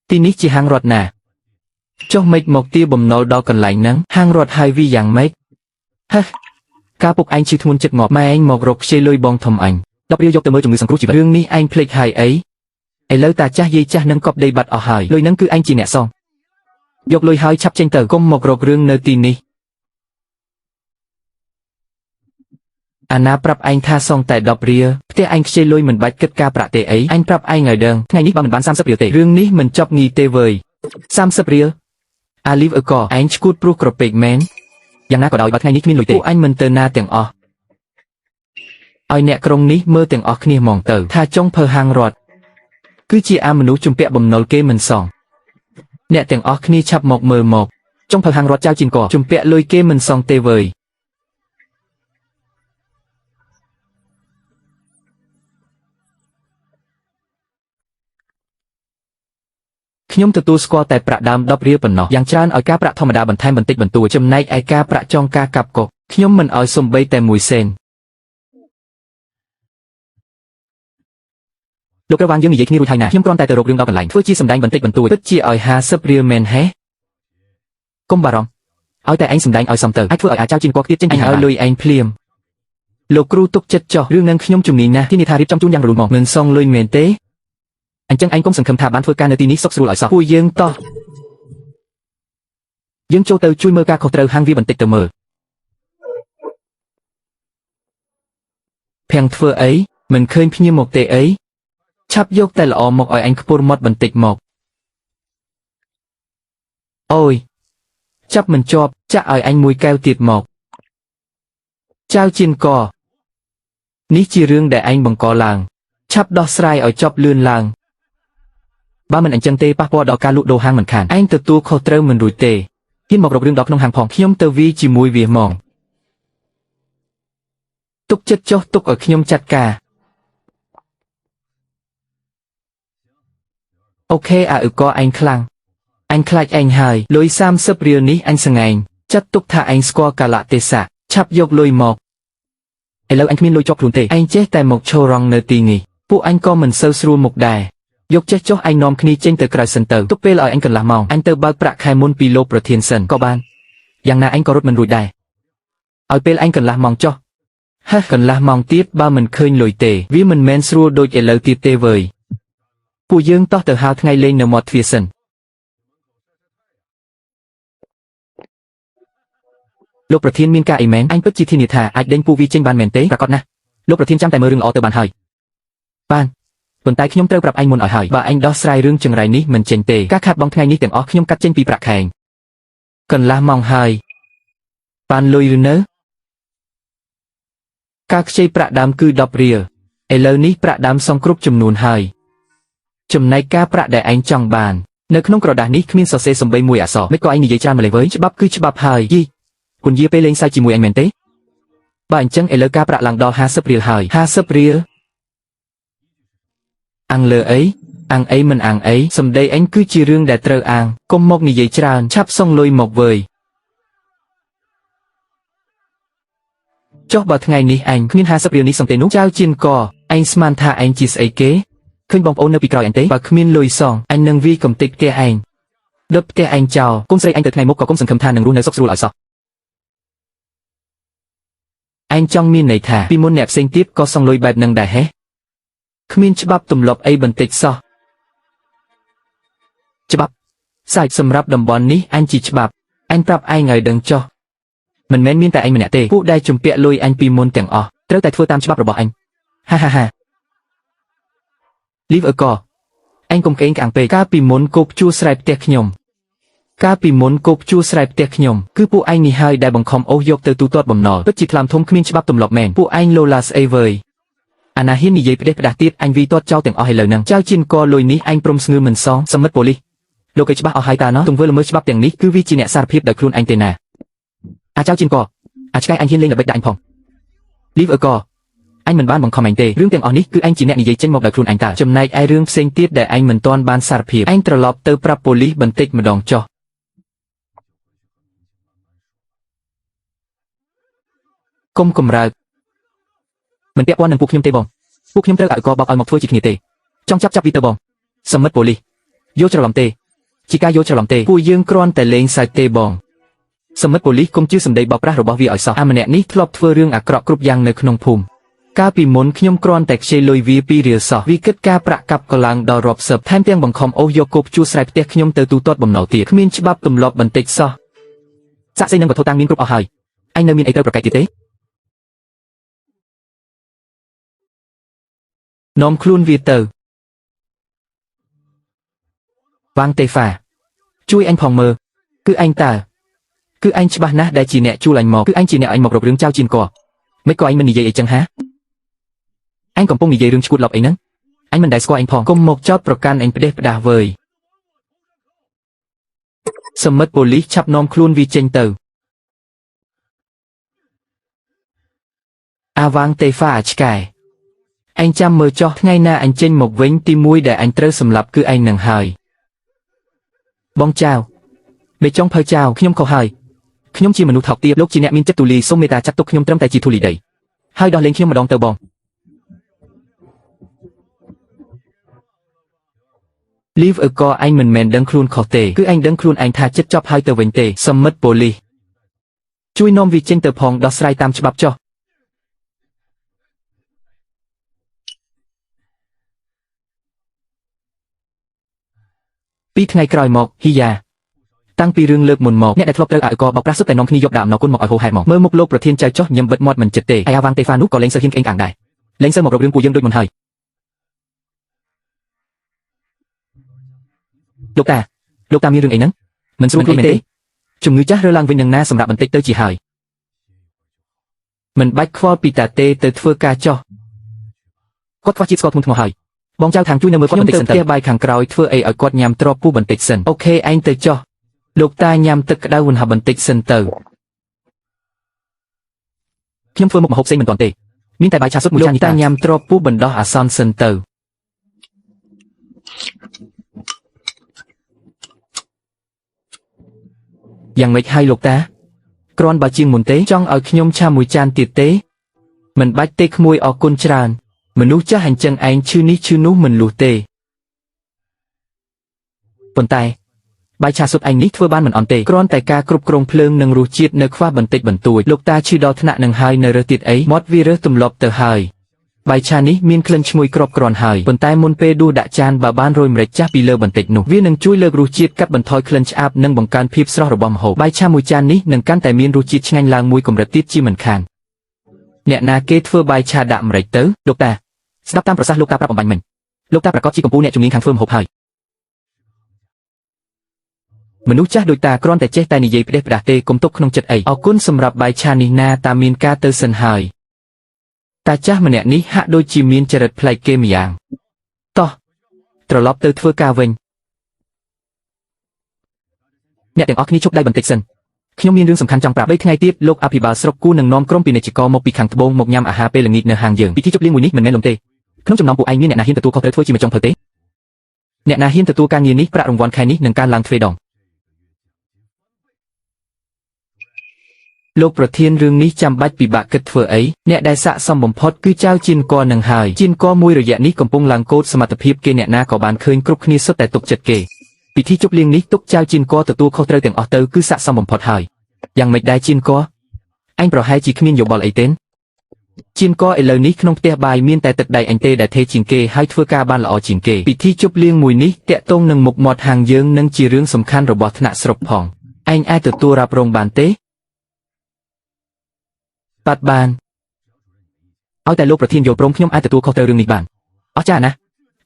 ទីនេះជាហាងរត់ណាចុះម៉េចមកទាបំណុលដល់កន្លែងហ្នឹងហាងរត់ហើយវាយ៉ាងម៉េចហេះការពុកអញឈឺធ្ងន់ចិត្តងាប់ម៉ែឯងមករកខ្ចីលុយបងធំអញ10រៀលយកទៅមើលជំងឺសង្គ្រោះជីវិតរឿងនេះឯងភ្លេចហើយអីឥឡូវតាចាស់យាយចាស់នឹងកប់ដីបាត់អស់ហើយលុយហ្នឹងគឺឯងជាអ្នកសងយកលុយហើយឆាប់ចេញទៅកុំមករករឿងនៅទីនេះអាណាប្រាប់ឯងថាសងតែ10រៀលផ្ទះឯងខ្ចីលុយមិនបាច់គិតការប្រាក់ទេអីអញប្រាប់ឯងឲ្យដឹងថ្ងៃនេះបើមិនបាន30រៀលទេរឿងនេះមិនចប់ងាយទេវើយ30រៀលអាលីវឯងឈួតព្រោះក្រពេកមែនយ៉ាងណាក៏ដោយបើថ្ងៃនេះគ្មានលុយទេអញមិនទៅណាទាំងអស់ឲ្យអ្នកក្រុងនេះមើលទាំងអស់គ្នាហ្មងទៅថាចុងភើហាងរត់គឺជាអាមនុស្សជំពាក់បំណុលគេមិនសងអ្នកទាំងអស់គ្នាឆាប់មកមើលមកចុងភើហាងរត់ចៅជីនកជំពាក់លុយគេមិនសងទេវើយខ្ញុំទទួលស្គាល់តែប្រាក់ដើម10រៀលប៉ុណ្ណោះយ៉ាងច្រើនឲ្យការប្រាក់ធម្មតាបន្ថែមបន្តិចបន្តួចចំណែកឯការប្រាក់ចងការកាប់កុកខ្ញុំមិនឲ្យសំបីតែ1សេនលោកត្រូវវ៉ាងយើងនិយាយគ្នារួចហើយណាខ្ញុំគ្រាន់តែទៅរករឿងដល់កន្លែងធ្វើជាសម្ដែងបន្តិចបន្តួចពិតជាឲ្យ50រៀលមែនហេកុំបារម្ភឲ្យតែឯងសម្ដែងឲ្យសមទៅអាចធ្វើឲ្យអាចៅជិនកទៀតចេញពីឲ្យលុយឯងភ្លាមលោកគ្រូទុកចិត្តចោះរឿងនឹងខ្ញុំជំនាញណាស់ទីនេះថារៀបចំជូនយ៉ាងរលូនមកមិនសងលុយមែនទេអញ្ចឹងឯងកុំសង្ឃឹមថាបានធ្វើការនៅទីនេះសុខស្រួលឲ្យសោះពួកយើងតោះយើងចូលទៅជួយមើលការខុសត្រូវហាងវាបន្តិចទៅមើលភាំងធ្វើអីមិនឃើញភ្ញៀវមកទេអីឆាប់យកតែល្អមកឲ្យអញខ្ពុរមាត់បន្តិចមកអូយចាប់មិនជាប់ចាក់ឲ្យអញមួយកែវទៀតមកចៅជៀនកនេះជារឿងដែលឯងបង្កឡើងឆាប់ដោះស្រាយឲ្យចប់លឿនឡើងបើមិនអញ្ចឹងទេប៉ះពាល់ដល់ការលក់ដូរហាងមិនខានឯងទទួលខុសត្រូវមិនរួចទេហ៊ានមករករឿងដល់ក្នុងហាងផងខ្ញុំទៅវាជាមួយវាហ្មងទុកចិត្តចុះទុកឲ្យខ្ញុំចាត់ការអូខេឯងខ្លាំងអញខ្លាចឯងហើយលុយ30រៀលនេះអញស្ងែងចាត់ទុកថាឯងស្គាល់កាលៈទេសៈឆាប់យកលុយមកឥឡូវអញគ្មានលុយជាប់ខ្លួនទេឯងចេះតែមកឈររងនៅទីនេះពួកអញក៏មិនសូវស្រួលមុខដែរយកចេះចុះឯងនាំគ្នាចេញទៅក្រៅសិនទៅទុកពេលឲ្យអញកន្លះម៉ោងអញទៅបើកប្រាក់ខែមុនពីលោកប្រធានសិនក៏បានយ៉ាងណាអញក៏រត់មិនរួចដែរឲ្យពេលអញកន្លះម៉ោងចុះហេះកន្លះម៉ោងទៀតបើមិនឃើញលុយទេវាមិនមែនស្រួលដូចឥឡូវទៀតទេវើយពួកយើងតោះទៅហៅថ្ងៃលេងនៅមាត់ទ្វារសិនលោកប្រធានមានការអីមែនអញពិតជាធានាថាអាចដេញពួកវាចេញបានមែនទេប្រកាសណាស់លោកប្រធានចាំតែមើលរឿងល្អទៅបានហើយបានប៉ុន្តែខ្ញុំត្រូវប្រាប់ឯងមុនឲ្យហើយបើឯងដោះស្រាយរឿងចង្រៃនេះមិនចេញទេការខាតបង់ថ្ងៃនេះទាំងអស់ខ្ញុំកាត់ចេញពីប្រាក់ខែកន្លះម៉ោងហើយបានលុយឬនៅការខ្ចីប្រាក់ដើមគឺ10រៀលឥឡូវនេះប្រាក់ដើមសងគ្រប់ចំនួនហើយចំណែកការប្រាក់ដែលឯងចង់បាននៅក្នុងក្រដាសនេះគ្មានសរសេរសំបីមួយអក្សរមិនក៏ឯងនិយាយច្រើនម្លេះវើយច្បាប់គឺច្បាប់ហើយយីគុណយាពេលលេងសើចជាមួយឯងមែនទេបើអញ្ចឹងឥឡូវការប្រាក់ឡើងដល់50រៀលហើយ50រៀលអាំងលើអីអាំងអីមិនអាំងអីសម្ដីអញគឺជារឿងដែលត្រូវអាំងកុំមកនិយាយច្រើនឆាប់សងលុយមកវើយចុះបើថ្ងៃនេះអញគ្មាន50រៀលនេះសងទេនោះចៅជៀនកឯងស្មានថាឯងជាស្អីគេឃើញបងប្អូននៅពីក្រោយអញទេបើគ្មានលុយសងអញនឹងវាយកំទេចផ្ទះឯងដុតផ្ទះឯងចោលគុំស្រីអញទៅថ្ងៃមុខក៏គុំសង្ឃឹមថានឹងរស់នៅសុខស្រួលឲ្យសោះ អញចង់មានន័យថាពីមុនអ្នកផ្សេងទៀតក៏សង្លុយបែបនឹងដែរហេគ្មានច្បាប់ទម្លាប់អីបន្តិចសោះច្បាប់សាច់សម្រាប់តំបន់នេះអញជាច្បាប់អញប្រាប់ឯងឲ្យដឹងចុះមិនមែនមានតែឯងម្នាក់ទេពួកដែលជំពាក់លុយអញពីមុនទាំងអស់ត្រូវតែធ្វើតាមច្បាប់របស់អញហាហាហា Leave a call អញកុំក្អេងក្អាងពេកកាលពីមុនគោកជួស្រែផ្ទះខ្ញុំកាលពីមុនគោកជួស្រែផ្ទះខ្ញុំគឺពួកឯងនេះហើយដែលបង្ខំអូសយកទៅទូទាត់បំណុលពិតជាថ្លាមធំគ្មានច្បាប់ទម្លាប់មែនពួកឯងលោឡាស្អីវើយអាណាហ៊ាននិយាយផ្ដេសផ្ដាស់ទៀតអញវីទាត់ចោលទាំងអស់ឥឡូវហ្នឹងចៅជៀនកលុយនេះអញព្រមស្ងឿមិនសងសមិទ្ធប៉ូលីសលោកឲ្យច្បាស់អស់ហើយតើណោះទង្វើល្មើសច្បាប់ទាំងនេះគឺវាជាអ្នកសារភាពដោយខ្លួនឯងទេណាអាចៅជៀនកអាចឆ្កែអញហ៊ានលេងល្បិចដាក់អញផង Leave a call អញមិនបានបង្ខំអញទេរឿងទាំងអស់នេះគឺអញជាអ្នកនិយាយចេញមកដោយខ្លួនអញតើចំណែកឯរឿងផ្សេងទៀតដែលអញមិនទាន់បានសារភាពអញត្រឡប់ទៅប្រាប់ប៉ូលីសបន្តិចម្ដងចុះកុំកំរើកមិនពាក់ព័ន្ធនឹងពួកខ្ញុំទេបងពួកខ្ញុំត្រូវឲ្យកបោកឲ្យមកធ្វើជាគ្នាទេចង់ចាប់វាទៅបងសមិទ្ធប៉ូលីសយកច្រឡំទេជាការយកច្រឡំទេពួកយើងគ្រាន់តែលេងសើចទេបងសមិទ្ធប៉ូលីសកុំជឿសម្ដីបោកប្រាស់របស់វាឲ្យសោះអាម្នាក់នេះធ្លាប់ធ្វើរឿងអាក្រក់គ្រប់យ៉ាងនៅក្នុងភូមិកាលពីមុនខ្ញុំគ្រាន់តែខ្ចីលុយវា2រៀលសោះវាគិតការប្រាក់កាប់ក៏ឡើងដល់រាប់សិបថែមទាំងបង្ខំអូសយកគោកជួស្រែផ្ទះខ្ញុំទៅទូទាត់បំណុលទៀតគ្មានច្បាប់ទម្លាប់បន្តិចសោះសាក់សីនឹងវត្ថុតាំងមានគ្រប់អស់ហើយអញនៅមានអីត្រូវប្រកែកទៀតទេនាំខ្លួនវាទៅវ៉ាងតេហ្វាជួយអញផងមើលគឺអញតើគឺអញច្បាស់ណាស់ដែលជាអ្នកជួលអញមកគឺអញជាអ្នកអញមករករឿងចៅជៀនកមិនក៏អញមិននិយាយអីចឹងហាអញកំពុងនិយាយរឿងឈួតឡប់អីហ្នឹងអញមិនដែលស្គាល់អញផងកុំមកចោទប្រកាន់អញផ្ដេសផ្ដាស់វើយសមិទ្ធប៉ូលីសឆាប់នាំខ្លួនវាចេញទៅអាវ៉ាងតេហ្វាឆ្កែអញចាំមើលចោះថ្ងៃណាអញចេញមកវិញទីមួយដែលអញត្រូវសម្លាប់គឺឯងនឹងហើយបងចៅមេចុងភៅចៅខ្ញុំខុសហើយខ្ញុំជាមនុស្សថោកទាបលោកជាអ្នកមានចិត្តទូលាយសូមមេត្តាចាត់ទុកខ្ញុំត្រឹមតែជាធូលីដីហើយដោះលែងខ្ញុំម្ដងទៅបង Leave a call អញមិនមែនដឹងខ្លួនខុសទេគឺអញដឹងខ្លួនឯងថាចិត្តចប់ហើយទៅវិញទេសមិទ្ធប៉ូលីសជួយនាំវាចេញទៅផងដោះស្រាយតាមច្បាប់ចុះពីថ្ងៃក្រោយមកហ៊ីយ៉ាតាំងពីរឿងលើកមុនមកអ្នកដែលធ្លាប់ត្រូវអាយកបោកប្រាស់សុទ្ធតែនាំគ្នាយកដាក់អំណរគុណមកឲ្យហូរហែមកមើលមុខលោកប្រធានចៅចុះញឹមបិទមាត់មិនចិត្តទេអាវ៉ាងតេហ្វានោះក៏លេងសើហ៊ានក្អេងក្អាងដែរលេងសើមករករឿងពួកយើងដូចមុនហើយលោកតាមានរឿងអីហ្នឹងមិនស្រួលខ្លួនមែនទេជំងឺចាស់រើឡើងវិញនឹងណាសម្រាប់បន្តិចទៅជាហើយមិនបាច់ខ្វល់ពីតាទេទៅធ្វើការចុះគាត់ខ្វះជាតិស្ករធ្ងន់ធ្ងរហើយបងចៅខាងជួយនៅមើលគាត់បន្តិចសិនទៅផ្ទះបាយខាងក្រោយធ្វើអីឲ្យគាត់ញ៉ាំទ្របពូបន្តិចសិនអូខេឯងទៅចុះលោកតាញ៉ាំទឹកក្តៅវណ្ហបន្តិចសិនទៅខ្ញុំធ្វើមុខម្ហូបផ្សេងមិនទាន់ទេមានតែបាយឆាស៊ុតមួយចាននេះតាញ៉ាំទ្របពូបណ្ដោះអាសន្នសិនទៅយ៉ាងម៉េចហើយលោកតាគ្រាន់បើជាងមុនទេចង់ឲ្យខ្ញុំឆាមួយចានទៀតទេមិនបាច់ទេក្មួយអរគុណច្រើនមនុស្សចាស់អញ្ចឹងឯងឈឺនេះឈឺនោះមិនលុះទេប៉ុន្តែបាយឆាស៊ុតឯងនេះធ្វើបានមិនអន់ទេគ្រាន់តែការគ្រប់គ្រងភ្លើងនិងរសជាតិនៅខ្វះបន្តិចបន្តួចលោកតាឈឺដល់ថ្នាក់នឹងហើយនៅរើសទៀតអីមាត់វារើសទម្លាប់ទៅហើយបាយឆានេះមានក្លិនឈ្ងុយគ្រាប់គ្រាន់ហើយប៉ុន្តែមុនពេលដួសដាក់ចានបើបានរោយម្រេចចាស់ពីលើបន្តិចនោះវានឹងជួយលើករសជាតិកាត់បន្ថយក្លិនឆ្អាបនិងបង្កើនភាពស្រស់របស់ម្ហូបបាយឆាមួយចាននេះនឹងកាន់តែមានរសជាតិឆ្ងាញ់ឡើងមួយកម្រិតទៀតជាមិនខានអ្នកណាគេធ្វើបាយឆាដាក់ម្រេចទៅលោកតាស្ដាប់តាមប្រសាសន៍លោកតាប្រាប់អំបញ្ញមិញលោកតាប្រកាសជាកំពូលអ្នកជំនាញខាងធ្វើម្ហូបហើយមនុស្សចាស់ដូចតាគ្រាន់តែចេះតែនិយាយផ្ដេសផ្ដាស់ទេកុំទុកក្នុងចិត្តអីអរគុណសម្រាប់បាយឆានេះណាតាមានការទៅសិនហើយតាចាស់ម្នាក់នេះហាក់ដូចជាមានចរិតប្លែកគេម្យ៉ាងតោះត្រឡប់ទៅធ្វើការវិញអ្នកទាំងអស់គ្នាជប់ដៃបន្តិចសិនខ្ញុំមានរឿងសំខាន់ចង់ប្រាប់3ថ្ងៃទៀតលោកអភិបាលស្រុកគូនឹងនាំក្រុមពាណិជ្ជករមកពីខាងត្បូងមកញ៉ាំអាហារពេលល្ងាចនៅហាងយើងពិធីជប់លៀងមួយនេះមិនមែនលំទេក្នុងចំណោមពួកឯងមានអ្នកណាហ៊ានទទួលខុសត្រូវធ្វើជាម្ចាស់ភៅទេអ្នកណាហ៊ានទទួលការងារនេះប្រាក់រង្វាន់ខែនេះនឹងកើនឡើងទ្វេដងលោកប្រធានរឿងនេះចាំបាច់ពិបាកគិតធ្វើអីអ្នកដែលស័ក្តិសមបំផុតគឺចៅជៀនកនឹងហើយជៀនកមួយរយៈនេះកំពុងឡើងកោតសមត្ថភាពគេអ្នកណាក៏បានឃើញគ្រប់គ្នាសុទ្ធតែទុកចិត្តគេពិធីជប់លៀងនេះទុកចៅជៀនកទទួលខុសត្រូវទាំងអស់ទៅគឺស័ក្តិសមបំផុតហើយយ៉ាងម៉េចដែរជៀនកអញប្រហែលជាគ្មានយោបល់អីទេ ជាងក៏ឥឡូវនេះក្នុងផ្ទះបាយមានតែទឹកដៃអញទេដែលថេជាងគេហើយធ្វើការបានល្អជាងគេពិធីជប់លៀងមួយនេះតាក់ទងនឹងមុខមាត់ហាងយើងនិងជារឿងសំខាន់របស់ថ្នាក់ស្រុកផងឯងអាចទទួលរ៉ាប់រងបានទេបាត់បានឲ្យតែលោកប្រធានយល់ព្រមខ្ញុំអាចទទួលខុសត្រូវរឿងនេះបានអស្ចារ្យណាស់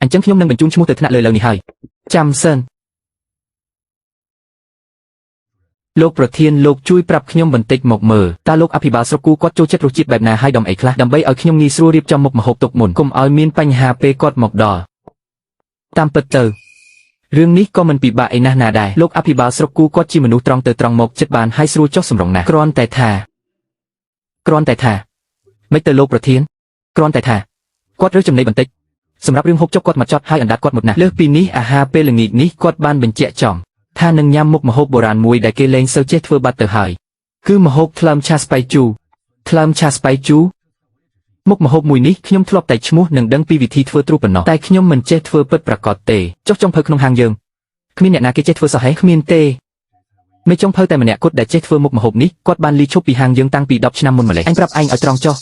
អញ្ចឹងខ្ញុំនឹងបញ្ជូនឈ្មោះទៅថ្នាក់លើនេះហើយចាំសិនលោកប្រធានលោកជួយប្រាប់ខ្ញុំបន្តិចមកមើលតើលោកអភិបាលស្រុកគូគាត់ចូលចិត្តរសជាតិបែបណាហើយដំអីខ្លះដើម្បីឲ្យខ្ញុំងាយស្រួលរៀបចំមុខម្ហូបទុកមុនកុំឲ្យមានបញ្ហាពេលគាត់មកដល់តាមពិតទៅរឿងនេះក៏មិនពិបាកអីណាស់ណាដែរលោកអភិបាលស្រុកគូគាត់ជាមនុស្សត្រង់ទៅត្រង់មកចិត្តបានហើយស្រួលចុះសម្រងណាស់គ្រាន់តែថាមិនទៅលោកប្រធានគ្រាន់តែថាគាត់រើសចំណីបន្តិចសម្រាប់រឿងហូបចុកគាត់មកចត់ហើយអណ្ដាតគាត់មុតណាស់លើសពីនេះអាហារពេលល្ងាចនេះគាត់បានបញ្ជាក់ចំថានឹងញ៉ាំមុខម្ហូបបុរាណមួយដែលគេលែងសូវចេះធ្វើបាត់ទៅហើយគឺម្ហូបថ្លើមឆាស្បៃជូមុខម្ហូបមួយនេះខ្ញុំធ្លាប់តែឈ្មោះនិងដឹងពីវិធីធ្វើទ្រូប៉ុណ្ណោះតែខ្ញុំមិនចេះធ្វើពិតប្រាកដទេចុះចុងភៅក្នុងហាងយើងគ្មានអ្នកណាគេចេះធ្វើសោះហេគ្មានទេមេចុងភៅតែម្នាក់គត់ដែលចេះធ្វើមុខម្ហូបនេះគាត់បានលីឈប់ពីហាងយើងតាំងពី10ឆ្នាំមុនម្លេះអញប្រាប់ឯងឲ្យត្រង់ចុះ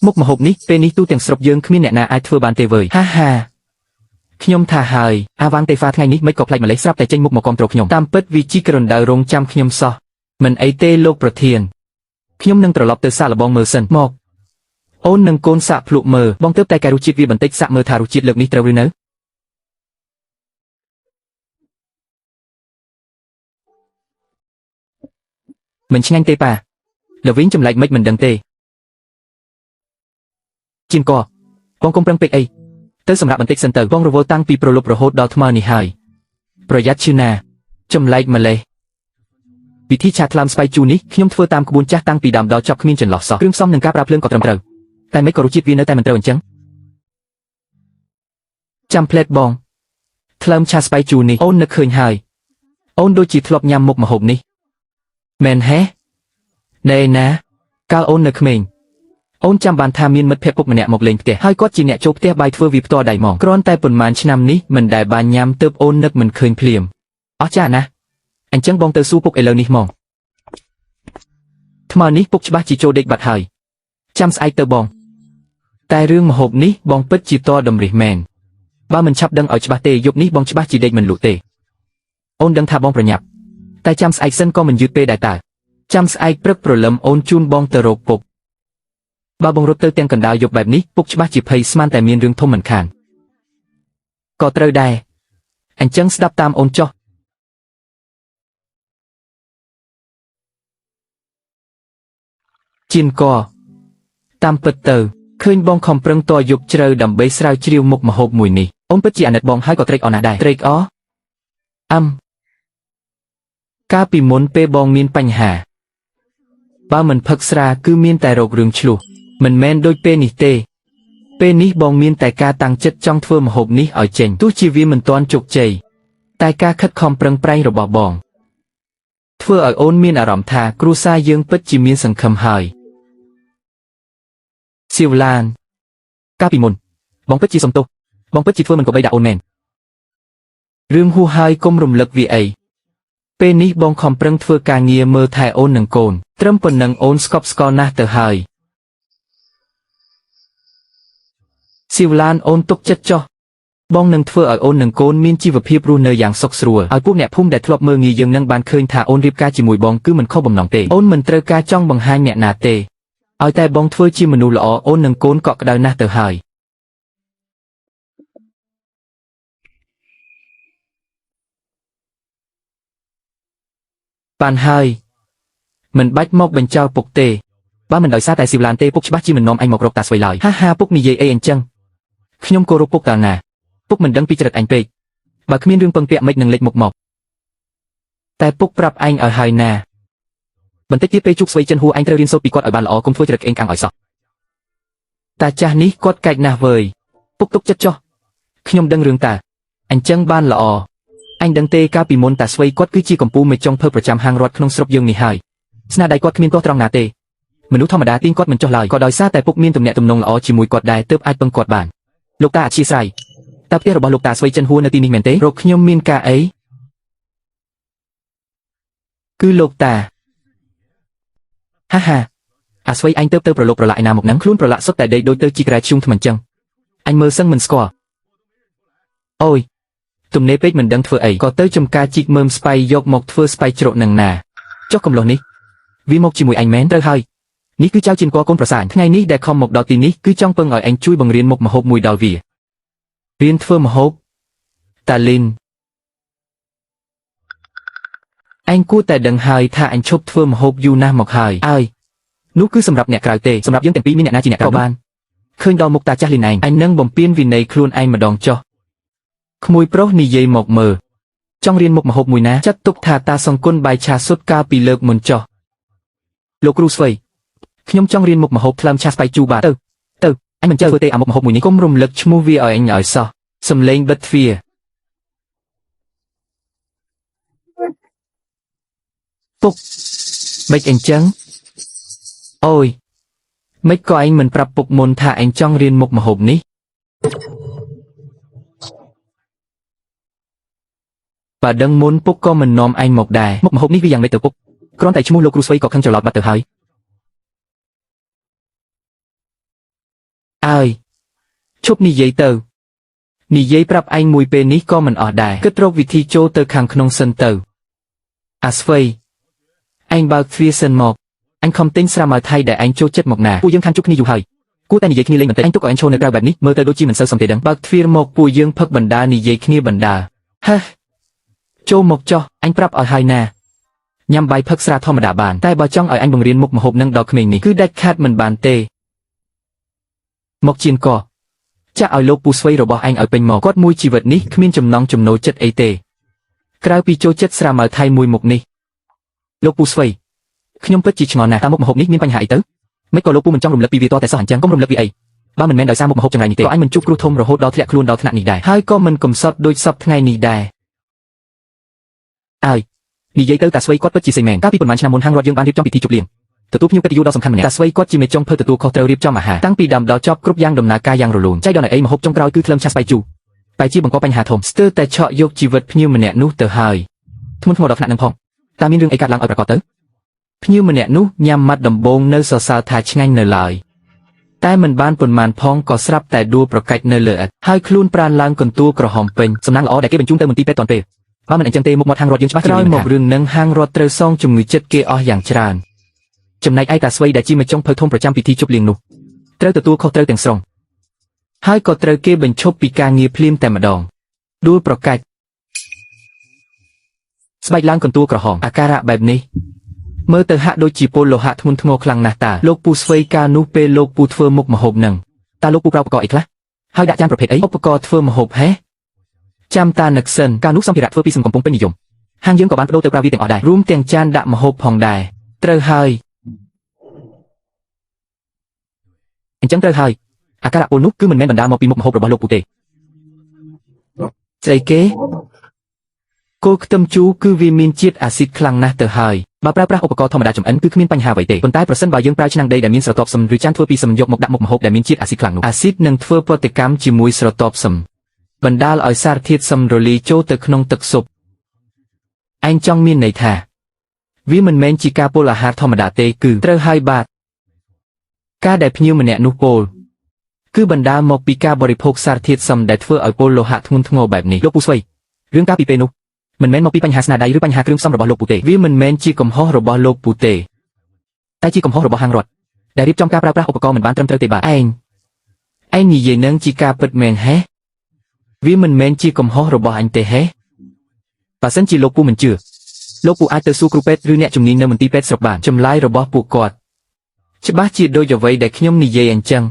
មុខម្ហូបនេះពេលនេះទូទាំងស្រុកយើងគ្មានអ្នកណាអាចធ្វើបានទេវើយហាខ្ញុំថាហើយអាវ៉ាងទេហ្វាថ្ងៃនេះមិនក៏ផ្លេចម្លេះស្រាប់តែចេញមុខមកគ្រប់គ្រងខ្ញុំតាមពិតវាជីក្រណ្ដៅរងចាំខ្ញុំសោះមិនអីទេលោកប្រធានខ្ញុំនឹងត្រឡប់ទៅសាកល្បងមើលសិនមកអូននឹងកូនសាកភ្លក់មើលបងទើបតែកែរសជាតិវាបន្តិចសាកមើលថារសជាតិលើកនេះត្រូវឬនៅមិនឆ្ងាញ់ទេប៉ាល្វិញចម្លែកមិនដឹងទេជាងក៏បងកុំប្រឹងពេកអីទៅសម្រាប់បន្តិចសិនទៅបងរវល់តាំងពីប្រលប់រហូតដល់ថ្មនេះហើយប្រយ័ត្នឈឺណាចម្លែកម្លេះពិធីឆាថ្លើមស្បៃជូនេះខ្ញុំធ្វើតាមក្បួនចាស់តាំងពីដើមដល់ចប់គ្មានចន្លោះសោះគ្រឿងផ្សំនិងការប្រើភ្លើងក៏ត្រឹមត្រូវតែមិនក៏រសជាតិវានៅតែមិនត្រូវអញ្ចឹងចាំផ្លែតបងថ្លើមឆាស្បៃជូនេះអូននឹកឃើញហើយអូនដូចជាធ្លាប់ញ៉ាំមុខម្ហូបនេះមែនហេណែណាកាលអូននៅក្មេងអូនចាំបានថាមានមិត្តភក្តិពុកម្នាក់មកលេងផ្ទះហើយគាត់ជាអ្នកចូលផ្ទះបាយធ្វើវាផ្ទាល់ដៃមកគ្រាន់តែប៉ុន្មានឆ្នាំនេះមិនដែលបានញ៉ាំទើបអូននឹកមិនឃើញភ្លាមអស្ចារ្យណាស់អញ្ចឹងបងទៅសួរពុកឥឡូវនេះមកថ្មនេះពុកច្បាស់ជាចូលដេកបាត់ហើយចាំស្អែកទៅបងតែរឿងម្ហូបនេះបងពិតជាតតម្រិះមែនបើមិនឆាប់ដឹងឲ្យច្បាស់ទេយប់នេះបងច្បាស់ជាដេកមិនលក់ទេអូនដឹងថាបងប្រញាប់តែចាំស្អែកសិនក៏មិនយឺតពេកដែរតើចាំស្អែកព្រឹកព្រលឹមអូនជូនបងទៅរកពុកបើបងរត់ទៅទាំងកណ្ដាលយប់បែបនេះពុកច្បាស់ជាភ័យស្មានតែមានរឿងធំមិនខានក៏ត្រូវដែរអញ្ចឹងស្ដាប់តាមអូនចុះជានកតាមពិតទៅឃើញបងខំប្រឹងតយប់ជ្រៅដើម្បីស្រាវជ្រាវមុខម្ហូបមួយនេះអូនពិតជាអាណិតបងហើយក៏ត្រេកអរណាស់ដែរត្រេកអរកាលពីមុនពេលបងមានបញ្ហាបើមិនផឹកស្រាគឺមានតែរោគរឿងឆ្លោះមិនមែនដូចពេលនេះទេពេលនេះបងមានតែការតាំងចិត្តចង់ធ្វើម្ហូបនេះឲ្យចេញទោះជាវាមិនទាន់ជោគជ័យតែការខិតខំប្រឹងប្រែងរបស់បងធ្វើឲ្យអូនមានអារម្មណ៍ថាគ្រួសារយើងពិតជាមានសង្ឃឹមហើយសៀវឡានកាលពីមុនបងពិតជាសំទោសបងពិតជាធ្វើមិនក៏បីដាក់អូនមែនរឿងហួសហើយកុំរំលឹកវាអីពេលនេះបងខំប្រឹងធ្វើការងារមើលថែអូននិងកូនត្រឹមប៉ុណ្ណឹងអូនស្កប់ស្កល់ណាស់ទៅហើយសៀវឡានអូនទុកចិត្តចុះបងនឹងធ្វើឲ្យអូននិងកូនមានជីវភាពរស់នៅយ៉ាងសុខស្រួលឲ្យពួកអ្នកភូមិដែលធ្លាប់មើលងាយយើងនឹងបានឃើញថាអូនរៀបការជាមួយបងគឺមិនខុសបំណងទេអូនមិនត្រូវការចង់បង្ហាញអ្នកណាទេឲ្យតែបងធ្វើជាមនុស្សល្អអូននិងកូនកក់ក្ដៅណាស់ទៅហើយបានហើយមិនបាច់មកបញ្ចោលពុកទេបើមិនដោយសារតែសៀវឡានទេពុកច្បាស់ជាមិននាំអញមករកតាស្វ័យឡើយហាពុកនិយាយអីអញ្ចឹងខ្ញុំគោរពពុកតាណាពុកមិនដឹងពីចរិតអញពេកបើគ្មានរឿងពឹងពាក់មិននឹងលេចមុខមកតែពុកប្រាប់អញឲ្យហើយណាបន្តិចទៀតពេលជួបស្វ័យចិនហួរអញត្រូវរៀនសូត្រពីគាត់ឲ្យបានល្អកុំធ្វើចរិតក្អេងកាំងឲ្យសោះតាចាស់នេះគាត់កាច់ណាស់វើយពុកទុកចិត្តចុះខ្ញុំដឹងរឿងតាអញ្ចឹងបានល្អអញដឹងទេកាលពីមុនតាស្វ័យគាត់គឺជាកំពូលមេចុងភើប្រចាំហាងរត់ក្នុងស្រុកយើងនេះហើយស្នាដៃគាត់គ្មានទោះត្រង់ណាទេមនុស្សធម្មតាទាញគាត់មិនចុះឡើយក៏ដោយសារតែពុកមានទំនាក់ទំនងល្អជាមួយគាត់ដែរទើបអាចពឹងគាត់បានលោកតាអធិស្ឋានតើផ្ទះរបស់លោកតាស្វ័យចិនហួរនៅទីនេះមែនទេរកខ្ញុំមានការអីគឺលោកតាហា អាស្វ័យអញទៅប្រឡូកប្រឡាក់ឯណាមកហ្នឹងខ្លួនប្រឡាក់សុទ្ធតែដេកដូចទៅជីក្រែជុំថ្មអញ្ចឹងអញមើលសឹងមិនស្គាល់អូយទំនេរពេកមិនដឹងធ្វើអីក៏ទៅចំការជីកមើមស្បៃយកមកធ្វើស្បៃជ្រក់នឹងណាចុះកំឡុះនេះវាមកជាមួយអញមែនត្រូវហើយនេះគឺចៅជិនកូនប្រសាញថ្ងៃនេះដែលខំមកដល់ទីនេះគឺចង់ពឹងឲ្យអញជួយបង្រៀនមុខម្ហូបមួយដល់វារៀនធ្វើម្ហូបតាលីនអញគួរតែដឹងហើយថាអញឈប់ធ្វើម្ហូបយូរណាស់មកហើយអើយនោះគឺសម្រាប់អ្នកក្រៅទេសម្រាប់យើងទាំងពីរមានអ្នកណាជាអ្នកក្រៅបានឃើញដល់មុខតាចាស់លីនឯងអញនឹងបំពេញវិន័យខ្លួនឯងម្ដងចុះក្មួយប្រុសនិយាយមកមើលចង់រៀនមុខម្ហូបមួយណាចាត់ទុកថាតាសង្គន់បាយឆាសុទ្ធកាលពីលើកមុនចុះលោកគ្រូស្វ័យខ្ញុំចង់រៀនមុខម្ហូបថ្លើមឆាស្បៃជូបាទទៅអញមិនចេះធ្វើទេអាមុខម្ហូបមួយនេះកុំរំលឹកឈ្មោះវាឲ្យអញឲ្យសោះសំលេងបិទទ្វារពុកមិនអញ្ចឹងអូយមិនក៏ឯងមិនប្រាប់ពុកមុនថាឯងចង់រៀនមុខម្ហូបនេះបើដឹងមុនពុកក៏មិននាំឯងមកដែរមុខម្ហូបនេះវាយ៉ាងម៉េចទៅពុកគ្រាន់តែឈ្មោះលោកគ្រូស្វ័យក៏ខឹងច្រឡោតបាត់ទៅហើយអើយឈប់និយាយទៅនិយាយប្រាប់ឯងមួយពេលនេះក៏មិនអស់ដែរគិតរកវិធីចូលទៅខាងក្នុងសិនទៅអាស្វ័យឯងបើកទ្វារសិនមកអញខំទិញស្រាម៉ៅថៃដែលឯងចូលចិត្តមកណាពួកយើងខានជួបគ្នាយូរហើយគួរតែនិយាយគ្នាលេងបន្តិចអញទុកឲ្យឯងឈរនៅក្រៅបែបនេះមើលទៅដូចជាមិនសូវសមទេដឹងបើកទ្វារមកពួកយើងផឹកបណ្ដានិយាយគ្នាបណ្ដាហេចូលមកចុះអញប្រាប់ឲ្យហើយណាញ៉ាំបាយផឹកស្រាធម្មតាបានតែបើចង់ឲ្យអញបង្រៀនមុខម្ហូបនឹងដល់ក្មេងនេះគឺដាច់ខាតមិនបានទេមកជៀនកចាក់ឲ្យលោកពូស្វ័យរបស់ឯងឲ្យពេញមកគាត់មួយជីវិតនេះគ្មានចំណង់ចំណូលចិត្តអីទេក្រៅពីចូលចិត្តស្រាម៉ៅថៃមួយមុខនេះលោកពូស្វ័យខ្ញុំពិតជាឆ្ងល់ណាស់តើមុខម្ហូបនេះមានបញ្ហាអីទៅមិនក៏លោកពូមិនចង់រំលឹកពីវាតតែសោះអញ្ចឹងកុំរំលឹកពីអីបើមិនមែនដោយសារមុខម្ហូបចង្រៃនេះទេក៏អញមិនជួបគ្រូធំរហូតដល់ធ្លាក់ខ្លួនដល់ថ្នាក់នេះដែរហើយក៏មិនកំសត់ដូចសពថ្ងៃនេះដែរអើយនិយាយទៅតាស្វ័យគាត់ពិតជាសេមែនកាលពីប្រហែលឆ្នាំមុនហាងរត់យើងបានរៀបចំពិធីជប់លៀងទទួលភ្ញៀវកិត្តិយសដ៏សំខាន់ម្នាក់តាស្វ័យគាត់ជាមេចុងភៅទទួលខុសត្រូវរៀបចំអាហារតាំងពីដើមដល់ចប់គ្រប់យ៉ាងដំណើរការយ៉ាងរលូនចៃដល់ឯងម្ហូបចុងក្រោយគឺថ្លើមឆាស្បៃជូបែរជាបង្កបញ្ហាធំស្ទើរតែឆក់យកជីវិតភ្ញៀវម្នាក់នោះទៅហើយធ្ងន់ធ្ងរដល់ថ្នាក់នឹងផងតើមានរឿងអីកើតឡើងឲ្យប្រកបទៅភ្ញៀវម្នាក់នោះញ៉ាំម៉ាត់ដំបូងនៅសរសើរថាឆ្ងាញ់នៅឡើយតែមិនបានប៉ុន្មានផងក៏ស្រាប់តែដួលប្រកាច់នៅលើឥដ្ឋហើយខ្លួនប្រាណឡើងកន្ទួលក្រហមពេញសំណាងល្អដែលគេបញ្ជូនទៅមន្ទីរពេទ្យតាន់ពេលបើមិនអញ្ចឹងទេមុខមាត់ហាងរត់យើងច្បាស់ក្រោយមករឿងនឹងហាងរត់ត្រូវសងជំងឺចិត្តគេអស់យ៉ាងច្រើនចំណែកឯតាស្វ័យដែលជាមេចុងភៅធំប្រចាំពិធីជប់លៀងនោះត្រូវទទួលខុសត្រូវទាំងស្រុងហើយក៏ត្រូវគេបញ្ឈប់ពីការងារភ្លាមតែម្ដងដួលប្រកាច់ស្បែកឡើងកន្ទួលក្រហមអាការៈបែបនេះមើលទៅហាក់ដូចជាពលលោហៈធ្ងន់ធ្ងរខ្លាំងណាស់តាលោកពូស្វ័យកាលនោះពេលលោកពូធ្វើមុខម្ហូបនឹងតើលោកពូប្រើឧបករណ៍អីខ្លះហើយដាក់ចានប្រភេទអីឧបករណ៍ធ្វើម្ហូបហេចាំតានឹកសិនកាលនោះសម្ភារៈធ្វើពីសំកំពុងពេញនិយមហាងយើងក៏បានបដូរទៅប្រើវាទាំងអស់ដែររួមទាំងចានដាក់ម្ហូបផងដែរត្រូវហើយអញ្ចឹងត្រូវហើយអាការៈពលនោះគឺមិនមែនបណ្ដាលមកពីមុខម្ហូបរបស់លោកពូទេស្អីគេគល់ខ្ទឹមជូរគឺវាមានជាតិអាស៊ីតខ្លាំងណាស់ទៅហើយបើប្រើប្រាស់ឧបករណ៍ធម្មតាចម្អិនគឺគ្មានបញ្ហាអ្វីទេប៉ុន្តែប្រសិនបើយើងប្រើឆ្នាំងដីដែលមានស្រទាប់សឹមឬចានធ្វើពីសឹមយកមកដាក់មុខម្ហូបដែលមានជាតិអាស៊ីតខ្លាំងនោះអាស៊ីតនឹងធ្វើប្រតិកម្មជាមួយស្រទាប់សឹមបណ្ដាលឲ្យសារធាតុសឹមរលាយចូលទៅក្នុងទឹកស៊ុបឯងចង់មានន័យថាវាមិនមែនជាការពុលអាហារធម្មតាទេគឺត្រូវហើយបាទការដែលភ្ញៀវម្នាក់នោះពោលគឺបណ្ដាលមកពីការបរិភោគសារធាតុសឹមដែលធ្វើឲ្យពុលលោហៈធ្ងន់ធ្ងរបែបនេះលោកពូស្វ័យរឿងកាលពីពេលនោះមិនមែនមកពីបញ្ហាស្នាដៃឬបញ្ហាគ្រឿងផ្សំរបស់លោកពូទេវាមិនមែនជាកំហុសរបស់លោកពូទេតែជាកំហុសរបស់ហាងរត់ដែលរៀបចំការប្រើប្រាស់ឧបករណ៍មិនបានត្រឹមត្រូវទេបាទឯងនិយាយនឹងជាការពិតមែនហេវាមិនមែនជាកំហុសរបស់អញទេហេបើសិនជាលោកពូមិនជឿលោកពូអាចទៅសួរគ្រូពេទ្យឬអ្នកជំនាញនៅមន្ទីរពេទ្យស្រុកបានចម្លើយរបស់ពួកគាត់ច្បាស់ជាដូចអ្វីដែលខ្ញុំនិយាយអញ្ចឹង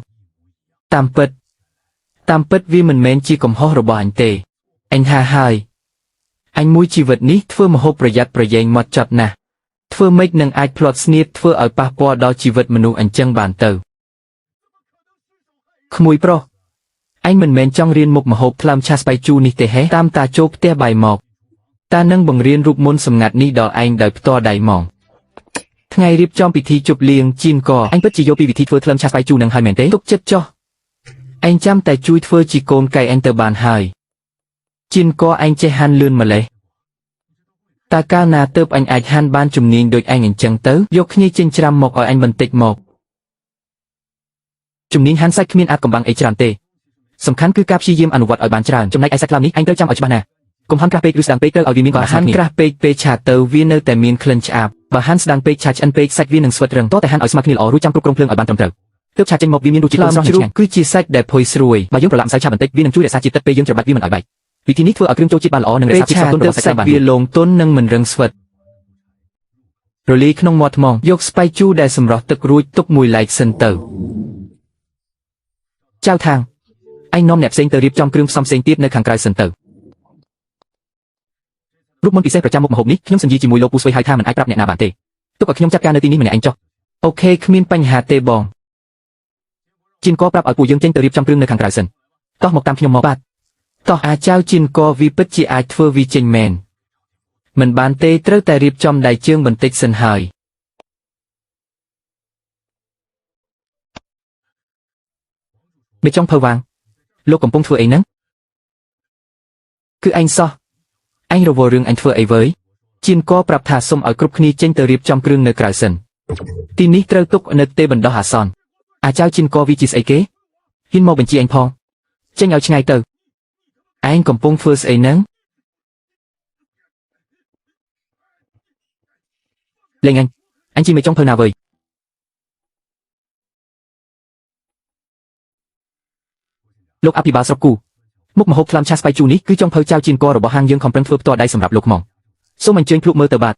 តាមពិតវាមិនមែនជាកំហុសរបស់អញទេអញហើយអញមួយជីវិតនេះធ្វើម្ហូបប្រយ័ត្នប្រយែងម៉ត់ចត់ណាស់ធ្វើម៉េចនឹងអាចផ្្លាត់ស្នៀតធ្វើឲ្យប៉ះពាល់ដល់ជីវិតមនុស្សអញ្ចឹងបានទៅក្មួយប្រុសអញមិនមែនចង់រៀនមុខម្ហូបថ្លើមឆាស្បៃជូរនេះទេហេតាមតាចូលផ្ទះបាយមកតានឹងបង្រៀនរូបមន្តសម្ងាត់នេះដល់ឯងដោយផ្ទាល់ដៃហ្មងថ្ងៃរៀបចំពិធីជប់លៀងជីនកអញពិតជាយកពីវិធីធ្វើថ្លើមឆាស្បៃជូរនឹងហើយមែនទេទុកចិត្តចុះឯងចាំតែជួយធ្វើជាកូនកែអញទៅបានហើយជីនកឯងចេះហាន់លឿនម្លេះតើកាលណាទើបអញអាចហាន់បានជំនាញដូចឯងអញ្ចឹងទៅយកគ្នាចិញ្ច្រាំមកឲ្យអញបន្តិចមក ជំនាញហាន់សាច់គ្មានអាចកំបាំងអីច្រើនទេសំខាន់គឺការព្យាយាមអនុវត្តឲ្យបានច្រើនចំណែកឯសាច់ក្តាមនេះឯងត្រូវចាំឲ្យច្បាស់ណាកុំហាន់ក្រាស់ពេកឬស្ដាំពេកត្រូវឲ្យវាមានកម្រិតហាន់ក្រាស់ពេកពេលឆាទៅវានៅតែមានក្លិនឆ្អាបបើហាន់ស្ដាំពេកឆាឆ្អិនពេកសាច់វានឹងស្វិតរឹងតតែហាន់ឲ្យស្មើគ្នាល្អរួចចាំគ្រប់គ្រងភ្លើងឲ្យបានត្រឹមត្រូវទើបឆាចេញមកវាមានរសជាតិស្រស់និងឆ្ងាញ់គឺជាសាច់ដែលផុយស្រួយបើយើងប្រឡាក់ម្សៅឆាបន្តិចវានឹងជួយរក្សាជាតិទឹកពេលយើងច្របាច់វាមិនឲ្យបែកវិធីនេះធ្វើឲ្យគ្រឿងចូលជាតិបានល្អនិងរក្សាភាពស្រស់ទន់របស់សាច់បានវាលងទន់និងមិនរឹងស្វិតរលាយក្នុងមាត់ថ្មយកស្បៃជូរដែលសម្រស់ទឹករួចទុកមួយឡែកសិនទៅចៅថាងឯងនាំអ្នកផ្សេងទៅរៀបចំគ្រឿងផ្សំផ្សេងទៀតនៅខាងក្រៅសិនទៅរូបមន្តពិសេសប្រចាំមុខម្ហូបនេះខ្ញុំសន្យាជាមួយលោកពូស្វ័យហើយថាមិនអាចប្រាប់អ្នកណាបានទេទុកឲ្យខ្ញុំចាត់ការនៅទីនេះម្នាក់ឯងចុះអូខេគ្មានបញ្ហាទេបងជីនកប្រាប់ឲ្យពូយើងចេញទៅរៀបចំគ្រឿងនៅខាងក្រៅសិនតោះមកតាមខ្ញុំមកបាទតោះអាចៅជីនកវាពិតជាអាចធ្វើវាចេញមែនមិនបានទេត្រូវតែរៀបចំដៃជើងបន្តិចសិនហើយមេចុងភៅវាងលោកកំពុងធ្វើអីហ្នឹងគឺឯងសោះអញរវល់រឿងអញធ្វើអីវើយជីនកប្រាប់ថាសុំឲ្យគ្រប់គ្នាចេញទៅរៀបចំគ្រឿងនៅក្រៅសិនទីនេះត្រូវទុកនៅទេបណ្ដោះអាសន្នអាចៅជីនកវាជាស្អីគេហ៊ានមកបញ្ជាអញផងចេញឲ្យឆ្ងាយទៅឯងកំពុងធ្វើស្អីហ្នឹងលេងអញជាមេចុងភៅណាវើយលោកអភិបាលស្រុកគូមុខម្ហូបក្លាំឆាស្បៃជូរនេះគឺចុងភៅចៅជីនករបស់ហាងយើងខំប្រឹងធ្វើផ្ទាល់ដៃសម្រាប់លោកហ្មងសូមអញ្ជើញភ្លុកមើលទៅបាទ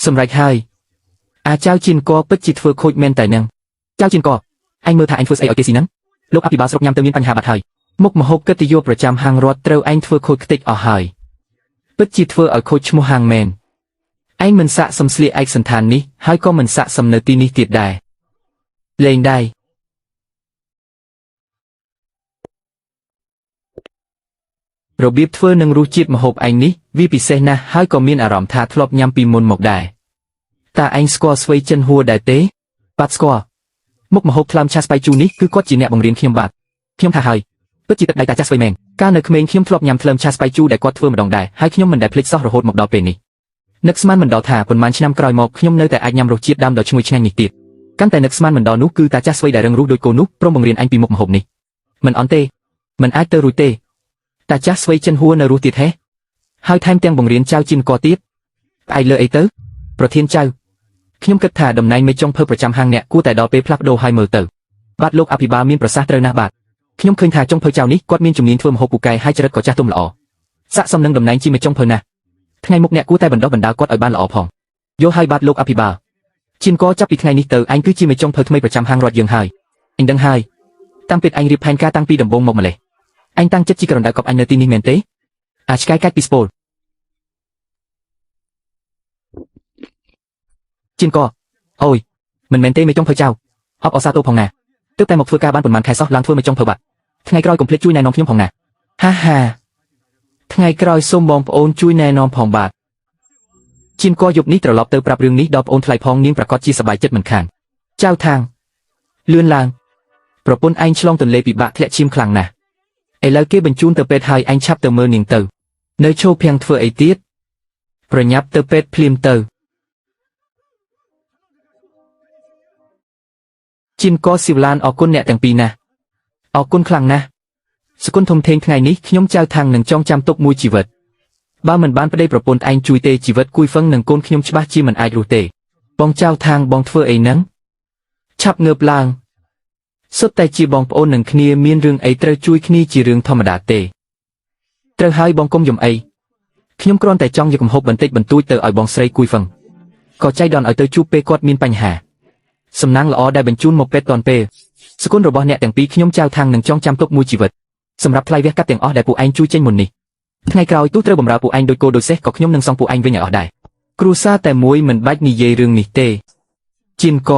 សម្រេចហើយអាចៅជីនកពិតជាធ្វើខូចមែនតែនឹងចៅជីនកអញមើលថាអញធ្វើស្អីឲ្យគេស៊ីហ្នឹងលោកអភិបាលស្រុកញ៉ាំទៅមានបញ្ហាបាត់ហើយមុខម្ហូបកិត្តិយសប្រចាំហាងរដ្ឋត្រូវឯងធ្វើខូចខ្ទេចអស់ហើយពិតជាធ្វើឲ្យខូចឈ្មោះហាងមែនឯងមិនស័ក្តិសមស្លៀកឯកសណ្ឋាននេះហើយក៏មិនស័ក្តិសមនៅទីនេះទៀតដែរលេងដែររបៀបធ្វើនិងរសជាតិម្ហូបឯងនេះវាពិសេសណាស់ហើយក៏មានអារម្មណ៍ថាធ្លាប់ញ៉ាំពីមុនមកដែរតើឯងស្គាល់ស្វីចិនហួរដែរទេបាទស្គាល់មុខម្ហូបក្លាំឆាស្បៃជូរនេះគឺគាត់ជាអ្នកបង្រៀនខ្ញុំបាទខ្ញុំថាហើយពិតជាទឹកដៃតាចាស់ស្វីមែនកាលនៅក្មេងខ្ញុំធ្លាប់ញ៉ាំក្លឹមឆាស្បៃជូរដែលគាត់ធ្វើម្ដងដែរហើយខ្ញុំមិនដែលភ្លេចសោះរហូតមកដល់ពេលនេះនឹកស្មានមិនដល់ថាប៉ុន្មានឆ្នាំក្រោយមកខ្ញុំនៅតែអាចញ៉ាំរសជាតិដើមដ៏ឈ្ងុយឆ្ងាញ់នេះទៀតកាន់តែនឹកស្មានមិនដល់នោះគឺតាចាស់ស្វីដែលរឹងរូសដូចគោនោះព្រមបង្រៀនអញពីមុខម្ហូបនេះមិនអន់ទេមិនអាចទៅរួចទេតាចាស់ស្វីចិនហួរនៅរស់ទៀតហេហើយថែមទាំងបង្រៀនចៅជីនកទៀតផ្អែកលើអីទៅប្រធានចៅខ្ញុំគិតថាតំណែងមេចុងភៅប្រចាំហាងអ្នកគួរតែដល់ពេលផ្លាស់ប្ដូរឲ្យមើលទៅបាទលោកអភិបាលមានប្រសាសន៍ត្រូវណាស់បាទខ្ញុំឃើញថាចុងភៅចៅនេះគាត់មានជំនាញធ្វើម្ហូបពូកែហើយចរិតក៏ចាស់ទុំល្អស័ក្តិសមនឹងតំណែងជាមេចុងភៅណាស់ថ្ងៃមុខអ្នកគួរតែបណ្ដុះបណ្ដាលគាត់ឲ្យបានល្អផងយល់ហើយបាទលោកអភិបាលជីនកចាប់ពីថ្ងៃនេះទៅឯងគឺជាមេចុងភៅថ្មីប្រចាំហាងរដ្ឋយើងហើយអញដឹងហើយតាមពិតអញរៀបផែនការតាំងពីដំបូងមកម្លេះអញតាំងចិត្តជីករណ្ដៅកប់អញនៅទីនេះមែនទេអាចឆ្កែកាច់ពីស្ពូលជីនកអូយមិនមែនទេមេចុងភៅចៅអបអសាទរផងណាទើបតែមកធ្វើការបានប៉ុន្មានខែសោះឡើងធ្វើមេចុងភៅបាត់ថ្ងៃក្រោយកុំភ្លេចជួយណែនាំខ្ញុំផងណាហាហាថ្ងៃក្រោយសូមបងប្អូនជួយណែនាំផងបាទជីនកយប់នេះត្រឡប់ទៅប្រាប់រឿងនេះដល់ប្អូនថ្លៃផងនាងប្រកាសជាសប្បាយចិត្តមិនខានចៅថាងលឿនឡើងប្រពន្ធឯងឆ្លងទន្លេពិបាកធ្លាក់ឈាមខ្លាំងណាស់ឥឡូវគេបញ្ជូនទៅពេទ្យហើយឯងឆាប់ទៅមើលនាងទៅនៅឈោភាំងធ្វើអីទៀតប្រញាប់ទៅពេទ្យភ្លាមទៅជីនកស៊ីវឡានអរគុណអ្នកទាំងពីរណាស់អរគុណខ្លាំងណាស់សគុណធំធេងថ្ងៃនេះខ្ញុំចៅថាងនឹងចងចាំទុកមួយជីវិតបើមិនបានប្តីប្រពន្ធឯងជួយទេជីវិតគួយហ្វឹងនឹងកូនខ្ញុំច្បាស់ជាមិនអាចរស់ទេបងចៅថាងបងធ្វើអីហ្នឹងឆាប់ងើបឡើងសុទ្ធតែជាបងប្អូននឹងគ្នាមានរឿងអីត្រូវជួយគ្នាជារឿងធម្មតាទេត្រូវហើយបងកុំយំអីខ្ញុំគ្រាន់តែចង់យកកំហុសបន្តិចបន្តួចទៅឲ្យបងស្រីគួយហ្វឹងក៏ចៃដន្យឲ្យទៅជួបពេលគាត់មានបញ្ហាសំណាងល្អដែលបញ្ជូនមកពេទ្យតាន់ពេលសគុណរបស់អ្នកទាំងពីរខ្ញុំចៅថាងនឹងចងចាំទុកមួយជីវិតសម្រាប់ថ្លៃវះកាត់ទាំងអស់ដែលពួកឯងជួយចេញមុននេះថ្ងៃក្រោយទោះត្រូវបម្រើពួកឯងដូចគោដូចសេះក៏ខ្ញុំនឹងសងពួកឯងវិញឲ្យអស់ដែរគ្រួសារតែមួយមិនបាច់និយាយរឿងនេះទេជីនក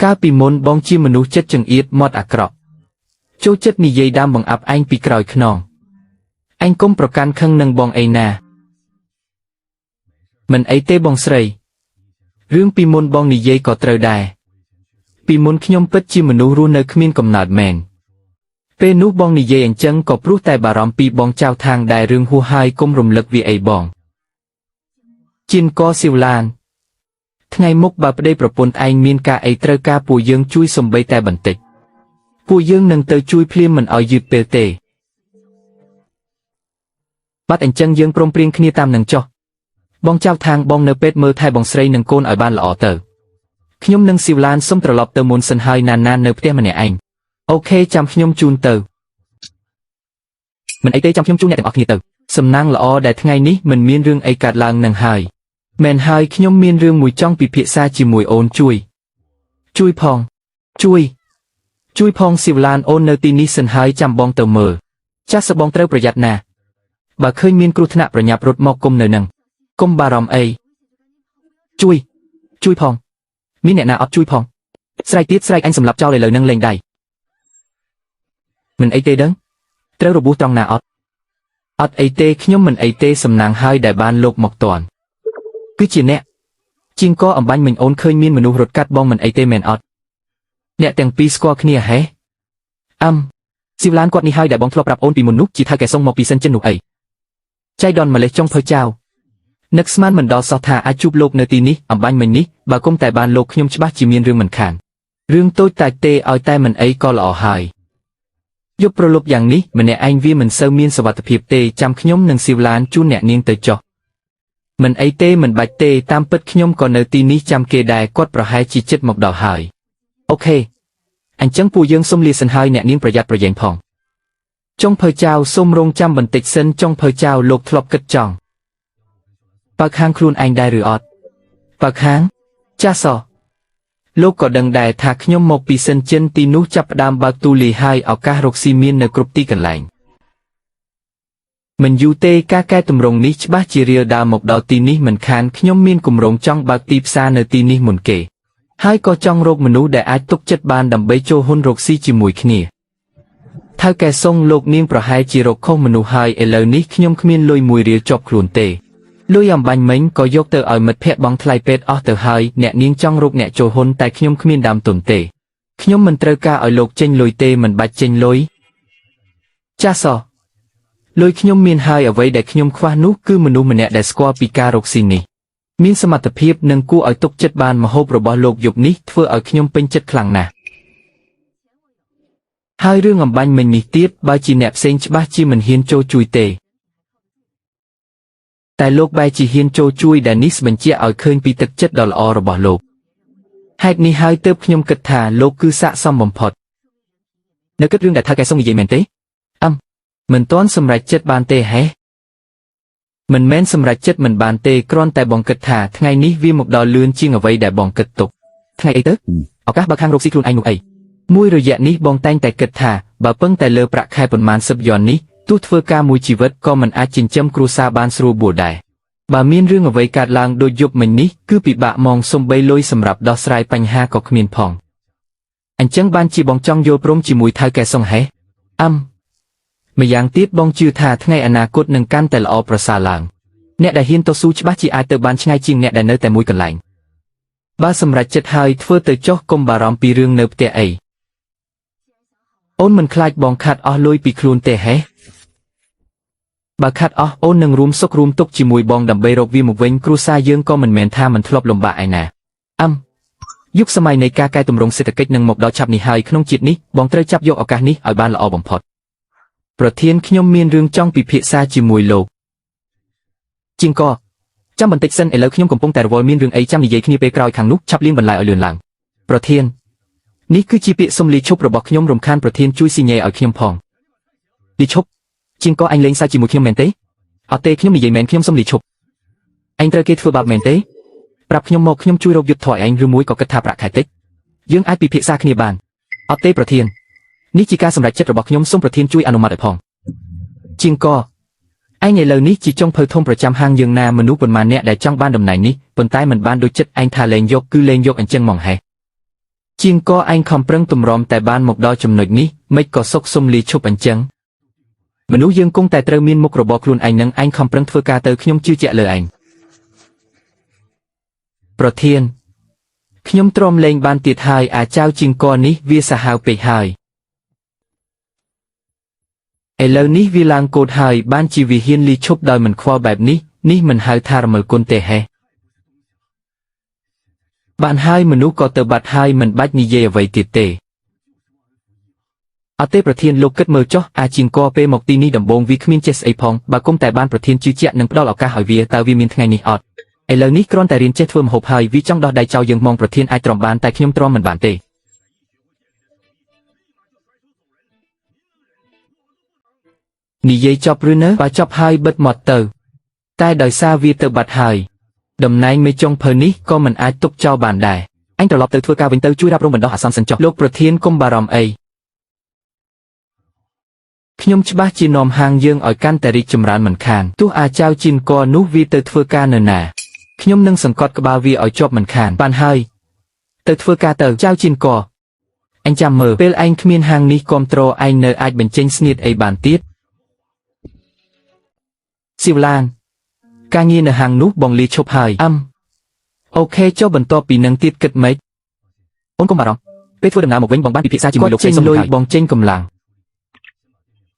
កាលពីមុនបងជាមនុស្សចិត្តចង្អៀតមាត់អាក្រក់ចូលចិត្តនិយាយដើមបង្អាប់ឯងពីក្រោយខ្នងឯងកុំប្រកាន់ខឹងនឹងបងអីណាមិនអីទេបងស្រីរឿងពីមុនបងនិយាយក៏ត្រូវដែរពីមុនខ្ញុំពិតជាមនុស្សរស់នៅគ្មានកំណើតមែនពេលនោះបងនិយាយអញ្ចឹងក៏ព្រោះតែបារម្ភពីបងចៅថាងដែររឿងហួសហើយកុំរំលឹកវាអីបង Chin co siêu lan. Ngày mốc bà đây propon anh miên ca ấy trơ ca pù dương chui sầm bay tai bẩn tịch. Pù dương nâng tới chui phim mình ở dịp bề tề. Bắt anh chân dương prom prieng khnia tam nâng cho. Bong trao thang bong nơ pet mơ thai bong srei nâng côn ở ban lọ tờ. Nhôm nâng siêu lan xông trở lọp tờ môn sân hơi nàn nàn nơ pte mà nè anh. Ok chăm nhôm chun tờ. Mình ấy tê chăm nhôm chun nè tờ tờ. Sầm năng lọ đại ngày ní mình miên rương ấy cạt lang nâng hơi. Mền hơi nhôm miên rương mùi trong bị phía xa chỉ mùi ôn chui. Chui phong. Chui. Chui phong siêu lan ôn nơ tì ní sân hơi chăm bong tờ mờ. Chắc sơ bong treoประหยัดnà. Bà khơi miên cru thnaประหยัดรถ mọc công nờ nâng. Công bà ròm ấy. Chui. Chui phong. Miên nẹ nà ọt chui phong. Srai tiết srai anh sầm lập cho lời nâng lên đầy. Mình ấy tê đấng. Treo rồi bú trong nà ọt. ọt ấy tê nhôm mình ấy tê sầm nàng hơi đại ban lục mọc toàn. Cứ chỉ nè. Chiên co ẩm bánh mình ôn khơi miên mình u rột cắt bong mình ấy tê mền ọt. Nè tèng pi squat khnia hé. Siêu lan quạt ni hơi đại bong thọp rạp ôn vì một nút chỉ thay kẻ sông mọc vì sân chân nụ ấy. Chai đòn mà lấy trong phơi chào. Nexman mình đo so thà ai chụp lục nơi tì ní ẩm bánh mình ní bà công tại bàn lục nhôm bác chỉ miên rương mình khản. Rương tôi tại tê oi tai mình ấy co lọ hài. Giúp pro lục dạng ní mình nè anh vi mình sơ miên sờ vào tập hiệp tê chăm nhôm nâng siêu lan chu nè niên tới cho. Mình ấy tê mình bạch tê tam pất nhôm còn nơi tì ní chăm kê đài quát pro hai chi chết mọc đỏ hài. Ok. Anh chẳng pù dương xông lia sân hai nẹ niênประหยัดประหยัดphòng. Trong phơi chào xông rong chăm bẩn tịch sân trong phơi chào lột thọp cất tròn. Bạc hang khuôn anh đai rửa ọt. Bạc hang. Cha sò. Lô có đằng đài thạc nhôm một bì sân chân tì nú chắp đam bạc tu lì hai ở ca rục xì miên nờ cụp tì cần lạnh. Mình du tê ca cái tùm rồng ní bác chỉ rìa đà một đào tì ní mình khán nhôm miên cùng rồng trong bạc tì xa nờ tì ní mùn kể. Hai có trong rốt mình nú để ai túc chất ban đầm bấy chô hôn rốt si chỉ mùi khnia. Thay kẻ sông lục niên pro hai chỉ rốt không mình nú hai lờ ní nhôm khmiên lôi mùi rìa chọc khuôn tê. Lôi ẩm bánh mến có dốc tờ ở mật phép bóng thay pet ở tờ hai nẹ niên trong rốt nẹ chô hôn tại nhôm khmiên đàm tổn tê. Nhôm mình trơ ca ở lục chênh lôi tê mình bạch chênh lôi. Cha sò. Lôi nhôm miên hai ở vây để nhôm khoa nú cứ mình nú mình nẹ để squat pika rốt xin nì. Miênสมรรถភាពនឹងគួរឲ្យទុកចិត្តបានមហូបរបស់លោកយប់នេះធ្វើឲ្យខ្ញុំពេញចិត្តខ្លាំងណាស់ហើយរឿងអំបញ្ញមិញនេះទៀតបើជាអ្នកផ្សេងច្បាស់ជាមិនហ៊ានចូលជួយទេតែលោកបែរជាហ៊ានចូលជួយដែលនេះបញ្ជាក់ឲ្យឃើញពីទឹកចិត្តដ៏ល្អរបស់លោកហេតុនេះហើយទើបខ្ញុំគិតថាលោកគឺស័ក្តិសមបំផុតនៅគិតរឿងដែលថៅកែសុំនិយាយមែនទេមិនទាន់សម្រេចចិត្តបានទេហេមិនមែនសម្រេចចិត្តមិនបានទេគ្រាន់តែបងគិតថាថ្ងៃនេះវាមកដល់លឿនជាងអ្វីដែលបងគិតទុកថ្ងៃអីទៅឱកាសបើខាងរកស៊ីខ្លួនឯងនោះអីមួយរយៈនេះបងតែងតែគិតថាបើពឹងតែលើប្រាក់ខែប៉ុន្មានសិបយន់នេះទោះធ្វើការមួយជីវិតក៏មិនអាចចិញ្ចឹមគ្រួសារបានស្រួលបួលដែរបើមានរឿងអ្វីកើតឡើងដូចយប់មិញនេះគឺពិបាកមកសំបីលុយសម្រាប់ដោះស្រាយបញ្ហាក៏គ្មានផងអញ្ចឹងបានជាបងចង់យល់ព្រមជាមួយថៅកែសុងហេម្យ៉ាងទៀតបងជឿថាថ្ងៃអនាគតនឹងកាន់តែល្អប្រសើរឡើងអ្នកដែលហ៊ានតស៊ូច្បាស់ជាអាចទៅបានឆ្ងាយជាងអ្នកដែលនៅតែមួយកន្លែងបើសម្រេចចិត្តហើយធ្វើទៅចុះកុំបារម្ភពីរឿងនៅផ្ទះអីអូនមិនខ្លាចបងខាត់អស់លុយពីខ្លួនទេហេបើខាត់អស់អូននឹងរួមសុខរួមទុក្ខជាមួយបងដើម្បីរកវាមកវិញគ្រួសារយើងក៏មិនមែនថាមិនធ្លាប់លំបាកឯណាយុគសម័យនៃការកែតម្រង់សេដ្ឋកិច្ចនឹងមកដល់ឆាប់នេះហើយក្នុងជាតិនេះបងត្រូវចាប់យកឱកាសនេះឲ្យបានល្អបំផុតប្រធានខ្ញុំមានរឿងចង់ពិភាក្សាជាមួយលោកជាងក៏ចាំបន្តិចសិនឥឡូវខ្ញុំកំពុងតែរវល់មានរឿងអីចាំនិយាយគ្នាពេលក្រោយខាងនោះឆាប់លៀងបន្លាយឲ្យលឿនឡើងប្រធាននេះគឺជាពាក្យសុំលីឈប់របស់ខ្ញុំរំខានប្រធានជួយស៊ីញ៉េឲ្យខ្ញុំផងលីឈប់ជាងក៏អញលេងសើចជាមួយខ្ញុំមែនទេអត់ទេខ្ញុំនិយាយមែនខ្ញុំសុំលីឈប់អញត្រូវគេធ្វើបាបមែនទេប្រាប់ខ្ញុំមកខ្ញុំជួយរកយុទ្ធធម៌ឯងឬមួយក៏គិតថាប្រាក់ខែតិចយើងអាចពិភាក្សាគ្នាបានអត់ទេប្រធាននេះជាការសម្រេចចិត្តរបស់ខ្ញុំសូមប្រធានជួយអនុម័តឲ្យផងជាងក៏ឯងឥឡូវនេះជាចុងភៅធំប្រចាំហាងយើងណាមនុស្សប៉ុន្មានអ្នកដែលចង់បានតំណែងនេះប៉ុន្តែមិនបានដូចចិត្តឯងថាលេងយកគឺលេងយកអញ្ចឹងហ្មងហេជាងក៏ឯងខំប្រឹងទម្រាំតែបានមកដល់ចំណុចនេះមិនក៏សុកសុំលីឈប់អញ្ចឹងមនុស្សយើងគង់តែត្រូវមានមុខរបរខ្លួនឯងនឹងឯងខំប្រឹងធ្វើការទៅខ្ញុំជឿជាក់លើឯងប្រធានខ្ញុំទ្រាំលេងបានទៀតហើយអាចៅជាងក៏នេះវាសាហាវពេកហើយឥឡូវនេះវាឡើងកូដហើយបានជាវិហានលីឈប់ដោយមិនខ្វល់បែបនេះមិនហៅថារមើលគុណទេហេ បានហើយមនុស្សក៏ទៅបាត់ហើយមិនបាច់និយាយអ្វីទៀតទេអត់ទេប្រធានលោកគិតមើលចុះអាជាងកពេលមកទីនេះដំបូងវាគ្មានចេះស្អីផងបើគុំតែបានប្រធានជឿជាក់នឹងផ្ដល់ឱកាសឲ្យវាតើវាមានថ្ងៃនេះអត់ឥឡូវនេះគ្រាន់តែរៀនចេះធ្វើម្ហូបហើយវាចង់ដោះដៃចោលយើងមកប្រធានអាចទ្រាំបានតែខ្ញុំទ្រាំមិនបានទេនិយាយចប់ឬនៅបើចប់ហើយបិទមាត់ទៅតែដោយសារវាទៅបាត់ហើយតំណែងមេចុងភៅនេះក៏មិនអាចទុកចោលបានដែរអញត្រឡប់ទៅធ្វើការវិញទៅជួយរ៉ាប់រងបណ្ដោះអាសន្នសិនចុះលោកប្រធានកុំបារម្ភអីខ្ញុំច្បាស់ជានាំហាងយើងឲ្យកាន់តែរីកចម្រើនមិនខានទោះអាចៅជីនកនោះវាទៅធ្វើការនៅណាខ្ញុំនឹងសង្កត់ក្បាលវាឲ្យជាប់មិនខានបានហើយទៅធ្វើការទៅចៅជីនកអញចាំមើលពេលឯងគ្មានហាងនេះគ្រប់គ្រងឯងនៅអាចបញ្ចេញស្នៀតអីបានទៀតស៊ីវឡានការងារនៅហាងនោះបងលាឈប់ហើយអូខេចុះបន្ទាប់ពីនឹងទៀតគិតម៉េចអូនកុំបារម្ភពេលធ្វើដំណើរមកវិញបងបានពិភាក្សាជាមួយលោកចេញលុយបងចេញកម្លាំង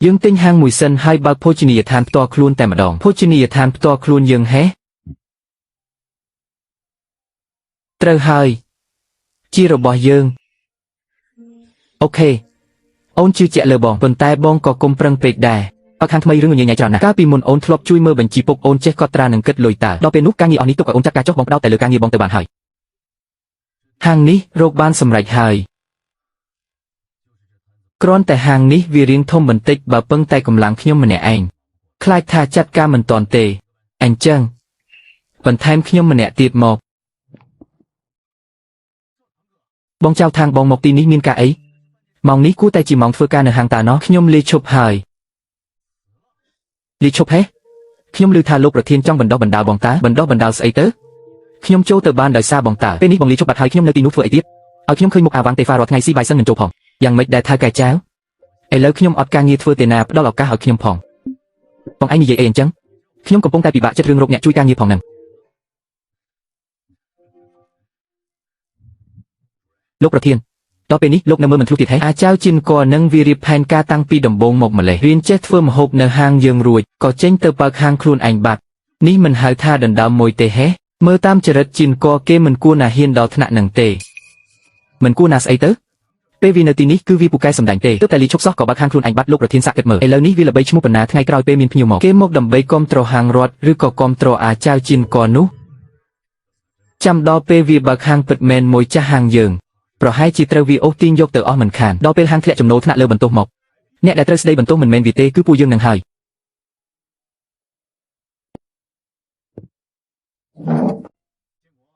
យើងទិញហាងមួយសិនហើយបើកភោជនីយដ្ឋានផ្ទាល់ខ្លួនតែម្ដងភោជនីយដ្ឋានផ្ទាល់ខ្លួនយើងហេត្រូវហើយជារបស់យើងអូខេអូនជឿជាក់លើបងប៉ុន្តែបងក៏កុំប្រឹងពេកដែរបើខាងថ្មីរឿងញញច្រើនណាស់កាលពីមុនអូនធ្លាប់ជួយមើលបញ្ជីពុកអូនចេះកត់ត្រានិងគិតលុយតើដល់ពេលនោះការងារអស់នេះទុកឲ្យអូនចាត់ការចុះបងផ្ដោតតែលើការងារបងទៅបានហើយហាងនេះរកបានសម្រេចហើយគ្រាន់តែហាងនេះវារៀងធំបន្តិចបើពឹងតែកម្លាំងខ្ញុំម្នាក់ឯងខ្លាចថាចាត់ការមិនទាន់ទេអញ្ចឹងបន្ថែមខ្ញុំម្នាក់ទៀតមកបងចៅທາງបងមកទីនេះមានការអីម៉ោងនេះគួរតែជាម៉ោងធ្វើការនៅហាងតាណោះខ្ញុំលាឈប់ហើយលាឈប់ហេខ្ញុំឮថាលោកប្រធានចង់បណ្ដោះបណ្ដាលបងតាបណ្ដោះបណ្ដាលស្អីទៅខ្ញុំចូលទៅបានដោយសារបងតាពេលនេះបងលាឈប់បាត់ហើយខ្ញុំនៅទីនោះធ្វើអីទៀតឲ្យខ្ញុំឃើញមុខអាវ៉ាងទេហ្វារាល់ថ្ងៃស៊ីបាយសិនមិនចូលផងយ៉ាងម៉េចដែរថៅកែចៅឥឡូវខ្ញុំអត់ការងារធ្វើទេណាផ្ដល់ឱកាសឲ្យខ្ញុំផងបងឯងនិយាយអីអញ្ចឹងខ្ញុំកំពុងតែពិបាកចិត្តរឿងរកអ្នកជួយការងារផងហ្នឹងលោកប្រធានដល់ពេលនេះលោកនៅមើលមិនធ្លុះទៀតហេអាចៅជីនកនឹងវារៀបផែនការតាំងពីដំបូងមកម្លេះរៀនចេះធ្វើម្ហូបនៅហាងយើងរួចក៏ចេញទៅបើកហាងខ្លួនឯងបាត់នេះមិនហៅថាដណ្ដើមមួយទេហេមើលតាមចរិតជីនកគេមិនគួរណាហ៊ានដល់ថ្នាក់នឹងទេមិនគួរណាស្អីទៅពេលវានៅទីនេះគឺវាពូកែសម្ដែងទេទើបតែលីឈប់សោះក៏បើកហាងខ្លួនឯងបាត់លោកប្រធានសាក់គិតមើលឥឡូវនេះវាល្បីឈ្មោះបណ្ណាថ្ងៃក្រោយពេលមានភ្ញៀវមកគេមកដើម្បីគ្រប់គ្រងហាងរត់ឬក៏គ្រប់គ្រងអាចៅជីនកនោះចាំដល់ពេលវាបើកហាងពិតមែនមួយចាស់ហាងយើងប្រហែលជាត្រូវវាអូសទាញយកទៅអស់មិនខានដល់ពេលហាងធ្លាក់ចំណូលថ្នាក់លើបន្ទោសមកអ្នកដែលត្រូវស្ដីបន្ទោសមិនមែនវាទេគឺពួកយើងនឹងហើយ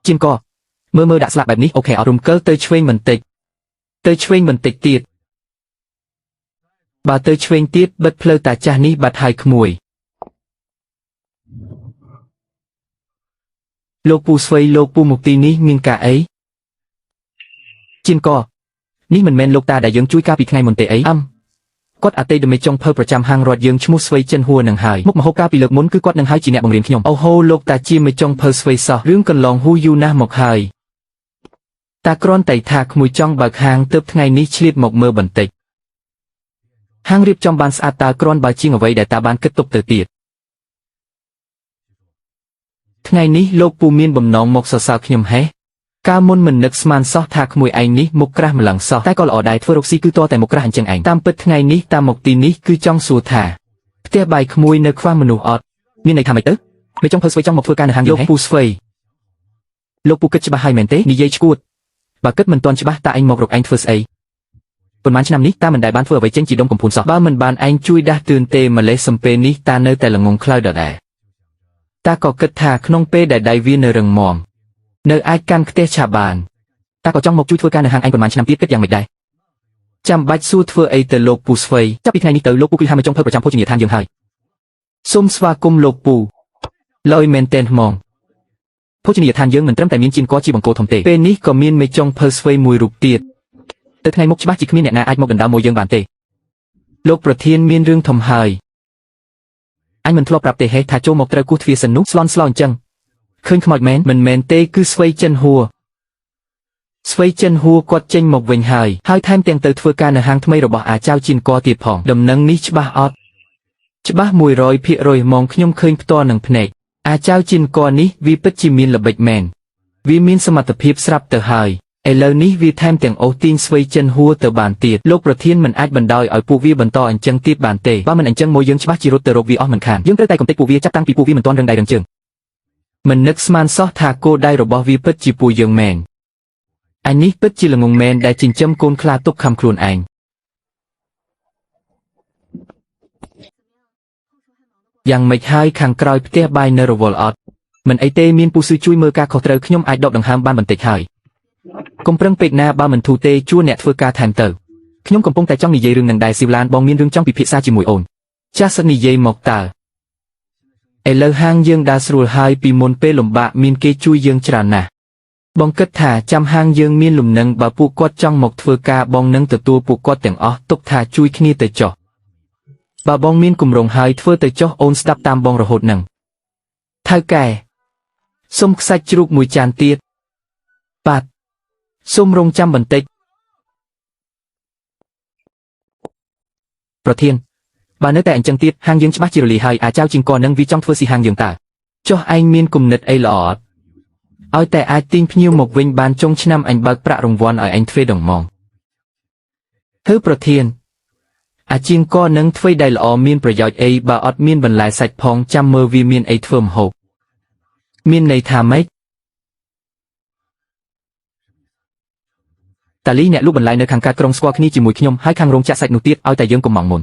ជីនកមើលដាក់ស្លាកបែបនេះអូខេអត់រំកិលទៅឆ្វេងបន្តិចទៀតបើទៅឆ្វេងទៀតបិទផ្លូវតាចាស់នេះបាត់ហើយក្មួយលោកពូស្វ័យលោកពូមកទីនេះមានការអីជីនកនេះមិនមែនលោកតាដែលយើងជួយកាលពីថ្ងៃមុនទេអីគាត់អតីតមេចុងភៅប្រចាំហាងរត់យើងឈ្មោះស្វ័យចិនហួរនឹងហើយមុខមហូបកាលពីលើកមុនគឺគាត់នឹងហើយជាអ្នកបង្រៀនខ្ញុំអូហូលោកតាជាមេចុងភៅស្វ័យសោះរឿងកន្លងហួយូរណាស់មកហើយតាគ្រាន់តែថាក្មួយចង់បើកហាងទើបថ្ងៃនេះឆ្លៀតមកមើលបន្តិចហាងរៀបចំបានស្អាតតើគ្រាន់បើជាងអ្វីដែលតាបានគិតទុកទៅទៀតថ្ងៃនេះលោកពូមានបំណងមកសរសើរខ្ញុំហេកាលមុនមិននឹកស្មានសោះថាក្មួយឯងនេះមុខក្រាស់ម្លឹងសោះតែក៏ល្អដែរធ្វើរកស៊ីគឺតតែមុខក្រាស់អញ្ចឹងឯងតាមពិតថ្ងៃនេះតាមមកទីនេះគឺចង់សួរថាផ្ទះបាយក្មួយនៅខ្វះមនុស្សអត់មានន័យថាម៉េចទៅមេចង់ធ្វើស្វ័យចង់មកធ្វើការនៅហាងយើងហេលោកពូស្វ័យលោកពូគិតច្បាស់ហើយមែនទេនិយាយឈួតបើគិតមិនទាន់ច្បាស់តាឯងមករកឯងធ្វើស្អីប៉ុន្មានឆ្នាំនេះតាមិនដែលបានធ្វើអ្វីចេញជាដុំកំភួនសោះបើមិនបានឯងជួយដាស់តឿនទេម្លេះសំពេលនេះតានៅតែល្ងងខ្លៅដដែលតាក៏គិតថាក្នុងពេលដែលដៃវានៅរឹងមាំនៅអាចកាន់ខ្ទះឆាបានតាក៏ចង់មកជួយធ្វើការនៅហាងឯងប៉ុន្មានឆ្នាំទៀតគិតយ៉ាងម៉េចដែរចាំបាច់សួរធ្វើអីទៅលោកពូស្វ័យចាប់ពីថ្ងៃនេះទៅលោកពូគឺហាងមេចុងភៅប្រចាំភោជនីយដ្ឋានយើងហើយសូមស្វាគមន៍លោកពូលយមែនតែនហ្មងភោជនីយដ្ឋានយើងមិនត្រឹមតែមានជីនកជាបង្គោលធំទេពេលនេះក៏មានមេចុងភៅស្វ័យមួយរូបទៀតទៅថ្ងៃមុខច្បាស់ជាគ្មានអ្នកណាអាចមកដណ្ដើមមួយយើងបានទេលោកប្រធានមានរឿងធំហើយអញមិនធ្លាប់ប្រាប់ទេហេថាចូលមកត្រូវគោះទ្វារសិននោះស្លន់ស្លោអញ្ចឹងឃើញខ្មោចមែនមិនមែនទេគឺស្វ័យចិនហួរគាត់ចេញមកវិញហើយថែមទាំងទៅធ្វើការនៅហាងថ្មីរបស់អាចៅជីនកទៀតផងដំណឹងនេះច្បាស់អត់ច្បាស់ 100% ហ្មងខ្ញុំឃើញផ្ទាល់នឹងភ្នែកអាចៅជីនកនេះវាពិតជាមានល្បិចមែន វាមានសមត្ថភាពស្រាប់ទៅហើយឥឡូវនេះវាថែមទាំងអូសទាញស្វ័យចិនហួរទៅបានទៀតលោកប្រធានមិនអាចបណ្ដោយឲ្យពួកវាបន្តអញ្ចឹងទៀតបានទេបើមិនអញ្ចឹងមួយយើងច្បាស់ជារត់ទៅរកវាអស់មិនខានយើងត្រូវតែកំទេចពួកវាចាប់តាំងពីពួកវាមិនទាន់រឹងដៃរឹងជើងមិននឹកស្មានសោះថាគោលដៅរបស់វាពិតជាពួកយើងមែនអញនេះពិតជាល្ងងមែនដែលចិញ្ចឹមកូនខ្លាទុកខំខ្លួនឯងយ៉ាងម៉េចហើយខាងក្រោយផ្ទះបាយនៅរវល់អត់មិនអីទេមានពូស៊ឺជួយមើលការខុសត្រូវខ្ញុំអាចដកដង្ហើមបានបន្តិចហើយកុំប្រឹងពេកណាបើមិនធូរទេជួអ្នកធ្វើការថែមទៅខ្ញុំកំពុងតែចង់និយាយរឿងនឹងដែរស៊ីវឡានបងមានរឿងចង់ពិភាក្សាជាមួយអូនចាស់សិននិយាយមកតើឥឡូវហាងយើងដើរស្រួលហើយពីមុនពេលលំបាកមានគេជួយយើងច្រើនណាស់បងគិតថាចាំហាងយើងមានលំនឹងបើពួកគាត់ចង់មកធ្វើការបងនឹងទទួលពួកគាត់ទាំងអស់ទុកថាជួយគ្នាទៅចុះបើបងមានគម្រោងហើយធ្វើទៅចុះអូនស្ដាប់តាមបងរហូតនឹងថៅកែសុំខ្សាច់ជ្រូកមួយចានទៀតបាទសូមរងចាំបន្តិចប្រធានបើនៅតែអញ្ចឹងទៀតហាងយើងច្បាស់ជារលាយហើយអាចៅជាងកនឹងវាចង់ធ្វើស៊ីហាងយើងតើចុះឯងមានគំនិតអីល្អអត់ឲ្យតែអាចទាញភ្ញៀវមកវិញបានចុងឆ្នាំអញបើកប្រាក់រង្វាន់ឲ្យអញទ្វេដងហ្មងធ្វើប្រធានអាជាងកនឹងធ្វើដែលល្អមានប្រយោជន៍អីបើអត់មានបន្លែសាច់ផងចាំមើលវាមានអីធ្វើម្ហូបមានន័យថាម៉េចតាលីអ្នកលក់បន្លែនៅខាងកើតក្រុងស្គាល់គ្នាជាមួយខ្ញុំហើយខាងរោងចក្រសាច់នោះទៀតឲ្យតែយើងកុំងមុន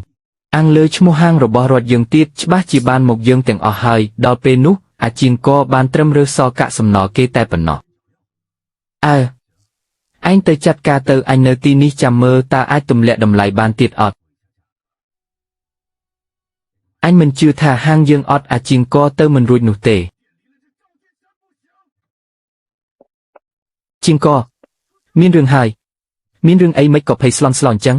អាំងលើឈ្មោះហាងរបស់រដ្ឋយើងទៀតច្បាស់ជាបានមកយើងទាំងអស់ហើយដល់ពេលនោះអាជាងកបានត្រឹមរើសសកាក់សំណល់គេតែប៉ុណ្ណោះឯងទៅចាត់ការទៅអញនៅទីនេះចាំមើលតើអាចទម្លាក់តម្លៃបានទៀតអត់អញមិនជឿថាហាងយើងអត់អាជាងកទៅមិនរួចនោះទេជាងកមានរឿងហើយមានរឿងអីមិនក៏ភ័យស្លន់ស្លោអញ្ចឹង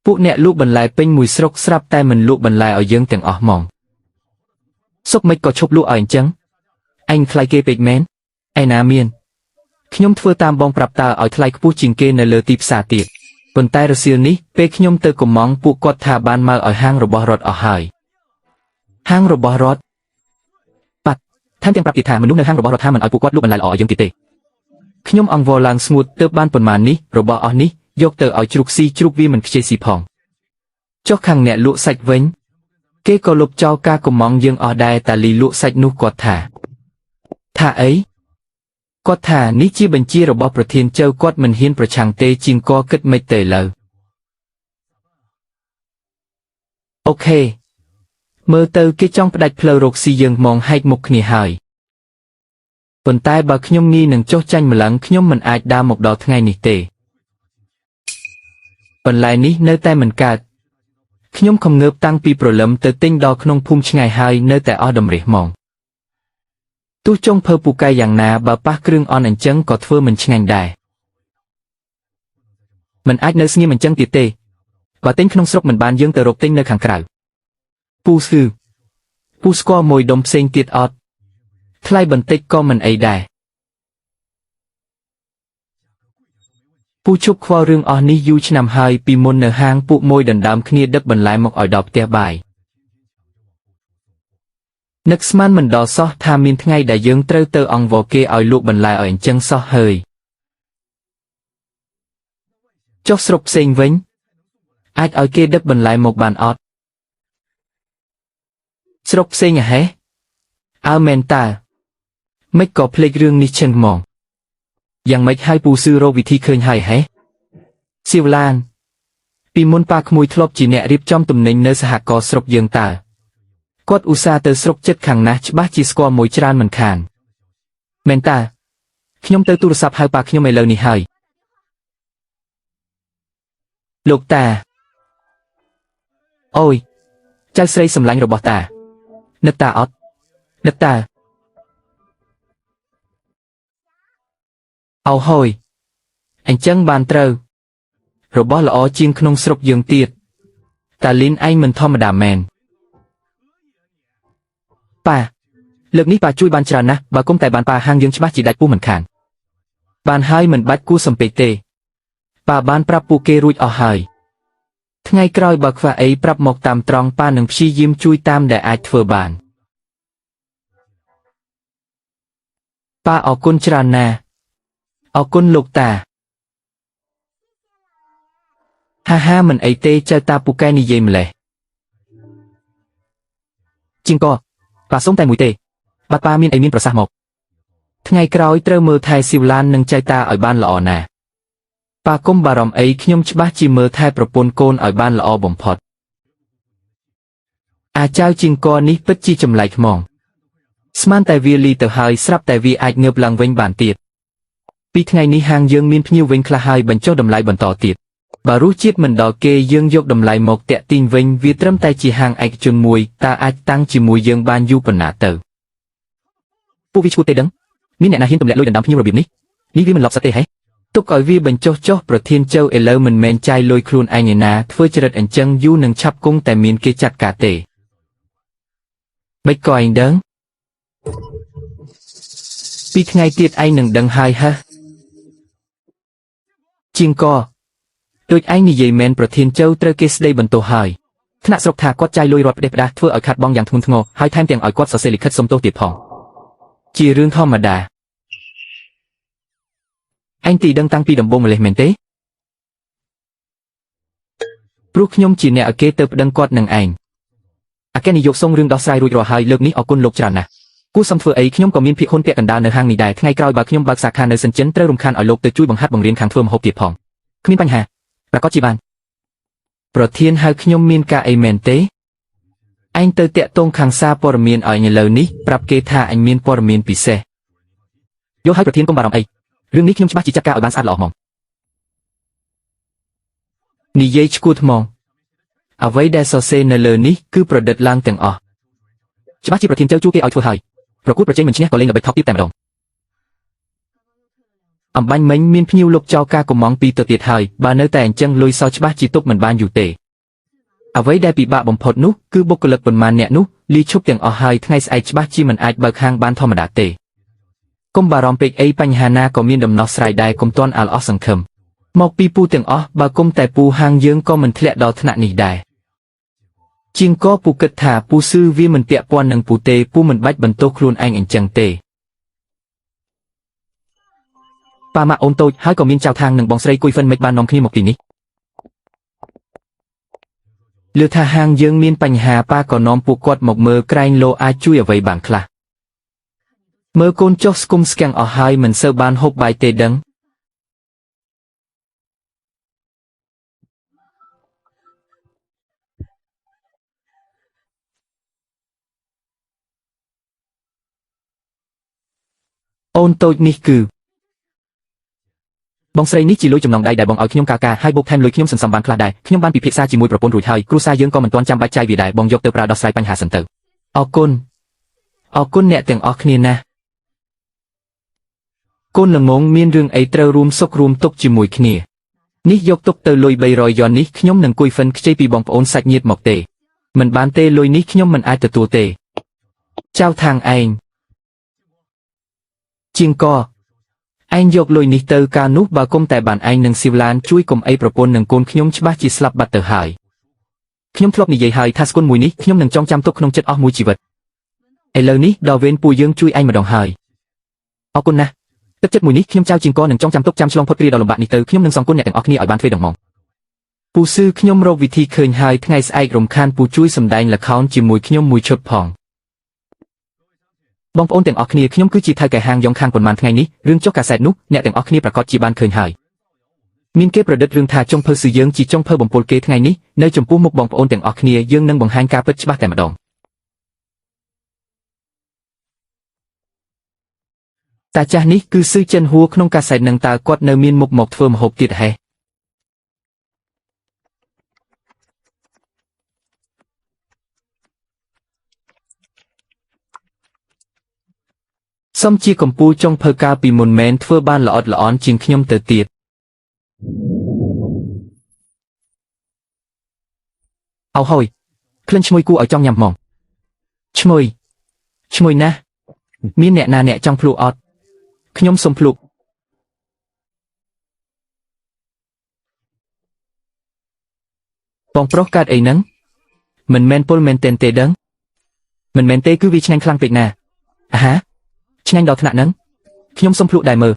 ពួកអ្នកលក់បន្លែពេញមួយស្រុកស្រាប់តែមិនលក់បន្លែឲ្យយើងទាំងអស់ហ្មងសុកមិនក៏ឈប់លក់ឲ្យអញ្ចឹងឯងថ្លៃគេពេកមែនឯណាមានខ្ញុំធ្វើតាមបងប្រាប់តើឲ្យថ្លៃខ្ពស់ជាងគេនៅលើទីផ្សារទៀតប៉ុន្តែរសៀលនេះពេលខ្ញុំទៅកំងពួកគាត់ថាបានមកឲ្យហាងរបស់រដ្ឋអស់ហើយហាងរបស់រដ្ឋប៉ាត់ថែមទាំងប្រាប់ទៀតថាមនុស្សនៅហាងរបស់រដ្ឋថាមិនឲ្យពួកគាត់លក់បន្លែល្អឲ្យយើងទៀតទេខ្ញុំអង្វរឡើងស្ងួតទើបបានប៉ុន្មាននេះរបស់អស់នេះយកទៅឲ្យជ្រូកស៊ីជ្រូកវាមិនខ្ជិលស៊ីផងចុះខាងអ្នកលក់សាច់វិញគេក៏លុបចោលការកំងយើងអស់ដែរតាលីលក់សាច់នោះគាត់ថាអីគាត់ថានេះជាបញ្ជារបស់ប្រធានចៅគាត់មិនហ៊ានប្រឆាំងទេជាងកគិតមិនទៅលើអូខេមើលទៅគេចង់ផ្ដាច់ផ្លូវរកស៊ីយើងហ្មងហែកមុខគ្នាហើយប៉ុន្តែបើខ្ញុំងាយនឹងចុះចាញ់ម្លឹងខ្ញុំមិនអាចដើរមកដល់ថ្ងៃនេះទេបន្លែនេះនៅតែមិនកើតខ្ញុំខំងើបតាំងពីព្រលឹមទៅទិញដល់ក្នុងភូមិឆ្ងាយហើយនៅតែអស់តម្រេះហ្មងទោះចង់ធ្វើពូកែយ៉ាងណាបើប៉ះគ្រឿងអន់អញ្ចឹងក៏ធ្វើមិនឆ្ងាញ់ដែរមិនអាចនៅស្ងៀមអញ្ចឹងទៀតទេបើទិញក្នុងស្រុកមិនបានយើងទៅរកទិញនៅខាងក្រៅពូស្គាល់មួយដុំផ្សេងទៀតអត់ថ្លៃបន្តិចក៏មិនអីដែរពូជប់ខ្វល់រឿងអស់នេះយូរឆ្នាំហើយពីមុននៅហាងពួកមួយដណ្ដើមគ្នាដឹកបន្លែមកឲ្យដល់ផ្ទះបាយនឹកស្មានមិនដល់សោះថាមានថ្ងៃដែលយើងត្រូវទៅអង្វរគេឲ្យលក់បន្លែឲ្យអញ្ចឹងសោះហើយចុះស្រុកផ្សេងវិញអាចឲ្យគេដឹកបន្លែមកបានអត់ស្រុកផ្សេងហេមែនតើមិនក៏ភ្លេចរឿងនេះឈឹងហ្មងយ៉ាងម៉េចហើយពូស៊ឺរកវិធីឃើញហើយហេស៊ីវឡានពីមុនប៉ាក្មួយធ្លាប់ជាអ្នករៀបចំទំនិញនៅសហគមន៍ស្រុកយើងតើគាត់ឧស្សាហ៍ទៅស្រុកចិត្តខាងណាស់ច្បាស់ជាស្គាល់មួយច្រើនមិនខានមែនតើខ្ញុំទៅទូរស័ព្ទហៅប៉ាខ្ញុំឥឡូវនេះហើយលោកតាអូយចៅស្រីសម្លាញ់របស់តានឹកតាអត់នឹកតាអោហយអញ្ចឹងបានត្រូវរបស់ល្អជាងក្នុងស្រុកយើងទៀតតាលីនឯងមិនធម្មតាមែនប៉ាលើកនេះប៉ាជួយបានច្រើនណាស់បើគុំតែបានប៉ាហាងយើងច្បាស់ជាដាច់ពុះមិនខានបានហើយមិនបាច់គួរសំពេចទេប៉ាបានប្រាប់ពួកគេរួចអស់ហើយថ្ងៃក្រោយបើខ្វះអីប្រាប់មកតាមត្រង់ប៉ានឹងព្យាយាមជួយតាមដែលអាចធ្វើបាន ប៉ាអរគុណច្រើនណាស់អរគុណលោកតាហាមិនអីទេចៅតាពូកែនិយាយម្លេះជាងកប៉ាសុំតែមួយទេបាត់ប៉ាមានអីមានប្រសាសន៍មកថ្ងៃក្រោយត្រូវមើលថែស៊ីវឡាននិងចៅតាឲ្យបានល្អណាស់ប៉ាកុំបារម្ភអីខ្ញុំច្បាស់ជាមើលថែប្រពន្ធកូនឲ្យបានល្អបំផុតអាចៅជាងកនេះពិតជាចម្លែកហ្មងស្មានតែវាលីទៅហើយស្រាប់តែវាអាចងើបឡើងវិញបានទៀតពីថ្ងៃនេះហាងយើងមានភ្ញៀវវិញខ្លះហើយបញ្ចុះតម្លៃបន្តទៀតបើរសជាតិមិនដល់គេយើងយកតម្លៃមកតាក់ទាញវិញវាត្រឹមតែជាហាងឯកជនមួយតើអាចតាំងជាមួយយើងបានយូរប៉ុណ្ណាទៅពួកវាឈួតទេដឹងមានអ្នកណាហ៊ានទម្លាក់លុយដណ្ដើមភ្ញៀវរបៀបនេះវាមិនឡប់សទេហេទុកឲ្យវាបញ្ចុះចុះប្រធានជើឥឡូវមិនមែនចាយលុយខ្លួនឯងឯណាធ្វើចរិតអញ្ចឹងយូរនឹងឆាប់គង់តែមានគេចាត់ការទេបិចក៏ឯងដឹងពីថ្ងៃទៀតឯងនឹងដឹងហើយហ៎ជាងកដូចឯងនិយាយមែនប្រធានជើត្រូវគេស្ដីបន្ទោសហើយថ្នាក់ស្រុកថាគាត់ចាយលុយរត់ផ្ដេសផ្ដាសធ្វើឲ្យខាត់បងយ៉ាងធ្ងន់ធ្ងរហើយថែមទាំងឲ្យគាត់សរសេរលិខិតសុំទោសទៀតផងជារឿងធម្មតាឯងទីដឹងតាំងពីដំបូងម្លេះមែនទេព្រោះខ្ញុំជាអ្នកឲ្យគេទៅប្តឹងគាត់នឹងឯងអគ្គនាយកសុំរឿងដោះស្រាយរួចរាល់ហើយលើកនេះអរគុណលោកច្រើនណាស់គូសំធ្វើអីខ្ញុំក៏មានភាគហ៊ុនពាក់កណ្ដាលនៅហាងនេះដែរថ្ងៃក្រោយបើខ្ញុំបើកសាខានៅសិនចិនត្រូវរំខានឲ្យលោកទៅជួយបង្ហាត់បង្រៀនខាងធ្វើម្ហូបទៀតផងគ្មានបញ្ហាប្រកាសជាបានប្រធានហៅខ្ញុំមានការអីមែនទេឯងទៅតាក់ទងខាងសារព័ត៌មានឲ្យឥឡូវនេះប្រាប់គេថាអញមានព័ត៌មានពិសេសយកឲ្យប្រធានកុំបារម្ភអីរឿងនេះខ្ញុំច្បាស់ជាចាត់ការឲ្យបានស្អាតល្អហ្មងនិយាយឈ្គួតថ្មងអ្វីដែលសរសេរនៅលើនេះគឺប្រឌិតឡើងទាំងអស់ច្បាស់ជាប្រធានជើជួគេឲ្យធ្វើហើយប្រកួតប្រជែងមិនឈ្នះក៏លេងដើម្បីថប់ទៀតតែម្ដងអំបញ្ញមិញមានភ្ញៀវលុបចោលការកំងពីទៅទៀតហើយបើនៅតែអញ្ចឹងលុយសោច្បាស់ជាទុកមិនបានយូរទេអ្វីដែលពិបាកបំផុតនោះគឺបុគ្គលិកប៉ុន្មានអ្នកនោះលីឈប់ទាំងអស់ហើយថ្ងៃស្អែកច្បាស់ជាមិនអាចបើកហាងបានធម្មតាទេកុំបារម្ភពេកអីបញ្ហាណាក៏មានដំណោះស្រាយដែរកុំទាន់អាលអស់សង្ឃឹមមកពីពូទាំងអស់បើគុំតែពូហាងយើងក៏មិនធ្លាក់ដល់ថ្នាក់នេះដែរជាងក៏ពូគិតថាពូស៊ឺវាមិនពាក់ព័ន្ធនឹងពូទេពូមិនបាច់បន្ទោសខ្លួនឯងអញ្ចឹងទេប៉ាម៉ាក់អូនតូចហើយក៏មានចៅខាងនិងបងស្រីគួយហ្វិនមិនបាននាំគ្នាមកទីនេះលឺថាហាងយើងមានបញ្ហាប៉ាក៏នាំពួកគាត់មកមើលក្រែងលោអាចជួយអ្វីបានខ្លះមើលកូនចុះស្គុំស្គាំងអស់ហើយមិនសូវបានហូបបាយទេដឹងអូនតូចនេះគឺបងស្រីនេះជាលុយចំណងដៃដែលបងឲ្យខ្ញុំកាហើយបូកថែមលុយខ្ញុំសន្សំបានខ្លះដែរខ្ញុំបានពិភាក្សាជាមួយប្រពន្ធរួចហើយគ្រួសារយើងក៏មិនទាន់ចាំបាច់ចាយវាដែរបងយកទៅប្រើដោះស្រាយបញ្ហាសិនទៅអរគុណអ្នកទាំងអស់គ្នាណាកូនល្ងងមានរឿងអីត្រូវរួមសុខរួមទុក្ខជាមួយគ្នានេះយកទុកទៅលុយ300យ៉ននេះខ្ញុំនឹងគួយហ្វិនខ្ចីពីបងប្អូនសាច់ញាតិមកទេមិនបានទេលុយនេះខ្ញុំមិនអាចទទួលទេចៅທາງឯងជាងកឯងយកលុយនេះទៅការនោះបើគុំតែបានឯងនឹងស៊ីវឡានជួយកុំអីប្រពន្ធនឹងកូនខ្ញុំច្បាស់ជាស្លាប់បាត់ទៅហើយខ្ញុំធ្លាប់និយាយហើយថាស្គុនមួយនេះខ្ញុំនឹងចងចាំទុកក្នុងចិត្តអស់មួយជីវិតឥឡូវនេះដល់វេនពូយើងជួយឯងម្ដងហើយអរគុណណាស់ទឹកចិត្តមួយនេះខ្ញុំចៅជាងកនឹងចងចាំទុកចាំឆ្លងផុតគ្រាដ៏លំបាកនេះទៅខ្ញុំនឹងសងគុណអ្នកទាំងអស់គ្នាឲ្យបានទ្វេដងមកពូស៊ឺខ្ញុំរកវិធីឃើញហើយថ្ងៃស្អែករំខានពូជួយសម្ដែងល្ខោនជាមួយខ្ញុំមួយឈុតផងបងប្អូនទាំងអស់គ្នាខ្ញុំគឺជាថៅកែហាងយ៉ងខាងប៉ុន្មានថ្ងៃនេះរឿងចុះកាសែតនោះអ្នកទាំងអស់គ្នាប្រកាសជាបានឃើញហើយមានគេប្រឌិតរឿងថាចុងភៅស៊ឺយើងជាចុងភៅបំពល់គេថ្ងៃនេះនៅចំពោះមុខបងប្អូនទាំងអស់គ្នាយើងនឹងបង្ហាញការពិតច្បាស់តែម្ដងតាចាស់នេះគឺស៊ឺចិនហួរក្នុងកាសែតនឹងតើគាត់នៅមានមុខមកធ្វើម្ហូបទៀតហេសុំជាកម្ពុជាចុងភៅកាលពីមុនមែនធ្វើបានល្អិតល្អន់ជាងខ្ញុំទៅទៀតអោហយក្លិនឈ្ងុយគួរឲ្យចង់ញ៉ាំហ្មងឈ្ងុយណាស់មានអ្នកណាអ្នកចង់ភ្លក់អត់ខ្ញុំសុំភ្លក់បងប្រុសកើតអីហ្នឹងមិនមែនពលមែនទេដឹងមិនមែនទេគឺវាឆ្ងាញ់ខ្លាំងពេកណាអាហាឆ្ងាញ់ដល់ថ្នាក់ហ្នឹង ខ្ញុំសុំភ្លក់ដែរមើល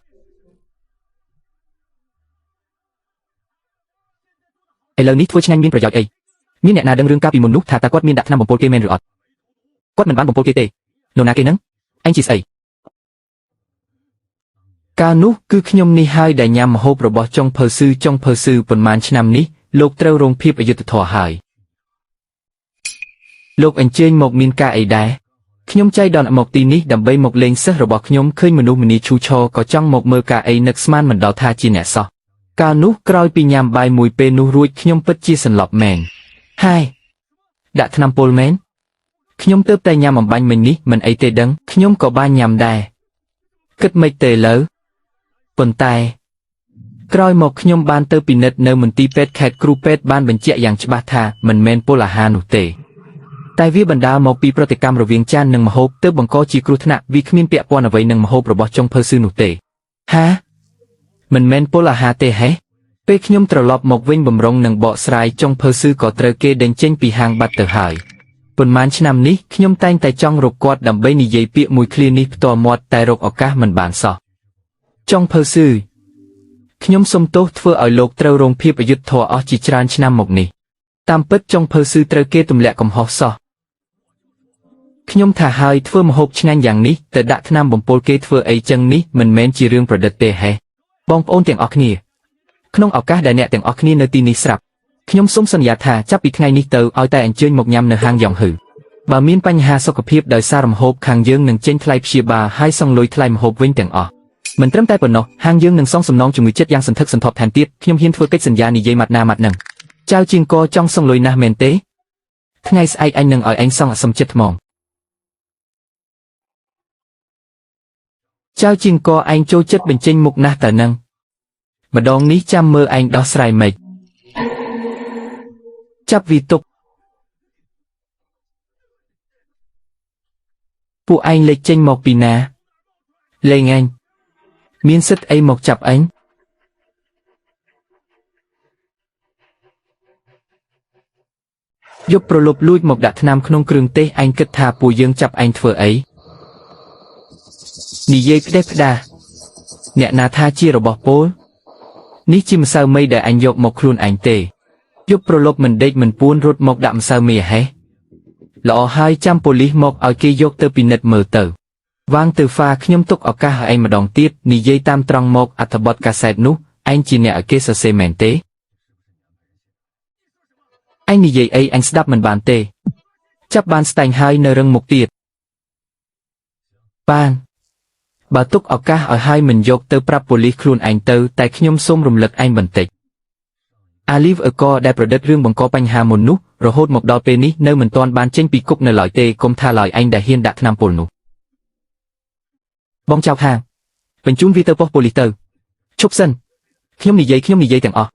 ឥឡូវនេះធ្វើឆ្ងាញ់មានប្រយោជន៍អីមានអ្នកណាដឹងរឿងកាលពីមុននោះថាតើគាត់មានដាក់ថ្នាំបំពុលគេមែនឬអត់គាត់មិនបានបំពុលគេទេនរណាគេហ្នឹងអញជាស្អីកាលនោះគឺខ្ញុំនេះហើយដែលញ៉ាំម្ហូបរបស់ចុងភៅស៊ឺប៉ុន្មានឆ្នាំនេះលោកត្រូវរងភាពអយុត្តិធម៌ហើយលោកអញ្ជើញមកមានការអីដែរខ្ញុំចៃដន្យមកទីនេះដើម្បីមកលេងសិស្សរបស់ខ្ញុំឃើញមនុស្សម្នាឈូឆរក៏ចង់មកមើលការអីនឹកស្មានមិនដល់ថាជាអ្នកសោះកាលនោះក្រោយពីញ៉ាំបាយមួយពេលនោះរួចខ្ញុំពិតជាសន្លប់មែនហើយដាក់ថ្នាំពុលមែនខ្ញុំទើបតែញ៉ាំអំបាញ់មិញនេះមិនអីទេដឹងខ្ញុំក៏បានញ៉ាំដែរគិតមិនទេលើប៉ុន្តែក្រោយមកខ្ញុំបានទៅពិនិត្យនៅមន្ទីរពេទ្យខេត្តគ្រូពេទ្យបានបញ្ជាក់យ៉ាងច្បាស់ថាមិនមែនពុលអាហារនោះទេតែវាបណ្ដាលមកពីប្រតិកម្មរវាងចាននិងម្ហូបទើបបង្កជាគ្រោះថ្នាក់វាគ្មានពាក់ព័ន្ធអ្វីនឹងម្ហូបរបស់ចុងភៅស៊ឺនោះទេហាមិនមែនពុលអាហារទេហេពេលខ្ញុំត្រឡប់មកវិញបំរុងនឹងបកស្រាយចុងភៅស៊ឺក៏ត្រូវគេដេញចេញពីហាងបាត់ទៅហើយប៉ុន្មានឆ្នាំនេះខ្ញុំតែងតែចង់រកគាត់ដើម្បីនិយាយពាក្យមួយឃ្លានេះផ្ទាល់មាត់តែរកឱកាសមិនបានសោះចុងភៅស៊ឺខ្ញុំសុំទោសធ្វើឲ្យលោកត្រូវរងភាពអយុត្តិធម៌អស់ជាច្រើនឆ្នាំមកនេះតាមពិតចុងភៅស៊ឺត្រូវគេទម្លាក់កំហុសសោះខ្ញុំថាហើយធ្វើម្ហូបឆ្ងាញ់យ៉ាងនេះទៅដាក់ថ្នាំបំពុលគេធ្វើអីចឹងនេះមិនមែនជារឿងប្រឌិតទេហេបងប្អូនទាំងអស់គ្នាក្នុងឱកាសដែលអ្នកទាំងអស់គ្នានៅទីនេះស្រាប់ខ្ញុំសូមសន្យាថាចាប់ពីថ្ងៃនេះទៅឲ្យតែអញ្ជើញមកញ៉ាំនៅហាងយ៉ងហឺបើមានបញ្ហាសុខភាពដោយសារម្ហូបខាងយើងនឹងចេញថ្លៃព្យាបាលហើយសងលុយថ្លៃម្ហូបវិញទាំងអស់មិនត្រឹមតែប៉ុណ្ណោះហាងយើងនឹងសងសំណងជំងឺចិត្តយ៉ាងសន្ធឹកសន្ធាប់ថែមទៀតខ្ញុំហ៊ានធ្វើកិច្ចសន្យានិយាយម៉ាត់ណាម៉ាត់នឹងចៅជាងកចង់សងលុយណាស់មែនទេថ្ងៃស្អែកអញនឹងឲ្យអញសងអសមចិត្តថ្មងចៅជាងកឯងចូលចិត្តបញ្ចេញមុខណាស់តើនឹងម្ដងនេះចាំមើលឯងដោះស្រាយម៉េចចាប់វាទុកពួកឯងលេចចេញមកពីណាលេងឯងមានសិទ្ធអីមកចាប់ឯងយកប្រលប់លួចមកដាក់ថ្នាំក្នុងគ្រឿងទេសឯងគិតថាពួកយើងចាប់ឯងធ្វើអីនិយាយផ្ដេសផ្ដាសអ្នកណាថាជារបស់ពលនេះជាម្សៅមីដែលអញយកមកខ្លួនឯងទេយកប្រលប់មិនដេកមិនពួនរត់មកដាក់ម្សៅមីហេល្អហើយចាំប៉ូលីសមកឲ្យគេយកទៅពិនិត្យមើលទៅវាងទៅហ្វាខ្ញុំទុកឱកាសឲ្យឯងម្ដងទៀតនិយាយតាមត្រង់មកអត្ថបទកាសែតនោះឯងជាអ្នកឲ្យគេសរសេរមែនទេឯងនិយាយអីអញស្ដាប់មិនបានទេចាប់បានស្តែងហើយនៅរឹងមុខទៀតបានបើទុកឱកាសឲ្យហើយមិនយកទៅប្រាប់ប៉ូលីសខ្លួនឯងទៅតែខ្ញុំសូមរំលឹកឯងបន្តិចអាលីវអឺកដែលប្រឌិតរឿងបង្កបញ្ហាមុននោះរហូតមកដល់ពេលនេះនៅមិនទាន់បានចេញពីគុកនៅឡើយទេកុំថាឡើយឯងដែលហ៊ានដាក់ថ្នាំពុលនោះបងចៅខាងបញ្ជូនវាទៅប៉ុស្តិ៍ប៉ូលីសទៅឈប់សិនខ្ញុំនិយាយទាំងអស់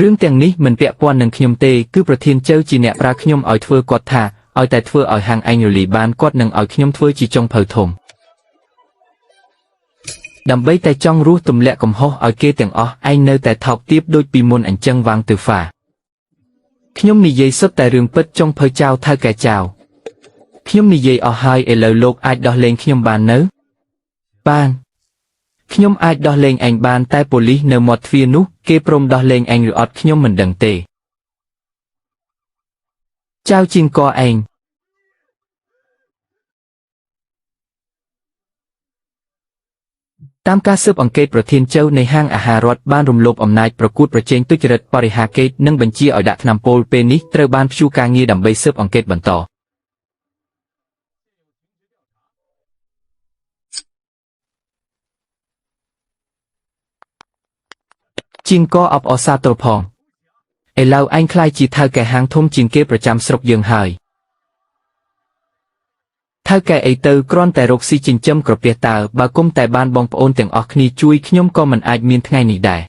រឿងទាំងនេះមិនពាក់ព័ន្ធនឹងខ្ញុំទេគឺប្រធានចៅជាអ្នកប្រើខ្ញុំឲ្យធ្វើគាត់ថាឲ្យតែធ្វើឲ្យហាងឯងរលីបានគាត់នឹងឲ្យខ្ញុំធ្វើជាចុងភៅធំដើម្បីតែចង់រស់ទម្លាក់កំហុសឲ្យគេទាំងអស់ឯងនៅតែថោកទាបដូចពីមុនអញ្ចឹងវាងទៅហ្វាខ្ញុំនិយាយសុទ្ធតែរឿងពិតចុងភៅចៅថៅកែចៅខ្ញុំនិយាយអស់ហើយឥឡូវលោកអាចដោះលែងខ្ញុំបាននៅបានខ្ញុំអាចដោះលែងឯងបានតែប៉ូលីសនៅមាត់ទ្វារនោះគេព្រមដោះលែងឯងឬអត់ខ្ញុំមិនដឹងទេចៅជាងកឯងតាមការស៊ើបអង្កេតប្រធានចៅនៃហាងអាហាររដ្ឋបានរំលោភអំណាចប្រកួតប្រជែងទុច្ចរិតបរិហាកេតនិងបញ្ជាឲ្យដាក់ថ្នាំពុលពេលនេះត្រូវបានព្យួរការងារដើម្បីស៊ើបអង្កេតបន្តជាងកអបអសាទរផងឥឡូវឯងខ្លាយជាថៅកែហាងធំជាងគេប្រចាំស្រុកយើងហើយថៅកែអីទៅគ្រាន់តែរកស៊ីចិញ្ចឹមក្រពះតើបើគុំតែបានបងប្អូនទាំងអស់គ្នាជួយខ្ញុំក៏មិនអាចមានថ្ងៃនេះដែរ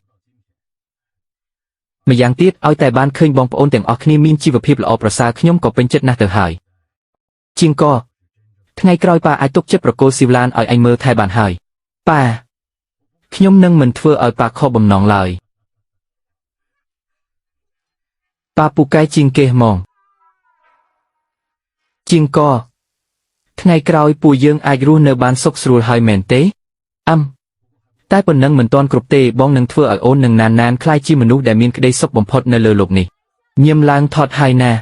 ម្យ៉ាងទៀតឲ្យតែបានឃើញបងប្អូនទាំងអស់គ្នាមានជីវភាពល្អប្រសើរខ្ញុំក៏ពេញចិត្តណាស់ទៅហើយជាងកថ្ងៃក្រោយប៉ាអាចទុកចិត្តប្រគល់ស៊ីវឡានឲ្យឯងមើលថែបានហើយប៉ាខ្ញុំនឹងមិនធ្វើឲ្យប៉ាខកបំណងឡើយប៉ាពូកែជាងគេហ្មងជាងកថ្ងៃក្រោយពួកយើងអាចរស់នៅបានសុខស្រួលហើយមែនទេ តែប៉ុណ្ណឹងមិនទាន់គ្រប់ទេបងនឹងធ្វើឲ្យអូននឹងណានៗខ្លាយជាមនុស្សដែលមានក្តីសុខបំផុតនៅលើโลกនេះញៀមឡើងថត់ហើយណា